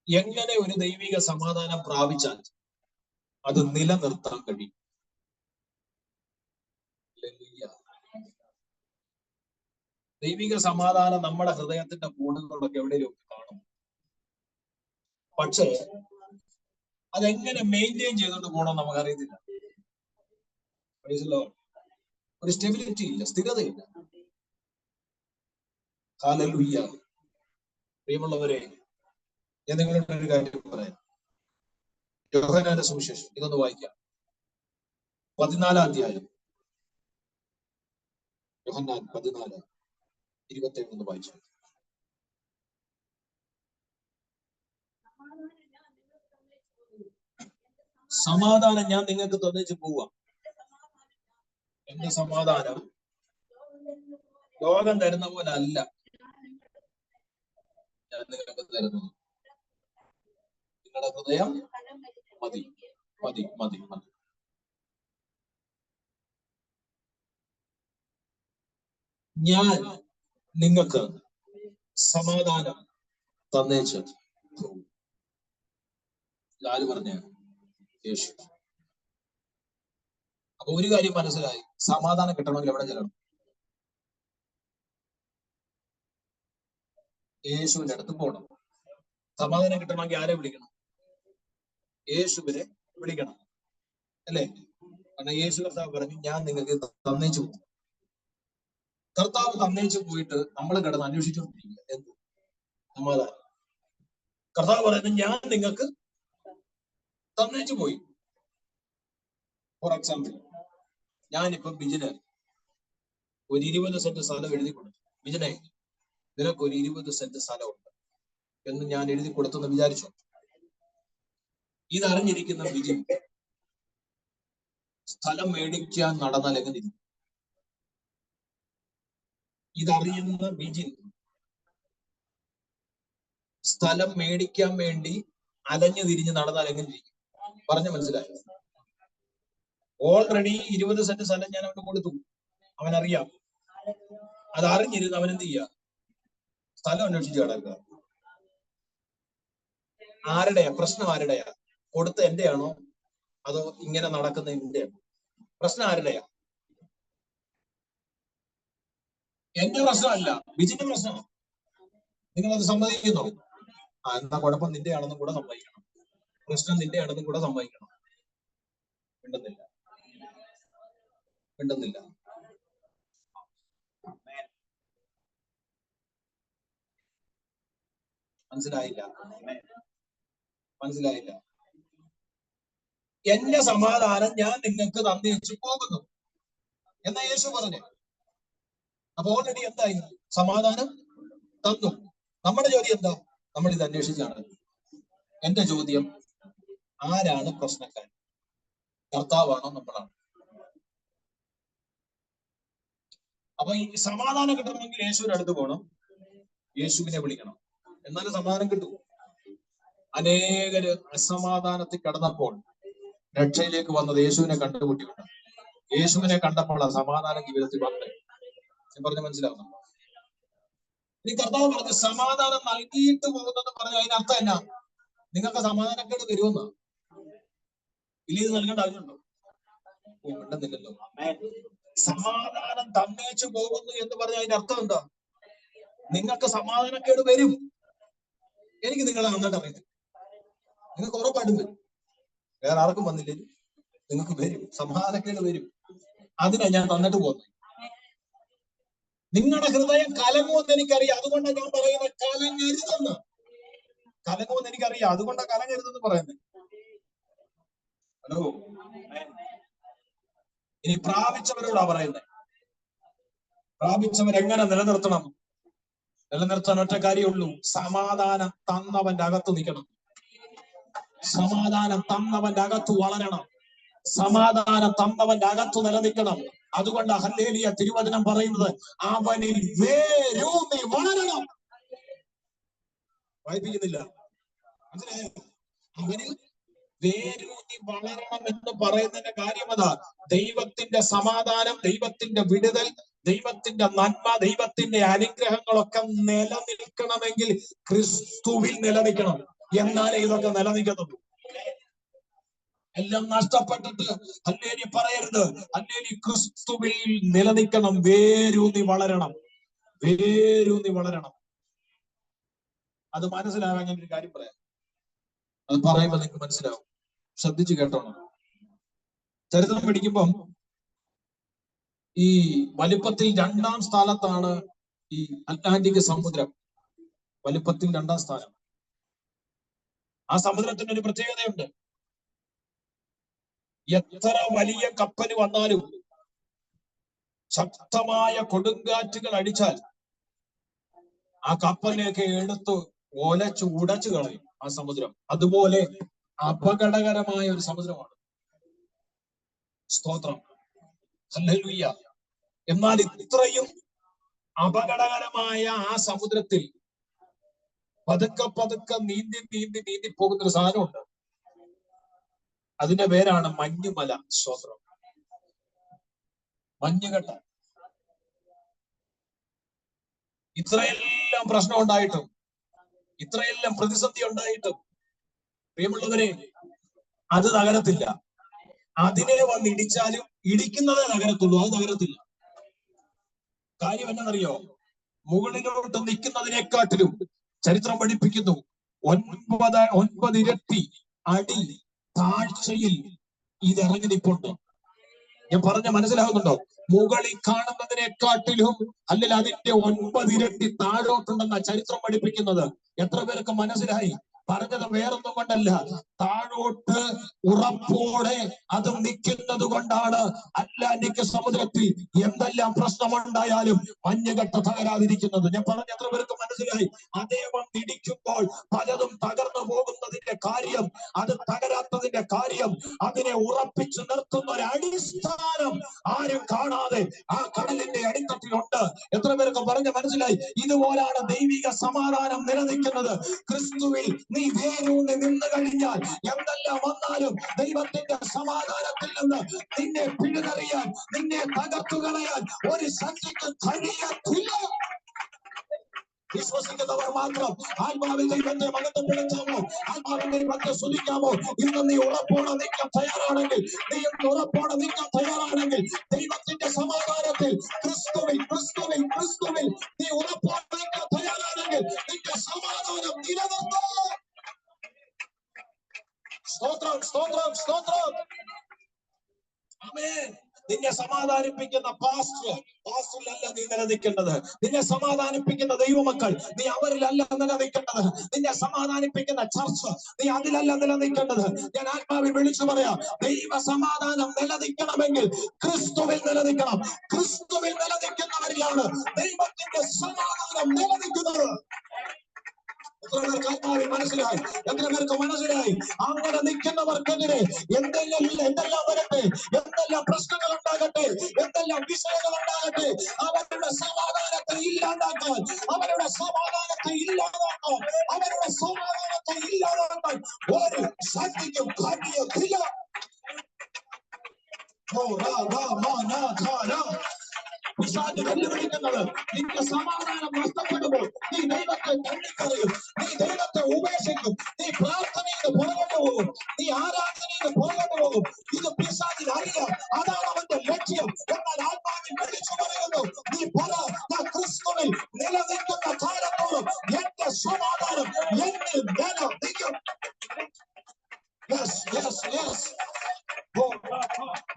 എങ്ങനെ ഒരു ദൈവിക സമാധാനം പ്രാപിച്ചാൽ അത് നിലനിർത്താൻ കഴിയും. ദൈവിക സമാധാനം നമ്മുടെ ഹൃദയത്തിന്റെ കോണുകളിലൊക്കെ എവിടെയും കാണും. പക്ഷേ അതെങ്ങനെ മെയിൻറ്റെയിൻ ചെയ്തുകൊണ്ട് പോകണം നമുക്കറിയത്തില്ല. ഒരു സ്റ്റെബിലിറ്റി ഇല്ല, സ്ഥിരതയില്ല. ഹല്ലേലൂയ. പ്രിയമുള്ളവരെ, ഞാൻ നിങ്ങളോട് ഒരു കാര്യം പറയാം. യോഹന്നാന്റെ സുവിശേഷം ഇതൊന്ന് വായിക്കാം. 14 അധ്യായം. യോഹന്നാൻ 14:27 ഒന്ന് വായിച്ചു. സമാധാനം ഞാൻ നിങ്ങൾക്ക് തന്നേച്ച് പോവാം. എന്റെ സമാധാനം ലോകം തരുന്ന പോലെ അല്ല ഞാൻ നിങ്ങൾക്ക് തരുന്നത്. നിങ്ങളുടെ ഹൃദയം മതി മതി മതി മതി. ഞാൻ നിങ്ങൾക്ക് സമാധാനം തന്നേച്ച് പോവും. ആര് പറഞ്ഞ? യേശു. അപ്പൊ ഒരു കാര്യം മനസ്സിലായി, സമാധാനം കിട്ടണമെങ്കിൽ എവിടെ ചെല്ലണം? യേശുവിന്റെ അടുത്ത് പോകണം. സമാധാനം കിട്ടണമെങ്കിൽ ആരെ വിളിക്കണം? യേശുവിനെ വിളിക്കണം, അല്ലേ? കാരണം യേശു കർത്താവ് പറഞ്ഞു, ഞാൻ നിങ്ങൾക്ക് തന്നേച്ചു പോകും. കർത്താവ് തന്നേച്ചു പോയിട്ട് നമ്മൾ കിടന്ന് അന്വേഷിച്ചുകൊണ്ടിരിക്കുക എന്ത്? സമാധാനം. കർത്താവ് പറയുന്നത്, ഞാൻ നിങ്ങൾക്ക് തന്നേച്ചു പോയി. ഫോർ എക്സാമ്പിൾ, ഞാനിപ്പം ബിജിന് ഒരു 20 സെന്റ് സ്ഥലം എഴുതി കൊടുത്തു. ബിജിനെ, നിനക്ക് ഒരു 20 സെന്റ് സ്ഥലമുണ്ട് എന്ന് ഞാൻ എഴുതി കൊടുത്തെന്ന് വിചാരിച്ചു. ഇതറിഞ്ഞിരിക്കുന്ന ബിജിൻ സ്ഥലം മേടിക്കാൻ നടന്നാൽ എങ്ങനെ ഇരിക്കും? ഇതറിയുന്ന ബിജിൻ സ്ഥലം മേടിക്കാൻ വേണ്ടി അലഞ്ഞു തിരിഞ്ഞ് നടന്നാൽ എങ്ങനെ ഇരിക്കും? പറഞ്ഞ മനസ്സിലായി? ഓൾറെഡി 20 സെന്റ് സ്ഥലം ഞാൻ അവന് കൊടുത്തു, അവനറിയാം. അതറിഞ്ഞിരുന്ന് അവൻ എന്ത് ചെയ്യുക? സ്ഥലം അന്വേഷിച്ച് കിടക്കുക. ആരുടെയാ പ്രശ്നം? ആരുടെയാ? കൊടുത്ത എന്റെയാണോ അതോ ഇങ്ങനെ നടക്കുന്ന എന്റെയാണോ? പ്രശ്നം ആരുടെയാ? എന്റെ പ്രശ്നമല്ല, ബിജിന്റെ പ്രശ്നം. നിങ്ങളത് സമ്മതിക്കുന്നോ? എന്നാ കുഴപ്പം നിന്റെ ആണെന്നും കൂടെ സമ്മതിക്കണം. പ്രശ്നം നിന്റെ ആണെന്നും കൂടെ സമ്മതിക്കണം. മിണ്ടുന്നില്ല, മിണ്ടുന്നില്ല. മനസ്സിലായില്ല, മനസ്സിലായില്ല. എന്റെ സമാധാനം ഞാൻ നിങ്ങൾക്ക് തന്നേച്ചു പോകുന്നു എന്നാ യേശു പറഞ്ഞു. അപ്പൊ ഓൾറെഡി എന്തായി? സമാധാനം തന്നു. നമ്മുടെ ജോലി എന്താ? നമ്മൾ ഇത് അന്വേഷിച്ചാണ്. എന്റെ ചോദ്യം, ആരാണ് പ്രശ്നക്കാരൻ? കർത്താവാണോ നമ്മളാണോ? അപ്പൊ ഈ സമാധാനം കിട്ടണമെങ്കിൽ യേശുവിന്റെ അടുത്ത് പോകണം, യേശുവിനെ വിളിക്കണം, എന്നാലും സമാധാനം കിട്ടും. അനേകര് അസമാധാനത്തിൽ കിടന്നപ്പോൾ രക്ഷയിലേക്ക് വന്നത് യേശുവിനെ കണ്ടുമുട്ടിയുണ്ട്. യേശുവിനെ കണ്ടപ്പോൾ ആ സമാധാനം ജീവിതത്തിൽ വന്നത്. ഞാൻ പറഞ്ഞ മനസ്സിലാവുന്നു? ഇനി കർത്താവ് പറഞ്ഞ സമാധാനം നൽകിയിട്ട് പോകുന്നെന്ന് പറഞ്ഞ അതിനർത്ഥം എന്നാ? നിങ്ങൾക്ക് സമാധാനക്കേട് വരുമെന്ന്? ഇല്ല, ഇത് നൽകേണ്ട ആവശ്യമുണ്ടോ? ഉണ്ടെന്നില്ലല്ലോ. സമാധാനം തന്നേച്ചു പോകുന്നു എന്ന് പറഞ്ഞ അതിന്റെ അർത്ഥം എന്താ? നിങ്ങൾക്ക് സമാധാനക്കേട് വരും. എനിക്ക് നിങ്ങളെ നന്നായിട്ട് അറിയത്തില്ല, നിങ്ങൾക്ക് ഉറപ്പായിട്ടും വരും. വേറെ ആർക്കും വന്നില്ലേ? നിങ്ങൾക്ക് വരും, സമാധാനക്കേട് വരും. അതിനാ ഞാൻ തന്നിട്ട് പോകുന്നത്. നിങ്ങളുടെ ഹൃദയം കലങ്ങുമെന്ന് എനിക്കറിയാം, അതുകൊണ്ടാണ് ഞാൻ പറയുന്നത് കലങ്ങരുതെന്ന്. കലങ്ങുമെന്ന് എനിക്കറിയാം, അതുകൊണ്ടാണ് കലങ്ങരുതെന്ന് പറയുന്നത്. ഹലോ, ഇനി പ്രാപിച്ചവരോടാ പറയുന്നത്. പ്രാപിച്ചവരെങ്ങനെ നിലനിർത്തണം? നിലനിർത്താൻ ഒറ്റ കാര്യമുള്ളൂ, സമാധാനം തന്നവന്റെ അകത്ത് നിൽക്കണം. സമാധാനം തന്നവന്റെ അകത്ത് വളരണം. സമാധാനം തന്നവന്റെ അകത്ത് നിലനിൽക്കണം. അതുകൊണ്ട് ഹല്ലേലൂയ തിരുവചനം പറയുന്നത്, അവനിൽ വേരൂന്നി വളരണം. വായിപ്പിക്കുന്നില്ല, മനസ്സിലായോ? അവനിൽ വേരൂന്നി വളരണം എന്ന് പറയുന്നതിന്റെ കാര്യം അതാ. ദൈവത്തിന്റെ സമാധാനം, ദൈവത്തിന്റെ വിടുതൽ, ദൈവത്തിന്റെ നന്മ, ദൈവത്തിന്റെ അനുഗ്രഹങ്ങളൊക്കെ നിലനിൽക്കണമെങ്കിൽ ക്രിസ്തുവിൽ നിലനിൽക്കണം. എന്നാലേ ഇതൊക്കെ നിലനിൽക്കത്തുള്ളൂ. എല്ലാം നഷ്ടപ്പെട്ടിട്ട് ഹല്ലേലൂയ പറയരുത്. ഹല്ലേലൂയ ക്രിസ്തുവിൽ നിലനിൽക്കണം. വേരൂന്നി വളരണം, വേരൂന്നി വളരണം. അത് മനസ്സിലാകാൻ ഞാൻ ഒരു കാര്യം പറയാം. അത് പറയുമ്പോൾ നിങ്ങൾക്ക് മനസ്സിലാവും. ശ്രദ്ധിച്ചു കേട്ടോണം. ചരിത്രം പഠിക്കുമ്പം ഈ വലിപ്പത്തിൽ 2ാം സ്ഥാനത്താണ് ഈ അറ്റ്ലാന്റിക് സമുദ്രം. വലിപ്പത്തിൽ 2ാം സ്ഥാനം. ആ സമുദ്രത്തിന് ഒരു പ്രത്യേകതയുണ്ട്. എത്ര വലിയ കപ്പൽ വന്നാലും ശക്തമായ കൊടുങ്കാറ്റുകൾ അടിച്ചാൽ ആ കപ്പലിനെയൊക്കെ എടുത്ത് ഉടച്ചു കളയും ആ സമുദ്രം. അതുപോലെ അപകടകരമായ ഒരു സമുദ്രമാണ്. സ്തോത്രം, ഹല്ലേലൂയ. എന്നാൽ ഇത്രയും അപകടകരമായ ആ സമുദ്രത്തിൽ പതുക്കെ പതുക്കെ നീന്തി പോകുന്നൊരു സാധനമുണ്ട്. അതിന്റെ പേരാണ് മഞ്ഞുമല. സ്തോത്രം, മഞ്ഞുകട്ട. ഇത്രയെല്ലാം പ്രശ്നം ഉണ്ടായിട്ടും, ഇത്രയെല്ലാം പ്രതിസന്ധി ഉണ്ടായിട്ടും, പ്രിയമുള്ളവരെ, അത് തകരത്തില്ല. അതിനെ വന്ന് ഇടിച്ചാലും ഇടിക്കുന്നതേ തകരത്തുള്ളൂ, അത് തകരത്തില്ല. കാര്യം എന്നറിയോ? മുകളിലോട്ട് നിൽക്കുന്നതിനെക്കാട്ടിലും ചരിത്രം പഠിപ്പിക്കുന്നു 9 ഇരട്ടി അടി താഴ്ചയിൽ ഇതിറങ്ങി നിൽപ്പുണ്ട്. ഞാൻ പറഞ്ഞ മനസ്സിലാകുന്നുണ്ടോ? മുകളിൽ കാണുന്നതിനെക്കാട്ടിലും അല്ലെങ്കിൽ അതിന്റെ 9 ഇരട്ടി താഴോട്ടുണ്ടെന്ന ചരിത്രം പഠിപ്പിക്കുന്നത്. എത്ര പേർക്ക് മനസ്സിലായി? പറഞ്ഞത് വേറൊന്നും കൊണ്ടല്ല, താഴോട്ട് ഉറപ്പോടെ അത് നിൽക്കുന്നത് കൊണ്ടാണ് അറ്റ്ലാന്റിക് സമുദ്രത്തിൽ എന്തെല്ലാം പ്രശ്നമുണ്ടായാലും മഞ്ഞുകട്ട തകരാതിരിക്കുന്നത്. ഞാൻ പറഞ്ഞ എത്ര പേർക്ക് മനസ്സിലായി? അതേ വന്നിടിക്കുമ്പോൾ പലതും തകർന്നു പോകുന്നതിന്റെ കാര്യം, അത് തകരാത്തതിന്റെ കാര്യം, അതിനെ ഉറപ്പിച്ചു നിർത്തുന്ന ഒരു അടിസ്ഥാനം ആരും കാണാതെ ആ കടലിന്റെ അടിത്തട്ടിലുണ്ട്. എത്ര പേർക്ക് പറഞ്ഞ മനസ്സിലായി? ഇതുപോലാണ് ദൈവിക സമാധാനം നിലനിൽക്കുന്നത്. ക്രിസ്തുവിൽ നീ വേരൂന്നി നിന്ന് കഴിഞ്ഞാൽ എന്തെല്ലാം വന്നാലും ദൈവത്തിന്റെ സമാധാനത്തിൽ നിന്ന് നിന്നെ പിഴുതെറിയാൻ, നിന്നെ തകർത്തു കളയാൻ ഒരു ശക്തിക്ക് കഴിയത്തില്ല. വിശ്വസിക്കുന്നവർ മാത്രം ആത്മാവിൽ ദൈവത്തെ മഹത്വപ്പെടുത്താമോ? ആത്മാവിൽ ദൈവത്തെ സ്തുതിക്കാമോ? ഇന്ന് നീ ഉറപ്പോടെ നിൽക്കാൻ തയ്യാറാണെങ്കിൽ, നീ ഉറപ്പോടെ നിൽക്കാൻ തയ്യാറാണെങ്കിൽ, ദൈവത്തിന്റെ സമാധാനത്തിൽ ക്രിസ്തുവിൽ ക്രിസ്തുവിൽ ക്രിസ്തുവിൽ നീ ഉറപ്പോടെ നിൽക്കാൻ തയ്യാറാണെങ്കിൽ നിന്റെ സമാധാനം നിലനിർത്തോ. സ്തോത്രം, സ്തോത്രം, സ്തോത്രം. ആമേൻ. നിന്നെ സമാധാനിപ്പിക്കുന്ന പാസ്റ്ററിലല്ല നീ നിലനിൽക്കേണ്ടത്. നിന്നെ സമാധാനിപ്പിക്കുന്ന ദൈവമക്കൾ, നീ അവരിലല്ല നിലനിൽക്കേണ്ടത്. നിന്നെ സമാധാനിപ്പിക്കുന്ന ചർച്ച, നീ അതിലല്ല നിലനിൽക്കേണ്ടത്. ഞാൻ ആത്മാവിൽ വിളിച്ചു പറയാം, ദൈവ സമാധാനം നിലനിൽക്കണമെങ്കിൽ ക്രിസ്തുവിൽ നിലനിൽക്കണം. ക്രിസ്തുവിൽ നിലനിൽക്കുന്നവരിലാണ് ദൈവത്തിന്റെ സമാധാനം നിലനിൽക്കുന്നത്. എത്ര പേർക്ക് ആത്മാവിൽ മനസ്സിലായി? എത്ര പേർക്ക് മനസ്സിലായി? അങ്ങനെ നിൽക്കുന്നവർക്കെതിരെ എന്തെല്ലാം വരട്ടെ, എന്തെല്ലാം പ്രശ്നങ്ങൾ ഉണ്ടാകട്ടെ, എന്തെല്ലാം വിഷയങ്ങൾ ഉണ്ടാകട്ടെ, അവരുടെ സമാധാനത്തെ ഇല്ലാതാക്കാൻ, അവരുടെ സമാധാനത്തെ ഇല്ലാതാക്കാൻ, അവരുടെ സമാധാനത്തെ ഇല്ലാതാക്കാൻ ഒരു ശക്തിക്കും കഴിയത്തില്ല. പിശാച് വെല്ലുവിളിക്കുന്നത്, നിന്റെ സമാധാനം നഷ്ടപ്പെടുമ്പോൾ നീ ദൈവത്തെ തള്ളിക്കറിയും, നീ ദൈവത്തെ ഉപേക്ഷിക്കും, നീ പ്രാർത്ഥനയിൽ പുറകോട്ട് പോകും, നീ ആരാധനയിൽ പുറകോട്ട് പോകും. ഇത് പിശാചിന് അറിയാം, അതാണ് അവന്റെ ലക്ഷ്യം. എന്നാൽ ആത്മാവിൽ വിളിച്ചു പറയുന്നു, നീ പറ, ഞാൻ ക്രിസ്തുവിൽ നിലനിൽക്കുന്ന കാലത്തോളം എന്റെ സമാധാനം എന്നിൽ നിലനിൽക്കും.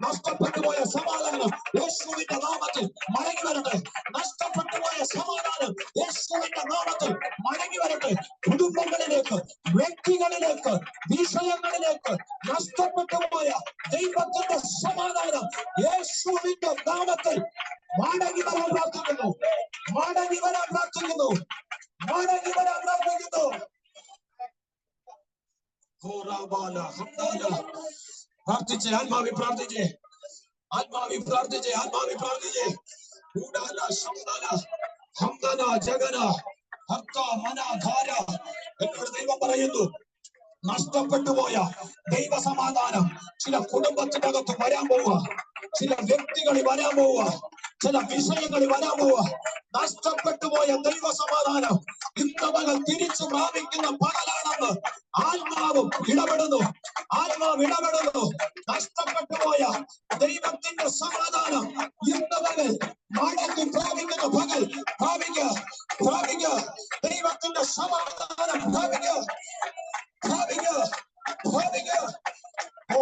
നഷ്ടപ്പെട്ടുപോയ സമാധാനം യേശുവിന്റെ നാമത്തിൽ മടങ്ങി വരട്ടെ. നഷ്ടപ്പെട്ടുപോയ സമാധാനം യേശുവിന്റെ നാമത്തിൽ മടങ്ങി വരട്ടെ. കുടുംബങ്ങളിലേക്ക്, വ്യക്തികളിലേക്ക്, വിഷയങ്ങളിലേക്ക് നഷ്ടപ്പെട്ടുപോയ ദൈവത്തിന്റെ സമാധാനം യേശുവിന്റെ നാമത്തിൽ മടങ്ങി വരാൻ പ്രാർത്ഥിക്കുന്നു, മടങ്ങി വരാൻ പ്രാർത്ഥിക്കുന്നു, മടങ്ങി വരാൻ പ്രാർത്ഥിക്കുന്നു. പ്രാർത്ഥിച്ചേ, ആത്മാവി പ്രാർത്ഥിച്ചേ, ആത്മാവി പ്രാർത്ഥിച്ചേ, ആത്മാവി പ്രാർത്ഥിച്ചേ. എന്നോട് ദൈവം പറയുന്നു, നഷ്ടപ്പെട്ടുപോയ ദൈവ സമാധാനം ചില കുടുംബത്തിനകത്ത് വരാൻ പോവുക, ചില വ്യക്തികളിൽ വരാൻ പോവുക, ചില വിഷയങ്ങളിൽ വരാൻ പോവുക. നഷ്ടപ്പെട്ടുപോയ ദൈവ സമാധാനം ഇന്ന് പകൽ തിരിച്ചു പ്രാപിക്കുന്ന പകലാണെന്ന് ആത്മാവും ഇടപെടുന്നു, ആത്മാവ് ഇടപെടുന്നു. നഷ്ടപ്പെട്ടുപോയ ദൈവത്തിന്റെ സമാധാനം ഇന്ന് പകൽ മടക്കി പ്രാപിക്കുന്ന പകൽ പ്രാപിക്കുക, പ്രാപിക്കുക. ദൈവത്തിന്റെ സമാധാനം പ്രാപിക്കുക, പ്രാപിക്കുക, പ്രാപിക്കുക. ഓ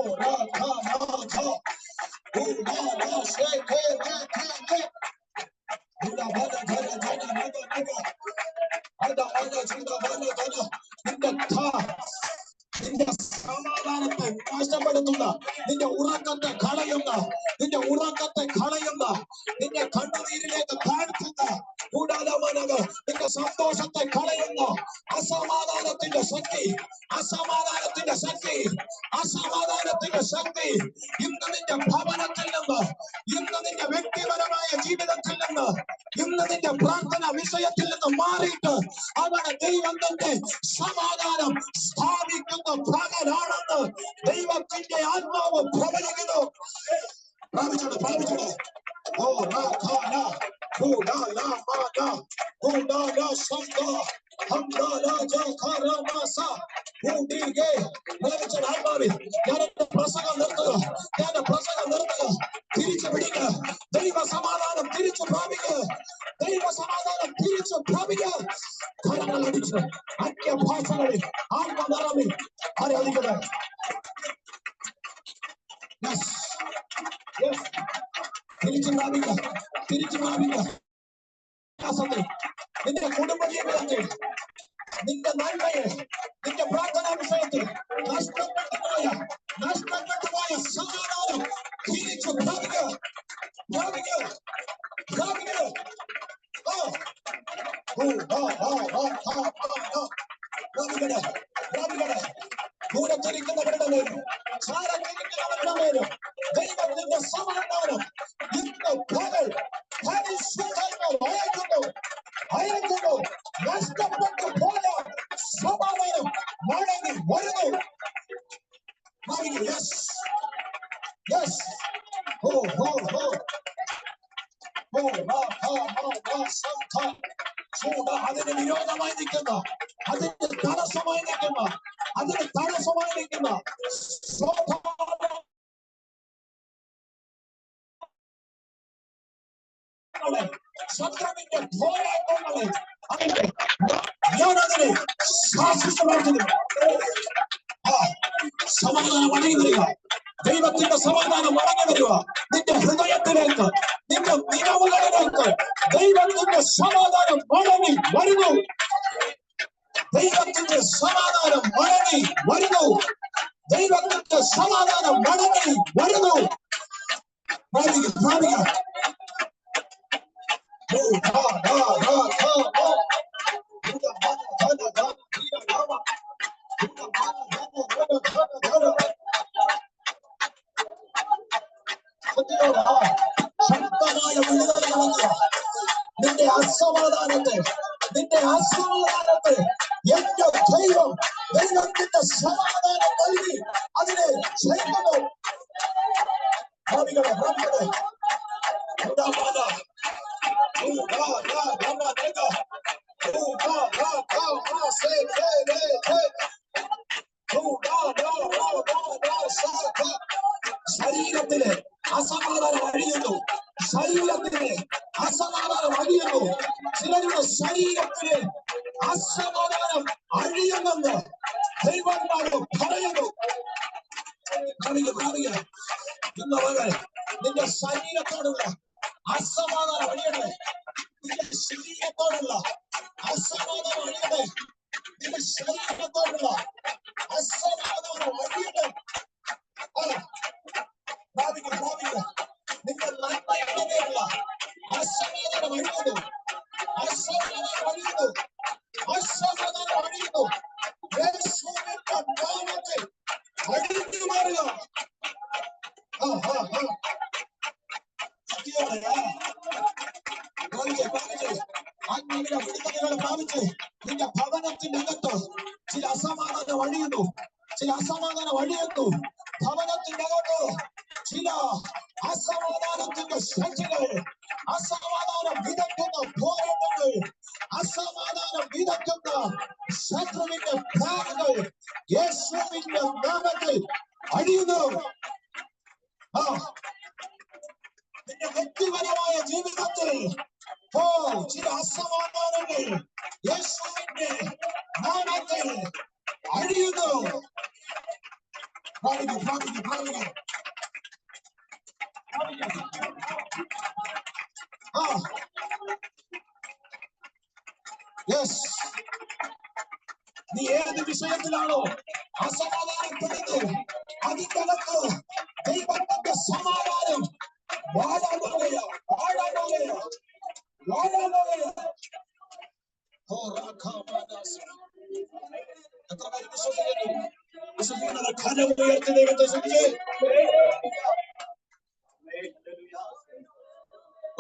കളയുന്ന, നിന്റെ ഉറക്കത്തെ കളയുന്ന, നിന്റെ കണ്ണുനീരിലേക്ക് താഴ്ത്തുന്ന, നിന്റെ സന്തോഷത്തെ കളയുന്ന അസമാധാനത്തിന്റെ ശക്തി, അസമാധാനത്തിന്റെ ശക്തി, അസമാധാനത്തിന്റെ ശക്തി ഇന്ന് നിന്റെ ഭവനത്തിൽ നിന്ന്, ഇന്ന് നിന്റെ വ്യക്തിപരമായ ജീവിതത്തിൽ നിന്ന്, ഇന്ന് നിന്റെ പ്രാർത്ഥന വിഷയത്തിൽ നിന്ന് മാറിയിട്ട് അവന് ദൈവം തന്റെ സമാധാനം സ്ഥാപിക്കുന്ന പകലാണെന്ന് ദൈവത്തിന്റെ ആത്മാവ് പ്രവചിക്കുന്നു. പ്രാപിച്ചോട്, പ്രാപിച്ചോട്. പ്രസംഗം നിർത്തുക, പ്രസംഗം നിർത്തുക. തിരിച്ചു പിടിക്കുക. ദൈവ സമാധാനം തിരിച്ചു പ്രാപിക്കുക. ദൈവ സമാധാനം തിരിച്ചു പ്രാപിക്കുക. കരങ്ങൾ അടിച്ച് അന്യഭാഷകളിൽ ആത്മനിറവിൽ ആരാധിക്കുക. തിരിച്ചു പ്രാപിക്കുക, തിരിച്ചു പ്രാപിക്കുക. നിന്റെ കുടുംബ ജീവിതത്തിൽ, നിന്റെ നന്മയെ, നിന്റെ പ്രാർത്ഥനാ വിഷയത്തിൽ നഷ്ടപ്പെട്ടുപോയ സമാധാനം തിരിച്ചു പ്രാപിക്കുക, പ്രാപിക്കുക, പ്രാപിക്കുക. ദൂരത്തിരിക്കുന്നവരുടെ മേലും ചാരത്തിരിക്കുന്നവരുടെ മേലും ദൈവത്തിന്റെ സമാധാനം ഇന്ന് പകൽ അയക്കുന്നു, അയക്കുന്നു. നഷ്ടപ്പെട്ടു പോയ സമാധാനം മടങ്ങി വരുന്നു. Yes, yes. അതിന് വിരോധമായി നിൽക്കുന്ന, അതിന് തടസ്സമായി നിൽക്കുന്ന, അതിന് തടസ്സമായി നിൽക്കുന്ന ശത്രുവിന്റെ പോരാട്ടങ്ങളെ ഞാനതിനെ ശാസിച്ചു മാറ്റുന്നു. സമാധാനം മടങ്ങി വരിക, ദൈവത്തിന്റെ സമാധാനം മടങ്ങി വരിക. നിന്റെ ഹൃദയത്തിലേക്ക്, നിന്റെ നിലവുകളിലേക്ക് ദൈവത്തിന്റെ സമാധാനം മടങ്ങി വരുന്നു. ദൈവത്തിന്റെ സമാധാനം മടങ്ങി വരുന്നു. ദൈവത്തിന്റെ സമാധാനം മടങ്ങി വരുന്നു. ശക്തമായ വിടുതൽ നൽകുക. നിന്റെ അസമാധാനത്തെ, നിന്റെ അസമാധാനത്തെ എന്റെ ദൈവം, ദൈവത്തിന്റെ സമാധാനം നൽകി അതിനെ ജയിക്കുന്നു. ഭാവികളെ, ഭാവികളെ ശരീരത്തിലെ അസമാധാനം അഴിയുന്നു. ശരീരത്തിലെ അസമാധാനം അഴിയുന്നു. ചിലരുടെ ശരീരത്തിലെ അസമാധാനം അഴിയുമെന്ന് ദൈവന്മാർ പറയുന്നു. ഇന്ന് മകൾ നിന്റെ ശരീരത്തോടുള്ള അസമാധാനം അഴിയട്ടെ. നിന്റെ ശരീരത്തോടുള്ള അസമാധാനം അഴിയട്ടെ. നിന്റെ ശരീരത്തോടുള്ള അസമാധാനം അഴിയട്ടെ. നിന്റെ നന്മയുള്ള അസമാധാനം അഴിയുന്നു. അസമാധാനം അഴിയുന്നു. അസമാധാനം അഴിയുന്നു. യേശുവിന്റെ നാമത്തിൽ അഴിഞ്ഞു മാറുക. ആത്മാവിനെ വിടുതലുകൾ പ്രാപിച്ച് നിന്റെ ഭവനത്തിന്റെ അകത്ത് ചില അസമാധാനം അഴിയുന്നു. ചില അസമാധാനം അഴിയുന്നു. ഭവനത്തിന്റെ അകത്ത് ചില അസമാധാനത്തിന്റെ ശക്തികൾ, അസമാധാനം വിതയ്ക്കുന്ന പോരാട്ടങ്ങൾ, അസമാധാനം വിതയ്ക്കുന്ന ശത്രുവിന്റെ പ്ലാനുകൾ യേശുവിന്റെ നാമത്തിൽ അഴിയുന്നു. നിന്റെ വ്യക്തിപരമായ ജീവിതത്തിൽ ചില അസമാധാനങ്ങൾ യേശുവിന്റെ നാമത്തിൽ അഴിയുന്നു. നീ ഏത് വിഷയത്തിലാണോ അസമാധാനപ്പെടുന്നത് അതിനകത്ത് ദൈവത്തിന്റെ സമാധാനം കൈയടിച്ച് ദൈവത്തെ സ്തുതിച്ച്.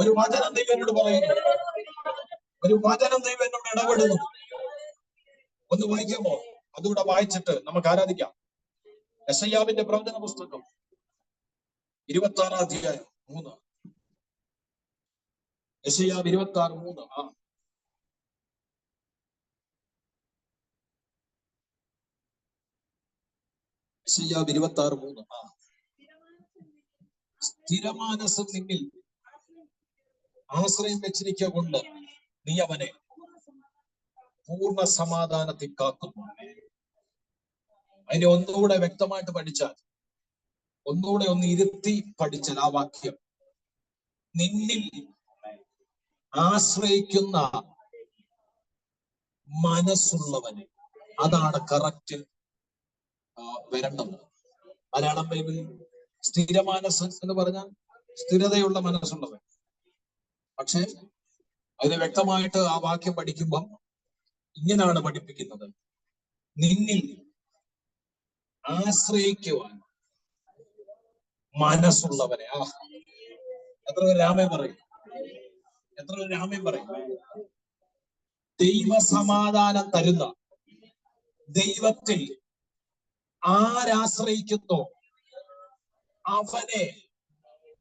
ഒരു വചനം ദൈവം എന്നോട് പറയുന്നു, ഒരു വചനം ദൈവം എന്നോട് ഇടപെടുന്നു. ഒന്ന് വായിക്കുമോ? അതുകൂടെ വായിച്ചിട്ട് നമുക്ക് ആരാധിക്കാം. യെശയ്യാവിന്റെ പ്രവചന പുസ്തകം 26-3. യെശയ്യാവ് 26:3. യെശയ്യാവ് 26:3. സ്ഥിരമാനസം നിന്നിൽ ആശ്രയം വെച്ചിരിക്കുക കൊണ്ട് നീ അവനെ പൂർണ്ണ സമാധാനത്തിൽ കാക്കുന്നു. അതിനെ ഒന്നുകൂടെ വ്യക്തമായിട്ട് പഠിച്ചാൽ, ഒന്നുകൂടെ ഒന്ന് ഇരുത്തി പഠിച്ചാൽ ആ വാക്യം, നിന്നിൽ ആശ്രയിക്കുന്ന മനസ്സുള്ളവനെ, അതാണ് കറക്റ്റ് വരേണ്ടത്. മലയാളം ബൈബിൾ സ്ഥിരമാനസ് എന്ന് പറഞ്ഞാൽ സ്ഥിരതയുള്ള മനസ്സുള്ളവൻ. പക്ഷെ അതിനെ വ്യക്തമായിട്ട് ആ വാക്യം പഠിക്കുമ്പം ഇങ്ങനെയാണ് പഠിപ്പിക്കുന്നത്, നിന്നിൽ ആശ്രയിക്കുവാൻ മനസ്സുള്ളവനെ. എത്ര പേര് രാമൻ പറയും? എത്ര പേര് രാമൻ പറയും? ദൈവസമാധാനം തരുന്ന ദൈവത്തിൽ ആരാശ്രയിക്കുന്നോ അവനെ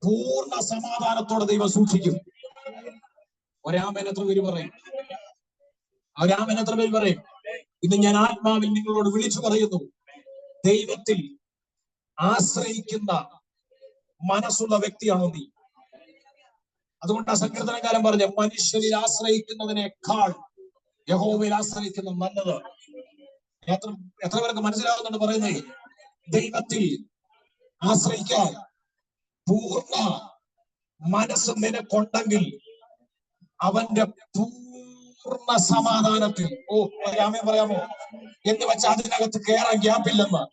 പൂർണ്ണ സമാധാനത്തോടെ ദൈവം സൂക്ഷിക്കും. ഒരാമൻ എത്ര പേര് പറയും? ഒരാമൻ എത്ര പേര് പറയും? ഇന്ന് ഞാൻ ആത്മാവിൽ നിങ്ങളോട് വിളിച്ചു പറയുന്നു, ദൈവത്തിൽ ആശ്രയിക്കുന്ന മനസ്സുള്ള വ്യക്തിയാണോ നീ? അതുകൊണ്ട് ആ സങ്കീർത്തനക്കാരൻ പറഞ്ഞ, മനുഷ്യരിൽ ആശ്രയിക്കുന്നതിനേക്കാൾ യഹോവയിൽ ആശ്രയിക്കുന്നത് നല്ലത്. എത്ര പേർക്ക് മനസ്സിലാകുന്നുണ്ട് പറയുന്നത്? ദൈവത്തിൽ ആശ്രയിക്കാൻ പൂർണ്ണ മനസ്സ് നിനക്കുണ്ടെങ്കിൽ അവന്റെ പൂർണ്ണ സമാധാനത്തിൽ, രാമൻ പറയാമോ എന്ന് വെച്ചാൽ അതിനകത്ത് കയറാൻ ഗ്യാപ്പില്ലെന്ന്,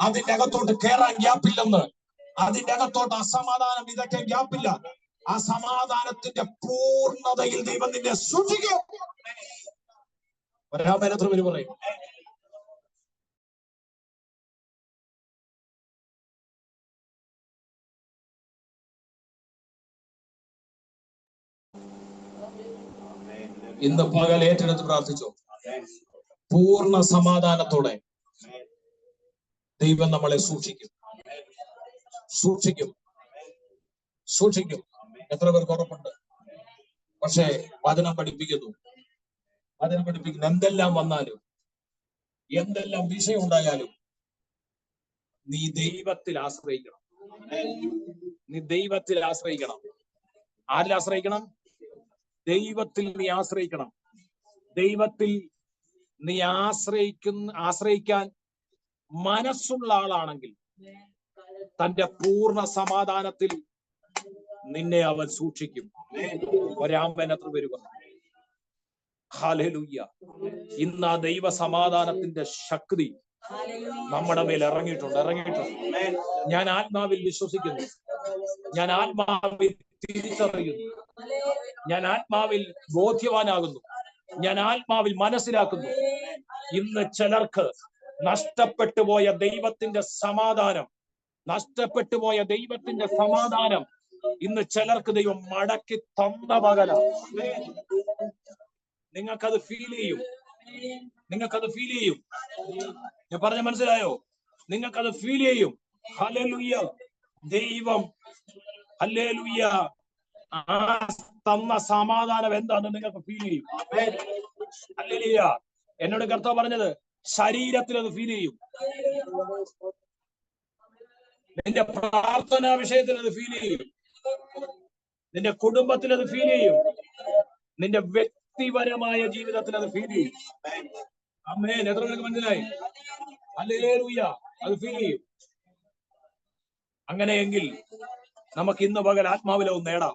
അതിന്റെ അകത്തോട്ട് കയറാൻ ഗ്യാപ്പില്ലെന്ന്, അതിന്റെ അകത്തോട്ട് അസമാധാനം ഇതൊക്കെ ഗ്യാപ്പില്ല. ആ സമാധാനത്തിന്റെ പൂർണ്ണതയിൽ ദൈവം നിന്നെ സൂക്ഷിക്കും. രാമൻ എത്ര പേര് പറയും? ഇന്ന് പകൽ ഏറ്റെടുത്ത് പ്രാർത്ഥിച്ചോ, പൂർണ്ണ സമാധാനത്തോടെ ദൈവം നമ്മളെ സൂക്ഷിക്കും, സൂക്ഷിക്കും, സൂക്ഷിക്കും. എത്ര പേർക്ക് ഉറപ്പുണ്ട്? പക്ഷേ വചനം പഠിപ്പിക്കുന്നു, എന്തെല്ലാം വന്നാലും, എന്തെല്ലാം വിഷയം ഉണ്ടായാലും നീ ദൈവത്തിൽ ആശ്രയിക്കണം. നീ ദൈവത്തിൽ ആശ്രയിക്കണം. ആരിൽ ആശ്രയിക്കണം? ദൈവത്തിൽ നീ ആശ്രയിക്കണം. ദൈവത്തിൽ നീ ആശ്രയിക്കാൻ മനസ്സുള്ള ആളാണെങ്കിൽ തന്റെ പൂർണ്ണ സമാധാനത്തിൽ നിന്നെ അവൻ സൂക്ഷിക്കും. ഒരാമ്പൻ എത്ര പേര് പറഞ്ഞു? ഹല്ലേലൂയ. ഇന്ന് ആ ദൈവ സമാധാനത്തിന്റെ ശക്തി നമ്മുടെ മേൽ ഇറങ്ങിയിട്ടുണ്ട്. ഞാൻ ആത്മാവിൽ വിശ്വസിക്കുന്നു, ഞാൻ ആത്മാവിൽ തിരിച്ചറിയുന്നു, ഞാൻ ആത്മാവിൽ ബോധ്യവാനാകുന്നു, ഞാൻ ആത്മാവിൽ മനസ്സിലാക്കുന്നു. ഇന്ന് ചിലർക്ക് നഷ്ടപ്പെട്ടു പോയ ദൈവത്തിന്റെ സമാധാനം, ഇന്ന് ചിലർക്ക് ദൈവം മടക്കി തന്ന പകല. നിങ്ങൾക്കത് ഫീൽ ചെയ്യും. ഞാൻ പറഞ്ഞ മനസ്സിലായോ? നിങ്ങൾക്കത് ഫീൽ ചെയ്യും. ഹല്ലേലൂയ. ദൈവം ഹല്ലേലൂയ ആ തന്ന സമാധാനം എന്താന്ന് നിങ്ങൾക്ക് ഫീൽ ചെയ്യും. ഹല്ലേലൂയ. എന്നോട് കർത്താവ് പറഞ്ഞത്, ശരീരത്തിൽ അത് ഫീൽ ചെയ്യും. നിന്റെ പ്രാർത്ഥനാ വിഷയത്തിൽ അത് ഫീൽ ചെയ്യും. നിന്റെ കുടുംബത്തിൽ അത് ഫീൽ ചെയ്യും. നിന്റെ വ്യക്തിപരമായ ജീവിതത്തിൽ അത് ഫീൽ ചെയ്യും. ആമേൻ. എത്ര പേർക്ക് മനസ്സിലായി? ഹല്ലേലൂയ. അത് ഫീൽ ചെയ്യും. അങ്ങനെയെങ്കിൽ നമുക്ക് ഇന്ന് പകൽ ആത്മാവിലെ ഒന്ന് നേടാം.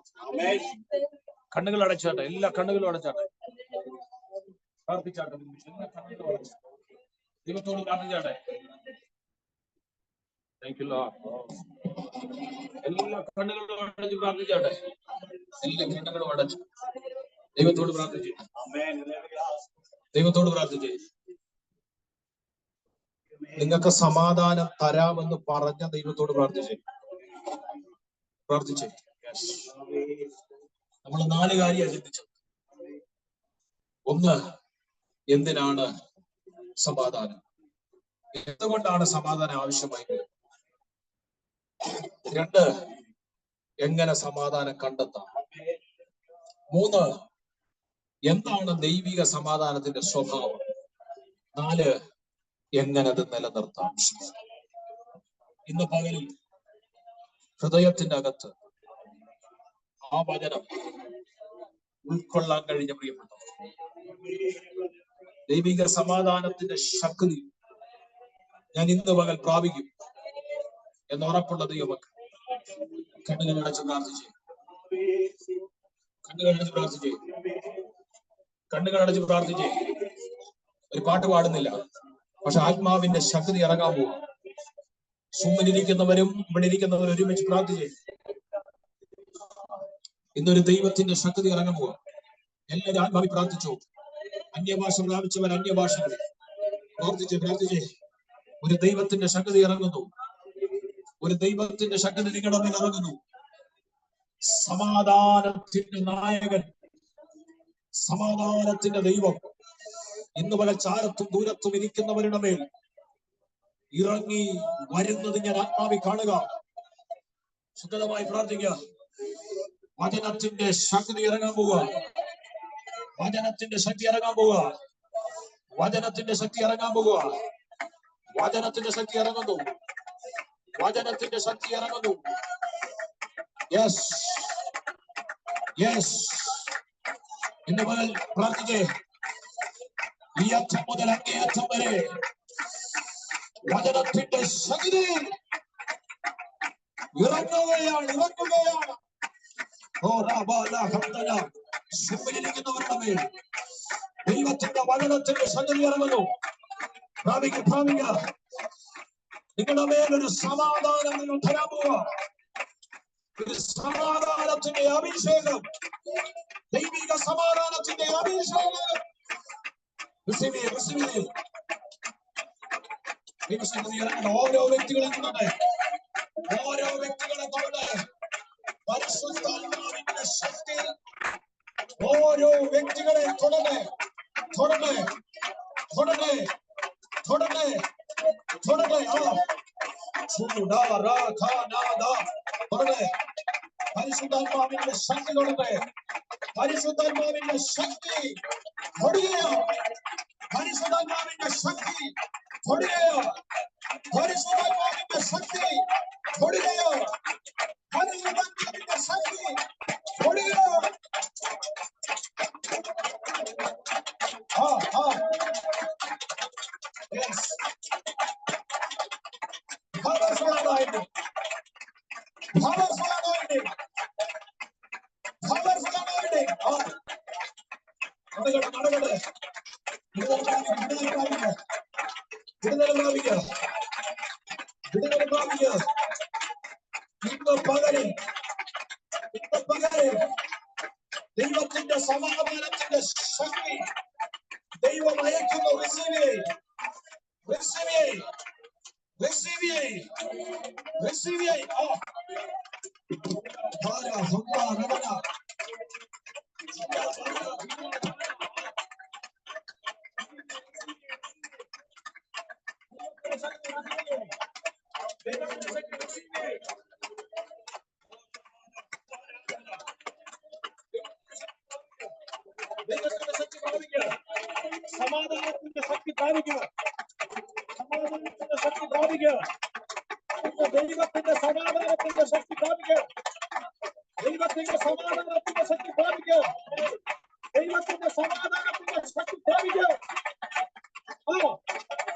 കണ്ണുകൾ അടച്ചാട്ടെ, എല്ലാ കണ്ണുകളും അടച്ചാട്ടെ, പ്രാർത്ഥിച്ചാട്ടെ, ദൈവത്തോട് പ്രാർത്ഥിച്ചാട്ടെ. Thank you Lord. എല്ലാ കണ്ണുകളും അടച്ച് പ്രാർത്ഥിച്ചാട്ടെ, എല്ലാ കണ്ണുകളും അടച്ചു ദൈവത്തോട് പ്രാർത്ഥിച്ചു. ദൈവത്തോട് പ്രാർത്ഥിച്ചു. നിങ്ങൾക്ക് സമാധാനം തരാമെന്ന് പറഞ്ഞ ദൈവത്തോട് പ്രാർത്ഥിച്ചേ. നമ്മൾ 4 കാര്യം ചിന്തിച്ചത്. ഒന്ന്, എന്തിനാണ് സമാധാനം? എന്തുകൊണ്ടാണ് സമാധാനം ആവശ്യമായി? 2, എങ്ങനെ സമാധാനം കണ്ടെത്താം? 3, എന്താണ് ദൈവിക സമാധാനത്തിന്റെ സ്വഭാവം? 4, എങ്ങനെ അത് നിലനിർത്താം? ഇന്ന് പകലിൽ ഹൃദയത്തിന്റെ അകത്ത് ആ വചനം ഉൾക്കൊള്ളാൻ കഴിഞ്ഞ പ്രിയപ്പെട്ട ദൈവിക സമാധാനത്തിന്റെ ശക്തി ഞാൻ ഇന്ന് പകൽ പ്രാപിക്കും എന്ന് ഉറപ്പുള്ള ദൈവമക്കൾ കണ്ണുകളടച്ച് പ്രാർത്ഥിച്ചേ. കണ്ണുകളടച്ച് പ്രാർത്ഥിച്ചേ. കണ്ണുകളടച്ച് പ്രാർത്ഥിച്ചേ. ഒരു പാട്ട് പാടുന്നില്ല, പക്ഷെ ആത്മാവിന്റെ ശക്തി ഇറങ്ങാൻ പോവാ. സുമ്മിലിരിക്കുന്നവരും ഇവിടെ ഇരിക്കുന്നവരും ഒരുമിച്ച് പ്രാർത്ഥിച്ചേ. ഇന്നൊരു ദൈവത്തിന്റെ ശക്തി ഇറങ്ങാൻ പോവാ. എല്ലാവരും ആത്മാവി പ്രാർത്ഥിച്ചു. അന്യഭാഷ പ്രാപിച്ചവർ അന്യഭാഷകൾ പ്രാർത്ഥിച്ചേ. പ്രാർത്ഥിച്ചേ. ഒരു ദൈവത്തിന്റെ ശക്തി ഇറങ്ങുന്നു. ഒരു ദൈവത്തിന്റെ ശക്തി നിങ്ങളുടെ മേൽ ഇറങ്ങുന്നു. സമാധാനത്തിന്റെ നായകൻ, സമാധാനത്തിന്റെ ദൈവം ഇന്ന് പല ചാരത്തും ദൂരത്തും ഇരിക്കുന്നവരുടെ മേൽ ഇറങ്ങി വരുന്നത് ഞാൻ ആത്മാവി കാണുക. സുന്ദരമായി പ്രാർത്ഥിക്കുക. വചനത്തിന്റെ ശക്തി ഇറങ്ങാൻ പോവുക. വചനത്തിന്റെ ശക്തി ഇറങ്ങാൻ പോവുക. വചനത്തിന്റെ ശക്തി ഇറങ്ങാൻ പോവുക. വചനത്തിന്റെ ശക്തി ഇറങ്ങുന്നു. വചനത്തിന്റെ ശക്തി ഇറങ്ങുന്നു. Yes, yes. ഇന്ന് മുതൽ പ്രാർത്ഥിച്ചേ. ഈ അറ്റം മുതൽ അങ്ങേയറ്റം വരെ വചനത്തിന്റെ ശക്തി ഇറങ്ങുകയാണ്, ഇറങ്ങുകയാണ്. സുമ്മിലിരിക്കുന്നവരുടെ മേൽ ദൈവത്തിന്റെ വചനത്തിന്റെ ശക്തി ഇറങ്ങുന്നു. പ്രാപിക്കുക, പ്രാപിക്കുക. നിങ്ങളുടെ മേലൊരു സമാധാനം നിങ്ങൾ തരാൻ പോവുക. ഒരു സമാധാനത്തിന്റെ അഭിഷേകം, ദൈവിക സമാധാനത്തിന്റെ അഭിഷേകം. ഓരോ വ്യക്തികളെ തൊടട്ടെ. ഓരോ വ്യക്തികളെ തൊടട്ടെ. പരിശുദ്ധാത്മാവിന്റെ ശക്തി ഓരോ വ്യക്തികളെ തൊടട്ടെ. തൊടട്ടെ, തൊടട്ടെ, തൊടട്ടെ, തൊടട്ടെ. പരിശുദ്ധാത്മാവിന്റെ ശക്തി തൊടട്ടെ. പരിശുദ്ധാത്മാവിന്റെ ശക്തി തൊടുകയോ. പരിശുദ്ധാത്മാവിന്റെ ശക്തി തൊടുകയോ. പരിശുദ്ധാത്മാവിന്റെ ശക്തി തൊടുകയോ. പരിശുദ്ധാത്മാവിന്റെ ശക്തി തൊടുകയോ. Powerful anointing. Powerful anointing. Powerful anointing. നടക്കട്ടെ. വിടുതൽ പ്രാപിക്കുക. വിടുതൽ പ്രാപിക്കുക. ഇന്ന് പകലിൽ ദൈവത്തിന്റെ സമാധാനത്തിന്റെ ശക്തി ദൈവം അയക്കുന്നു. സമാധാനത്തിന്റെ ശക്തി പ്രാപിക്കുക. സമാധാനത്തിന്റെ ശക്തി പ്രാപിക്കുക. ദൈവത്തിന്റെ സമാധാനത്തിന്റെ ശക്തി പ്രാപിക്കുക. ദൈവത്തിന്റെ സമാധാനത്തിന്റെ ശക്തി പ്രാപിക്കുക. ദൈവത്തിന്റെ സമാധാനത്തിന്റെ ശക്തി പ്രാപിക്കുക. ദൈവത്തിന്റെ സമാധാനത്തിന്റെ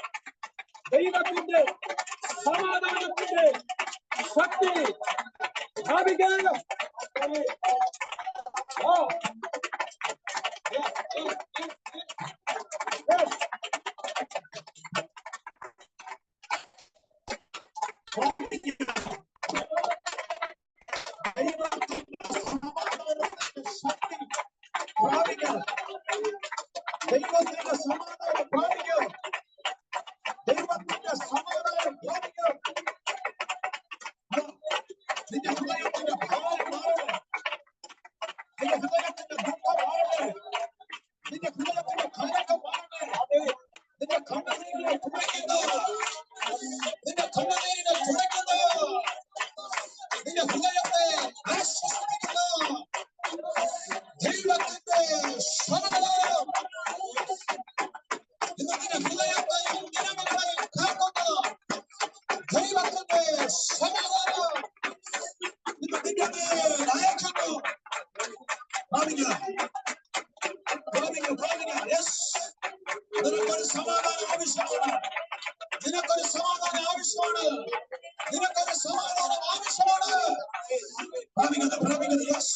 ശക്തി പ്രാപിക്കുക. ദൈവത്തിന്റെ സമാധാനം പ്രാപിക്കുക. ദൈവത്തിന്റെ നിന്റെ ഹൃദയത്തിന്റെ ഭാരം മാറട്ടെ. നിന്റെ ഹൃദയത്തിന്റെ ദുഃഖം മാറട്ടെ. നിന്റെ ഹൃദയത്തിന്റെ കലക്കം മാറട്ടെ. നിന്റെ കണ്ണുനീരിനെ തുടയ്ക്കുന്ന, നിന്റെ കണ്ണുനീരിനെ തുടയ്ക്കുന്ന, നിന്റെ ഹൃദയത്തെ ആശ്വസിപ്പിക്കുന്ന ദൈവത്തിന്റെ സമാധാനം ഇന്ന് നിന്റെ ഹൃദയത്തെയും ദിനങ്ങളെയും കാക്കുന്ന ദൈവത്തിന്റെ സമാധാനം ഇന്ന് നിന്റെ മേൽ അയക്കുന്നു. നിനക്കൊരു സമാധാനം ആവശ്യമാണ്. നിനക്കൊരു സമാധാനം ആവശ്യമാണ്. നിനക്കൊരു സമാധാനം ആവശ്യമാണ്. പ്രാപിക്കുന്നത് യെസ്.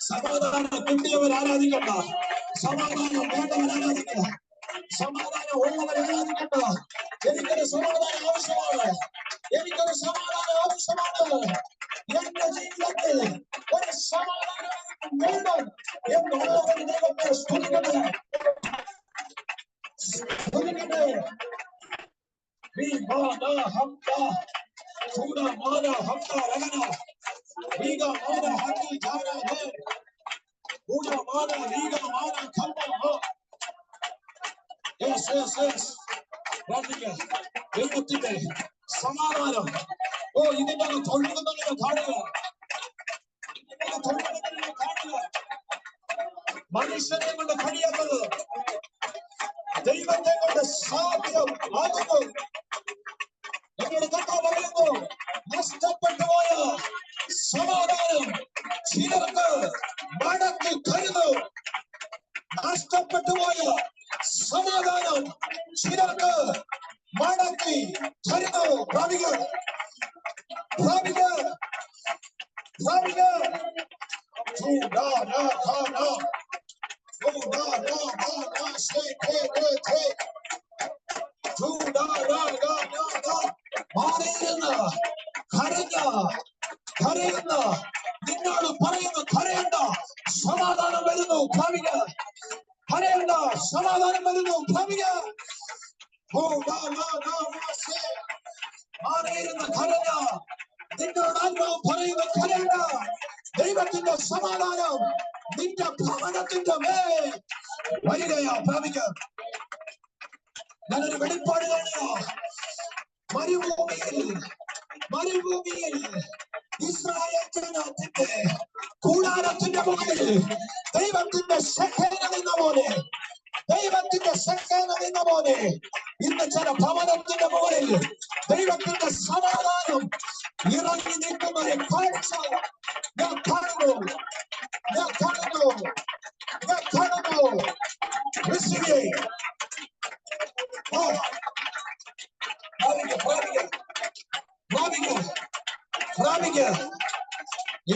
സമാധാനം കിട്ടിയവർ ആരാധിക്കണ്ട. സമാധാനം വേണ്ടവർ ആരാധിക്കുക. സമാധാനം ഉള്ളവർ ആരാധിക്കണ്ട. എനിക്കൊരു സമാധാനം ആവശ്യമാണ്. എനിക്കൊരു സമാധാനം ആവശ്യമാണ്. എന്റെ ജീവിതത്തിൽ ഒരു സമാധാനം വേണം എന്നുള്ളവർ ദൈവത്തെ സ്തുതിക്കട്ടെ. സ്തുതിക്കട്ടെ. ദൈവത്തിന്റെ സമാധാനം ഇതിന്റെ തൊഴിലുകളിലെ കാണുക. മനുഷ്യനെ കൊണ്ട് കഴിയാത്തത് ദൈവത്തെ കൊണ്ട് സാധ്യം ആകുന്നു. ഞങ്ങളുടെ കർത്താവ് പറയുന്നു, നഷ്ടപ്പെട്ടുപോയ സമാധാനം ചിലർക്ക് മടക്കി തരുന്നു. നഷ്ടപ്പെട്ടുപോയ സമാധാനം ചിലർക്ക് മടക്കി തരുന്നു. പ്രാപിക പ്രാപിക പ്രാപിക. കരയുന്ന നിന്നോട് പറയുന്നു, കരയണ്ട, സമാധാനം വരുന്നു. ഭാവിക കരയണ്ട, സമാധാനം വരുന്നു. ഭാവിക കരഞ്ഞ നിന്നോട് അനുഭവം പറയുന്നു, കരയണ്ട. ദൈവത്തിന്റെ സമാധാനം നിന്റെ ഭവനത്തിന്റെ മേൽ വരികയാ. ഭാവിക ഞാനൊരു വെളിപ്പാട് കാണുക. മരുഭൂമിയിൽ ഇസ്രായേൽ ജനത്തിന്റെ കൂടാരത്തിന്റെ മുകളിൽ ദൈവത്തിന്റെ ശക്തന നിന്ന പോലെ, ദൈവത്തിന്റെ ശക്തന നിന്ന പോലെ ഇന്ന് ചില ഭവനത്തിന്റെ മുകളിൽ ദൈവത്തിന്റെ സമാധാനം ഇറങ്ങി നിൽക്കുന്ന ഒരു കാഴ്ച ഞാൻ കാണുന്നു. ഞാൻ കാണുന്നു. ഞാൻ കാണുന്നു.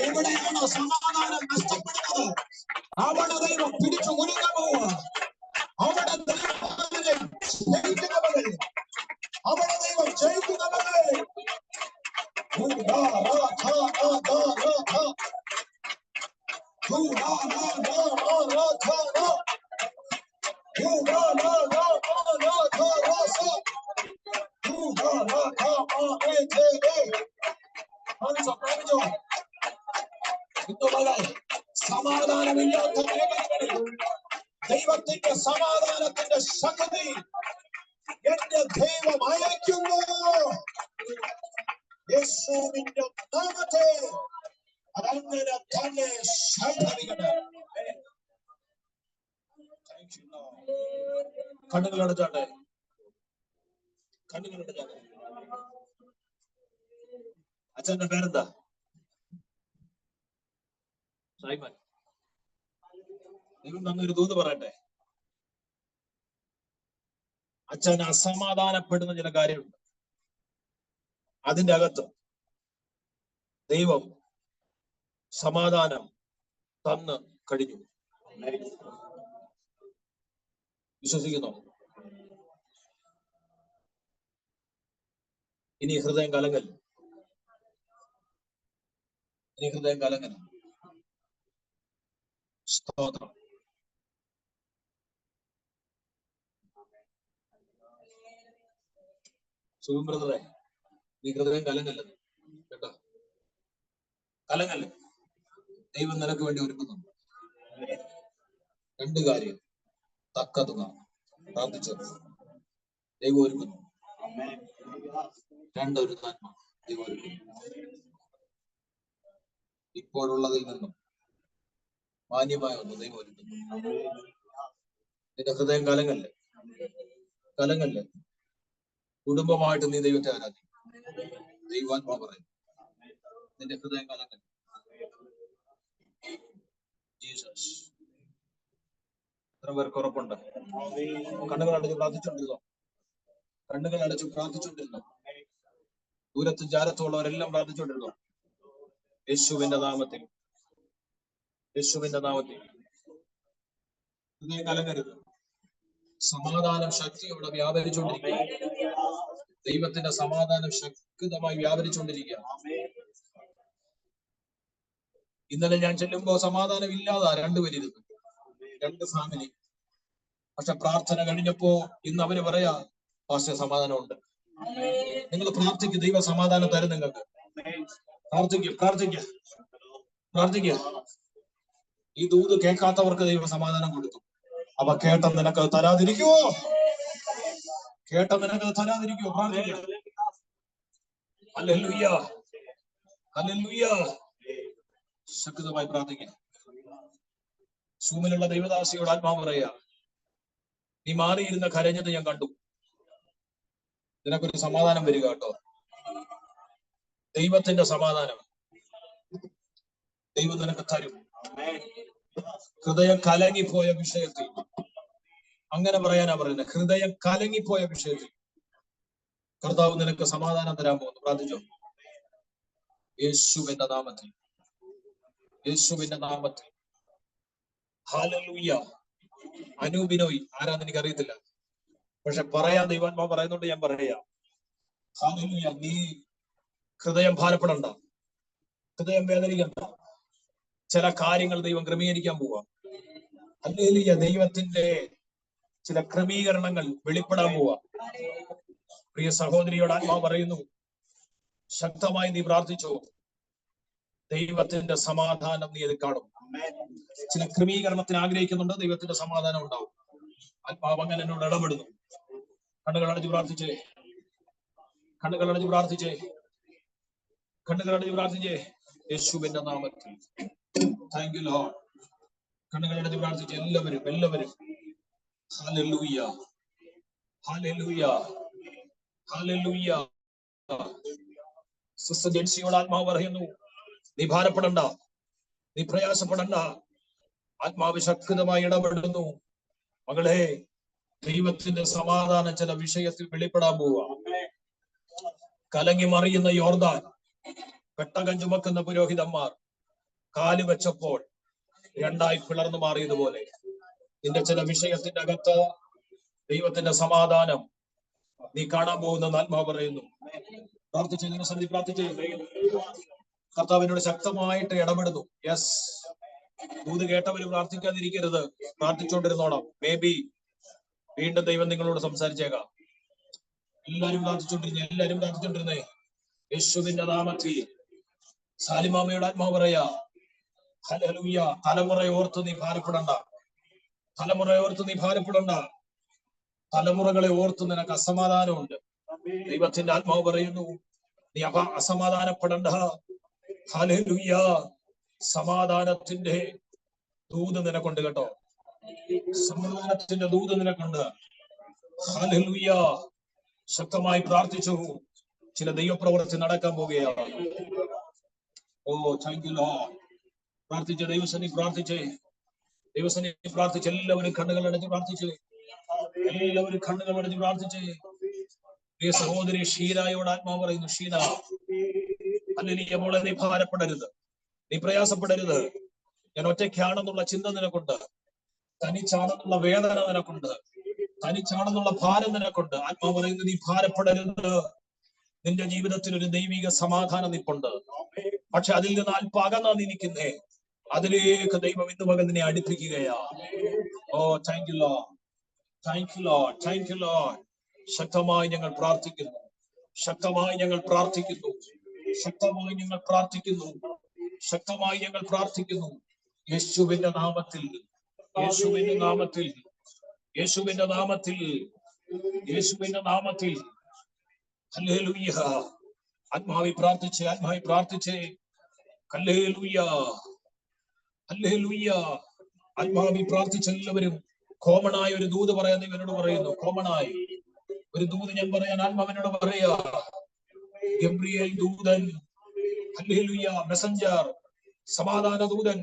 എവിടെയാണോ സമാധാനം നഷ്ടപ്പെടുന്നത് അവിടെ ദൈവം പിടിച്ചു കുലുങ്ങാൻ പോവുക. അവിടെ ദൈവം ജയിക്കുന്നവർ, അവിടെ ദൈവം ജയിക്കുന്നവർ. സമാധാനമില്ലാത്ത മേഖലകളിൽ ദൈവത്തിന്റെ സമാധാനത്തിന്റെ ശക്തി എന്റെ ദൈവം അയക്കുന്നു. യേശുവിന്റെ നാമത്തെ അങ്ങനെ തന്നെ സംഭവിക്കട്ടെ. കണ്ണുകളടച്ചാട്ടെ. അച്ഛന്റെ പേരെന്താ? സൈമൻ. ദൈവം തന്നൊരു ദൂത് പറയട്ടെ. അച്ഛൻ അസമാധാനപ്പെടുന്ന ചില കാര്യമുണ്ട്. അതിന്റെ അകത്ത് ദൈവം സമാധാനം തന്ന് കഴിഞ്ഞു. വിശ്വസിക്കുന്നു? ഇനി ഹൃദയം കലങ്ങൽ. സ്തോത്രം. സുഖം ബ്രദറെ, നീ ഹൃദയം കലങ്ങല്ല കേട്ടോ, കലങ്ങല്ല. ദൈവം നിനക്ക് വേണ്ടി ഒരുക്കുന്നു. 2 കാര്യം, തക്ക തുക പ്രാർത്ഥിച്ചത് ദൈവം ഒരുക്കുന്നു. 2 ഒരു നന്മ ദൈവം ഒരുക്കുന്നു. ഇപ്പോഴുള്ളതിൽ നിന്നും മാന്യമായ ഒന്ന് ദൈവം ഒരുക്കുന്നു. നിന്റെ ഹൃദയം കലങ്ങല്ലേ, കലങ്ങല്ലേ. കുടുംബമായിട്ട് നീ ദൈവത്തെ ആരാധിക്കും. ദൈവാത്മാ പറയും നിന്റെ ഹൃദയം കലങ്ങല്ലേ. ജീസസ്. എത്ര പേർക്ക് ഉറപ്പുണ്ട്? കണ്ണുകൾ അടച്ച് പ്രാർത്ഥിച്ചുകൊണ്ടിരുന്നോ? കണ്ണുകൾ അടച്ച് പ്രാർത്ഥിച്ചുകൊണ്ടിരുന്നോ? ദൂരത്തും ചാരത്തുള്ളവരെല്ലാം പ്രാർത്ഥിച്ചുകൊണ്ടിരുന്നോ? യേശുവിന്റെ നാമത്തിൽ, യേശുവിന്റെ നാമത്തിൽ ഹൃദയം കലങ്ങരുത്. സമാധാനം ശക്തിയോടെ വ്യാപരിച്ചുകൊണ്ടിരിക്കുക. ദൈവത്തിന്റെ സമാധാനം ശക്തമായി വ്യാപരിച്ചുകൊണ്ടിരിക്കുക. ഇന്നലെ ഞാൻ ചെല്ലുമ്പോ സമാധാനം ഇല്ലാതാ 2 പേരിരുന്നു, 2 ഫാമിലി. പക്ഷെ പ്രാർത്ഥന കഴിഞ്ഞപ്പോ ഇന്ന് അവര് പറയാ പാസ്റ്റർ സമാധാനമുണ്ട്. നിങ്ങൾ പ്രാർത്ഥിക്കുക, ദൈവ സമാധാനം തരും നിങ്ങൾക്ക്. പ്രാർത്ഥിക്കുക, പ്രാർത്ഥിക്കുക, പ്രാർത്ഥിക്കുക. ഈ ദൂത് കേൾക്കാത്തവർക്ക് ദൈവ സമാധാനം കൊടുക്കും. അവ കേട്ട നിനക്ക് തരാതിരിക്കുവോ? കേട്ട നിനക്ക് തരാതിരിക്കുവോ? പ്രാർത്ഥിക്കുക. Hallelujah, hallelujah. ശക്തമായി പ്രാർത്ഥിക്കുക. സൂമിലുള്ള ദൈവദാസിയോട് ആത്മാവ് പറയാ, നീ മാറിയിരുന്ന കരഞ്ഞത് ഞാൻ കണ്ടു. നിനക്കൊരു സമാധാനം വരിക കേട്ടോ. ദൈവത്തിന്റെ സമാധാനം ദൈവം നിനക്ക് തരും. ഹൃദയം കലങ്ങിപ്പോയ വിഷയത്തിൽ, അങ്ങനെ പറയാനാ പറയുന്നത്, ഹൃദയം കലങ്ങിപ്പോയ വിഷയത്തിൽ കർത്താവ് നിനക്ക് സമാധാനം തരാൻ പോകുന്നു. പ്രാർത്ഥിച്ചോ. യേശുവിന്റെ നാമത്തിൽ, യേശുവിന്റെ നാമത്തിൽ. ഹല്ലേലൂയ. അനൂപിനോയ് ആരാന്ന് എനിക്ക് അറിയത്തില്ല, പക്ഷെ പറയാൻ ദൈവാത്മാ പറയുന്നുണ്ട്, ഞാൻ പറയാം. ഹല്ലേലൂയ. നീ ഹൃദയം ഭാരപ്പെടണ്ട, ഹൃദയം വേദനിക്കണ്ട. ചില കാര്യങ്ങൾ ദൈവം ക്രമീകരിക്കാൻ പോവാ. ഹല്ലേലൂയ. ദൈവത്തിന്റെ ചില ക്രമീകരണങ്ങൾ വെളിപ്പെടാൻ പോവാ. പ്രിയ സഹോദരിയോട് ആത്മാവ് പറയുന്നു, ശക്തമായി നീ പ്രാർത്ഥിച്ചോ. ദൈവത്തിന്റെ സമാധാനം നീ അത് കാണും. ചില ക്രമീകരണത്തിന് ആഗ്രഹിക്കുന്നുണ്ട്, ദൈവത്തിന്റെ സമാധാനം ഉണ്ടാവും. ആത്മാവ് അങ്ങനെ എന്നോട് ഇടപെടുന്നു. കണ്ണുകളടച്ച് പ്രാർത്ഥിച്ചേ, കണ്ണുകളടച്ച് പ്രാർത്ഥിച്ചേ, കണ്ണുകളടച്ച് പ്രാർത്ഥിച്ചേ. യേശുവിന്റെ നാമത്തിൽ. Thank you lord. കണ്ണുകളടച്ച് പ്രാർത്ഥിച്ചേ എല്ലാവരും, എല്ലാവരും. Hallelujah, hallelujah, hallelujah. സിസ്റ്റർ ജെൻസിയോട് ആത്മാവ് പറയുന്നു, നീ ഭാരപ്പെടണ്ട, നീ പ്രയാസപ്പെടണ്ട. ആത്മാവ് ശക്തമായി ഇടപെടുന്നു. മകളെ, ദൈവത്തിന്റെ സമാധാനം ചില വിഷയത്തിൽ വെളിപ്പെടാൻ പോവുക. കലങ്ങി മറിയുന്ന യോർദാൻ പെട്ടകം ചുമക്കുന്ന പുരോഹിതന്മാർ കാല് വെച്ചപ്പോൾ 2ആയി പിളർന്നു മാറിയതുപോലെ നിന്റെ ചില വിഷയത്തിന്റെ അകത്ത് ദൈവത്തിന്റെ സമാധാനം നീ കാണാൻ പോകുന്ന ആത്മാവ് പറയുന്നു. പ്രാർത്ഥിച്ചേ, നിങ്ങൾ സന്ധി പ്രാർത്ഥിച്ചേ. കർത്താവിനോട് ശക്തമായിട്ട് ഇടപെടുന്നു. Yes, Doot കേട്ടവര് പ്രാർത്ഥിക്കാതിരിക്കരുത്, പ്രാർത്ഥിച്ചുകൊണ്ടിരുന്നോണം. മേ ബി വീണ്ടും ദൈവം നിങ്ങളോട് സംസാരിച്ചേക്കാം. എല്ലാരും പ്രാർത്ഥിച്ചോണ്ടിരുന്നേ, എല്ലാരും പ്രാർത്ഥിച്ചോണ്ടിരുന്നേ. യേശുവിന്റെ നാമത്തിൽ. സാലിമാമയുടെ ആത്മാവ് പറയാ, ഹല്ലേലൂയ. തലമുറയെ ഓർത്ത് നീ ഭാരപ്പെടണ്ട, തലമുറയെ ഓർത്ത് നീ ഭാരപ്പെടണ്ട. തലമുറകളെ ഓർത്ത് നിനക്ക് അസമാധാനമുണ്ട്. ദൈവത്തിന്റെ ആത്മാവ് പറയുന്നു, നീ അസമാധാനപ്പെടണ്ട. ഹല്ലേലൂയ. സമാധാനത്തിന്റെ ദൂത് നിനക്കുണ്ട് കേട്ടോ, സമാധാനത്തിന്റെ ദൂത് നിനക്കുണ്ട്. ഹല്ലേലൂയ. ശക്തമായി പ്രാർത്ഥിച്ചു. ചില ദൈവപ്രവൃത്തി നടക്കാൻ പോവുകയാണ്. ഓ താങ്ക് യു ലോർഡ്. പ്രാർത്ഥിച്ച ദൈവസന്നി പ്രാർത്ഥിച്ചേ, ദൈവസന്നി പ്രാർത്ഥിച്ച് എല്ലാവരും കണ്ണുകൾ അടച്ച് പ്രാർത്ഥിച്ചേ, എല്ലാവരും കണ്ണുകൾ അടച്ച് പ്രാർത്ഥിച്ചേ. പ്രിയ സഹോദരി ഷീനയോട് ആത്മാവ് പറയുന്നു, ഷീന, അല്ലെങ്കിൽ മോളെ നീ ഭാരപ്പെടരുത്, നീ പ്രയാസപ്പെടരുത്. ഞാൻ ഒറ്റയ്ക്കാണെന്നുള്ള ചിന്ത നിനക്കുണ്ട്, തനിച്ചാണെന്നുള്ള വേദന നിനക്കുണ്ട്, തനിച്ചാണെന്നുള്ള ഭാരം നിനക്കുണ്ട്. ആത്മാവ് പറയുന്നത് നീ ഭാരപ്പെടരുത്. നിന്റെ ജീവിതത്തിൽ ഒരു ദൈവിക സമാധാനം നിൽപ്പുണ്ട്. പക്ഷെ അതിൽ നിന്ന് അല്പം അകന്നാ നീ നിൽക്കുന്നേ. അതിലേക്ക് ദൈവം ഇന്ന് പകൽ നിന്നെ അടുപ്പിക്കുകയാ. Oh thank you Lord, thank you Lord, thank you lord. ശക്തമായി ഞങ്ങൾ പ്രാർത്ഥിക്കുന്നു. ശക്തമായി ഞങ്ങൾ പ്രാർത്ഥിക്കുന്നു, ശക്തമായി ഞങ്ങൾ പ്രാർത്ഥിക്കുന്നു, ശക്തമായി ഞങ്ങൾ പ്രാർത്ഥിക്കുന്നു. യേശുവിന്റെ നാമത്തിൽ, യേശുവിന്റെ നാമത്തിൽ, യേശുവിന്റെ നാമത്തിൽ, യേശുവിന്റെ നാമത്തിൽ. ഹല്ലേലൂയ. ആത്മാവി പ്രാർത്ഥിച്ചേ, ആത്മാവി പ്രാർത്ഥിച്ചേ. ഹല്ലേലൂയ, ഹല്ലേലൂയ. ആത്മാവി പ്രാർത്ഥിച്ച എല്ലാവരും കോമണായ ഒരു ദൂത് പറയാൻ ഇവനോട് പറയുന്നു. കോമണായി ഒരു ദൂത് ഞാൻ പറയാൻ ആത്മാവിനോട് പറയാ. ഗബ്രിയേൽ ദൂതൻ, ഹല്ലേലൂയ, മെസഞ്ചർ, സമാധാന ദൂതൻ,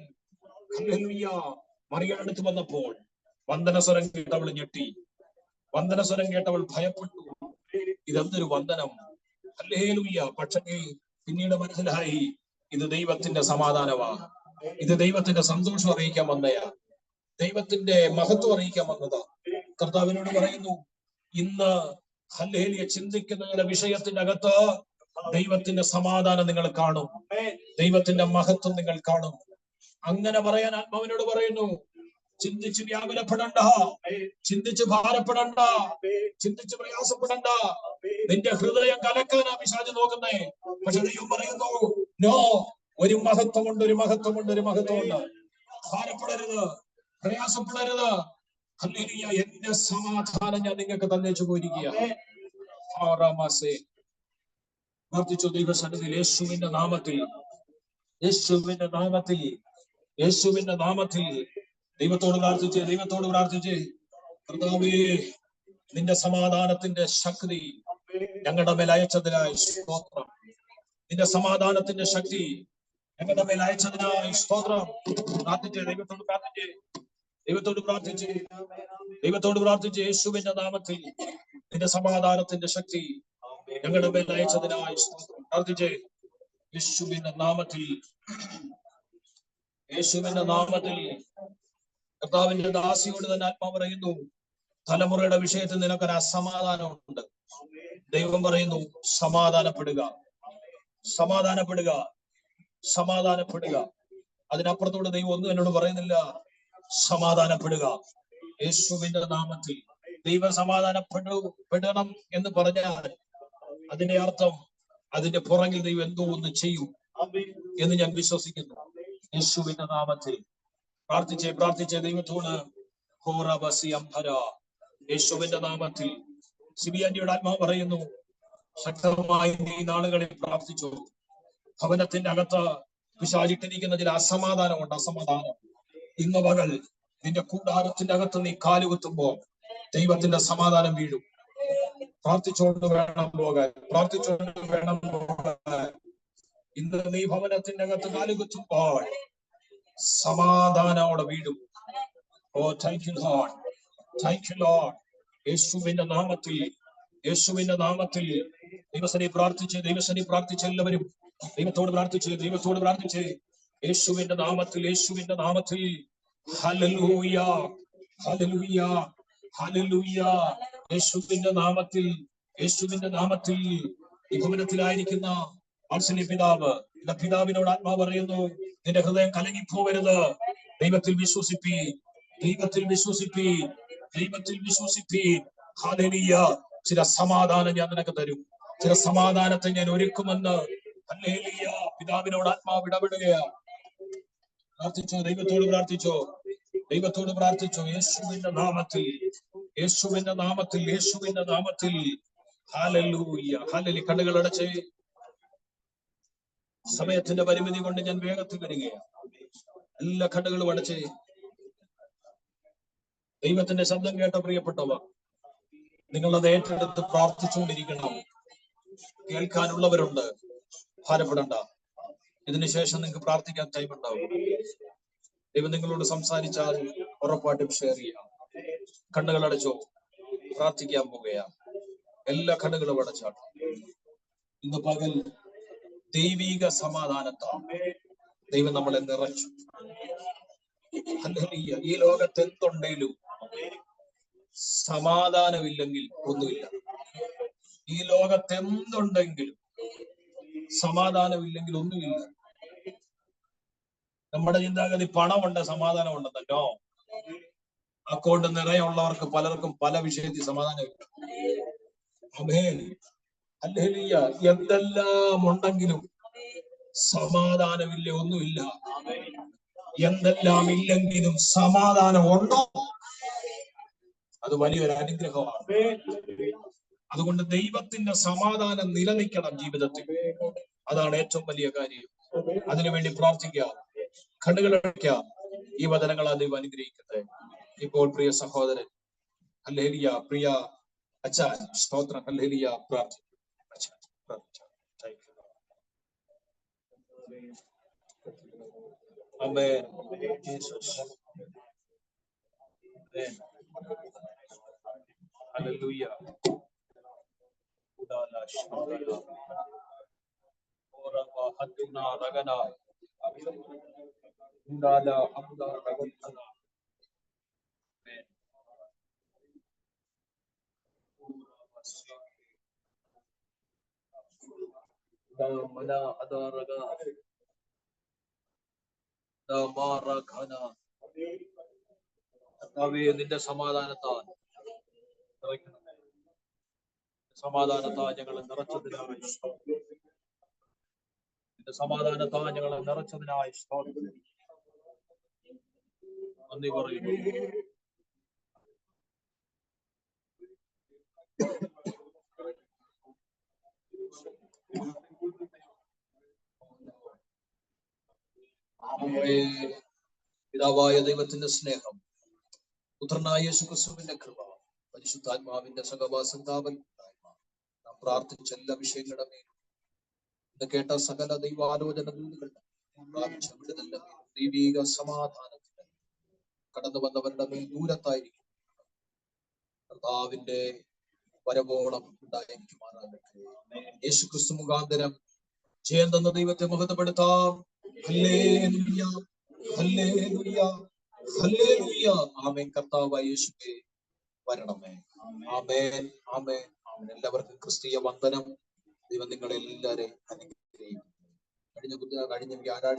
ഹല്ലേലൂയ, മറിയയുടെ അടുത്ത് വന്നപ്പോൾ വന്ദനസ്വരം കേട്ടവൾ ഞെട്ടി, വന്ദനസ്വരം കേട്ടവൾ ഭയപ്പെട്ടു. ഇതെന്തൊരു വന്ദനം! ഹല്ലേലൂയ. പക്ഷേ പിന്നീട് മനസ്സിലായി, ഇത് ദൈവത്തിന്റെ സമാധാനമാ, ഇത് ദൈവത്തിന്റെ സന്തോഷം അറിയിക്കാൻ വന്നയാ, ദൈവത്തിന്റെ മഹത്വം അറിയിക്കാൻ വന്നതാ. കർത്താവിനോട് പറയുന്നു, ഇന്ന് ഹല്ലേലൂയ ചിന്തിക്കുന്ന ചില വിഷയത്തിന്റെ അകത്ത് ദൈവത്തിന്റെ സമാധാനം നിങ്ങൾ കാണും, ദൈവത്തിന്റെ മഹത്വം നിങ്ങൾ കാണും. അങ്ങനെ പറയാൻ ആത്മാവിനോട് പറയുന്നു. ചിന്തിച്ച് വ്യാകുലപ്പെടണ്ട, ചിന്തിച്ച് ഭാരപ്പെടണ്ട, ചിന്തിച്ച് പ്രയാസപ്പെടണ്ട. നിന്റെ ഹൃദയം കലക്കാനാ പിശാച് നോക്കുന്നേ. പക്ഷെ ദൈവം പറയുന്നു, നോ, ഒരു മഹത്വമുണ്ട്, ഒരു മഹത്വമുണ്ട്, ഒരു മഹത്വമുണ്ട്. ഭാരപ്പെടരുത്, പ്രയാസപ്പെടരുത്. ഹല്ലേലൂയ. എന്റെ സമാധാനം ഞാൻ നിങ്ങൾക്ക് തന്നേച്ചു പോയിരിക്കുക. പ്രാർത്ഥിച്ചു ദൈവസന്നിധിയിൽ, യേശുവിന്റെ നാമത്തിൽ, യേശുവിന്റെ നാമത്തിൽ, യേശുവിന്റെ നാമത്തിൽ. ദൈവത്തോട് പ്രാർത്ഥിച്ച്, ദൈവത്തോട് പ്രാർത്ഥിച്ച്. കർത്താവേ, നിന്റെ സമാധാനത്തിന്റെ ശക്തി ഞങ്ങളുടെ മേൽ അയച്ചതിനായി സ്തോത്രം. നിന്റെ സമാധാനത്തിന്റെ ശക്തി ഞങ്ങളുടെ മേൽ അയച്ചതിനായി സ്തോത്രം. പ്രാർത്ഥിച്ച്, ദൈവത്തോട് പ്രാർത്ഥിച്ച്, ദൈവത്തോട് പ്രാർത്ഥിച്ച്, ദൈവത്തോട് പ്രാർത്ഥിച്ച്. യേശുവിന്റെ നാമത്തിൽ നിന്റെ സമാധാനത്തിന്റെ ശക്തി ഞങ്ങളുടെ മേൽ അയച്ചതിനായി സ്തോത്രം. പ്രാർത്ഥിച്ച്, യേശുവിന്റെ നാമത്തിൽ, യേശുവിന്റെ നാമത്തിൽ. കർത്താവിന്റെ ദാസിയോട് തന്നെ ആത്മാവ് പറയുന്നു, തലമുറയുടെ വിഷയത്തിൽ നിനക്കൊരു അസമാധാനമുണ്ട്. ദൈവം പറയുന്നു, സമാധാനപ്പെടുക, സമാധാനപ്പെടുക, സമാധാനപ്പെടുക. അതിനപ്പുറത്തോട് ദൈവം ഒന്നും എന്നോട് പറയുന്നില്ല. സമാധാനപ്പെടുക യേശുവിന്റെ നാമത്തിൽ. ദൈവം സമാധാനപ്പെടണം എന്ന് പറഞ്ഞാൽ അതിന്റെ അർത്ഥം, അതിന്റെ പുറകിൽ ദൈവം എന്തോ ഒന്ന് ചെയ്യും എന്ന് ഞാൻ വിശ്വസിക്കുന്നു. യേശുവിന്റെ നാമത്തിൽ പ്രാർത്ഥിച്ചേ, പ്രാർത്ഥിച്ചേ ദൈവത്തോട്. യേശുവിന്റെ നാമത്തിൽ. സിബിയാന്റിയുടെ ആത്മാവ് പറയുന്നു, ശക്തമായി ഈ നാളുകളിൽ പ്രാർത്ഥിച്ചു. ഭവനത്തിന്റെ അകത്ത് പിശാചിട്ടിരിക്കുന്ന ചില അസമാധാനമുണ്ട്, അസമാധാനം. ഇന്ന് പകൽ നിന്റെ കൂടാരത്തിന്റെ അകത്ത് നീ കാലുകുത്തുമ്പോ ദൈവത്തിന്റെ സമാധാനം വീഴും. പ്രാർത്ഥിച്ചുകൊണ്ട് വേണം പോകാൻ, പ്രാർത്ഥിച്ചുകൊണ്ട് വേണം പോകാൻ. ഇന്ന് നീ ഭവനത്തിന്റെ അകത്ത് കാലുകുത്തുമ്പോൾ സമാധാനോടെ വീഴും. Oh, thank you Lord, thank you Lord. യേശുവിന്റെ നാമത്തിൽ, യേശുവിന്റെ നാമത്തിൽ. ദൈവസനെ പ്രാർത്ഥിച്ച്, ദൈവസനെ പ്രാർത്ഥിച്ച് എല്ലാവരും ദൈവത്തോട് പ്രാർത്ഥിച്ച്, ദൈവത്തോട് പ്രാർത്ഥിച്ച്. യേശുവിന്റെ നാമത്തിൽ, യേശുവിന്റെ നാമത്തിൽ. Hallelujah, hallelujah, hallelujah. യേശുവിന്റെ നാമത്തിൽ, യേശുവിന്റെ നാമത്തിൽ. ഈ ഭവനത്തിലായിരിക്കുന്ന വാത്സല്യ പിതാവ്, എന്റെ പിതാവിനോട് ആത്മാവ് പറയുന്നു, നിന്റെ ഹൃദയം കലങ്ങിപ്പോവരുത്. ദൈവത്തിൽ വിശ്വസിപ്പി, ദൈവത്തിൽ വിശ്വസിപ്പി, ദൈവത്തിൽ വിശ്വസിപ്പി. ഹല്ലേലൂയ. ചില സമാധാനം ഞാൻ നിനക്ക് തരും, ചില സമാധാനത്തെ ഞാൻ ഒരുക്കുമെന്ന് ഹല്ലേലൂയ പിതാവിനോട് ആത്മാവ് ഇടപെടുകയാ. പ്രാർത്ഥിച്ചോ, ദൈവത്തോട് പ്രാർത്ഥിച്ചോ, ദൈവത്തോട് പ്രാർത്ഥിച്ചോ. യേശുവിന്റെ നാമത്തിൽ, യേശുവിന്റെ നാമത്തിൽ, യേശുവിന്റെ നാമത്തിൽ. Hallelujah, hallelujah. കണ്ണുകൾ അടച്ച്. സമയത്തിന്റെ പരിമിതി കൊണ്ട് ഞാൻ വേഗത്തിൽ വരികയാണ്. എല്ലാ കണ്ണുകളും അടച്ച്. ദൈവത്തിന്റെ ശബ്ദം കേട്ട പ്രിയപ്പെട്ടവർ, നിങ്ങളത് ഏറ്റെടുത്ത് പ്രാർത്ഥിച്ചുകൊണ്ടിരിക്കണം. കേൾക്കാനുള്ളവരുണ്ട്, ഭാരപ്പെടണ്ട. ഇതിനുശേഷം നിങ്ങൾക്ക് പ്രാർത്ഥിക്കാൻ ടൈം ഉണ്ടാവും. ദൈവം നിങ്ങളോട് സംസാരിച്ചാൽ ഉറപ്പായിട്ടും ഷെയർ ചെയ്യാം. കണ്ണുകൾ അടച്ചോ, പ്രാർത്ഥിക്കാൻ പോകുകയാണ്. എല്ലാ കണ്ണുകളും അടച്ചാണ്. ഇന്ന് പകൽ ദൈവിക സമാധാനത്താൽ ദൈവം നമ്മളെ നിറച്ചു. ഹല്ലേലൂയ. ഈ ലോകത്ത് എന്തുണ്ടെങ്കിലും സമാധാനമില്ലെങ്കിൽ ഒന്നുമില്ല. ഈ ലോകത്ത് എന്തുണ്ടെങ്കിലും സമാധാനമില്ലെങ്കിൽ ഒന്നുമില്ല. നമ്മുടെ ചിന്താഗതി പണമുണ്ട്, സമാധാനമുണ്ടെന്നല്ലോ. അക്കൗണ്ട് നിറയുള്ളവർക്ക് പലർക്കും പല വിഷയത്തിൽ സമാധാനമില്ല. ആമേൻ. ഹല്ലേലൂയ. എന്തെല്ലാം ഉണ്ടെങ്കിലും സമാധാനമില്ല, ഒന്നുമില്ല. എന്തെല്ലാം ഇല്ലെങ്കിലും സമാധാനം ഉണ്ടോ? അത് വലിയൊരു അനുഗ്രഹമാണ്. അതുകൊണ്ട് ദൈവത്തിന്റെ സമാധാനം നിലനിൽക്കണം ജീവിതത്തിൽ. അതാണ് ഏറ്റവും വലിയ കാര്യം. അതിനുവേണ്ടി പ്രാർത്ഥിക്കാം, കണ്ണുകളടയ്ക്കാം. ഈ വചനങ്ങളാൽ ദൈവം അനുഗ്രഹിക്കട്ടെ. ഇപ്പോൾ പ്രിയ സഹോദരൻ, ഹല്ലേലൂയ, പ്രിയ അച്ഛാ, സ്തോത്രം, ഹല്ലേലൂയ, പ്രാർത്ഥിക്കും. ആമേൻ. യേശുവേ. ഹല്ലേലൂയ. നിന്റെ സമാധാനത്താൽ ഞങ്ങൾ നിറച്ചതിനായി, നിന്റെ സമാധാനത്താൽ ഞങ്ങൾ നിറച്ചതിനായി നന്ദി പറയുന്നു. പിതാവായ ദൈവത്തിന്റെ സ്നേഹം, പുത്രനായ യേശുക്രിസ്തുവിന്റെ കൃപ, പരിശുദ്ധാത്മാവിന്റെ സഹവാസം, നാം പ്രാർത്ഥിച്ച എല്ലാ വിഷയങ്ങളുടെ മേലും, ഇന്ന് കേട്ട സകല ദൈവാലോചനകളുടെ പ്രാപിച്ച വിടുതലിന്റെ മേലും ദൈവീക സമാധാനത്തിന് കടന്നു വന്നവരുടെ മേൽ ദൂരത്തായിരിക്കും കർത്താവിന്റെ വരവോളം ഉണ്ടായിരിക്കുമാറാകട്ടെ. യേശുക്രിസ്തു മുഖാന്തരം ജയം തന്ന ദൈവത്തെ മഹത്വപ്പെടുത്താം. ഹല്ലേലൂയ, ഹല്ലേലൂയ, ഹല്ലേലൂയ. ആമേൻ. കർത്താവായ യേശുവേ വരണമേ. ആമേൻ, ആമേൻ, ആമേൻ. എല്ലാവർക്കും ക്രിസ്തീയ വന്ദനം. ദൈവം നിങ്ങളെല്ലാവരെയും അനുഗ്രഹിക്കട്ടെ. കഴിഞ്ഞ വ്യാഴാഴ്ച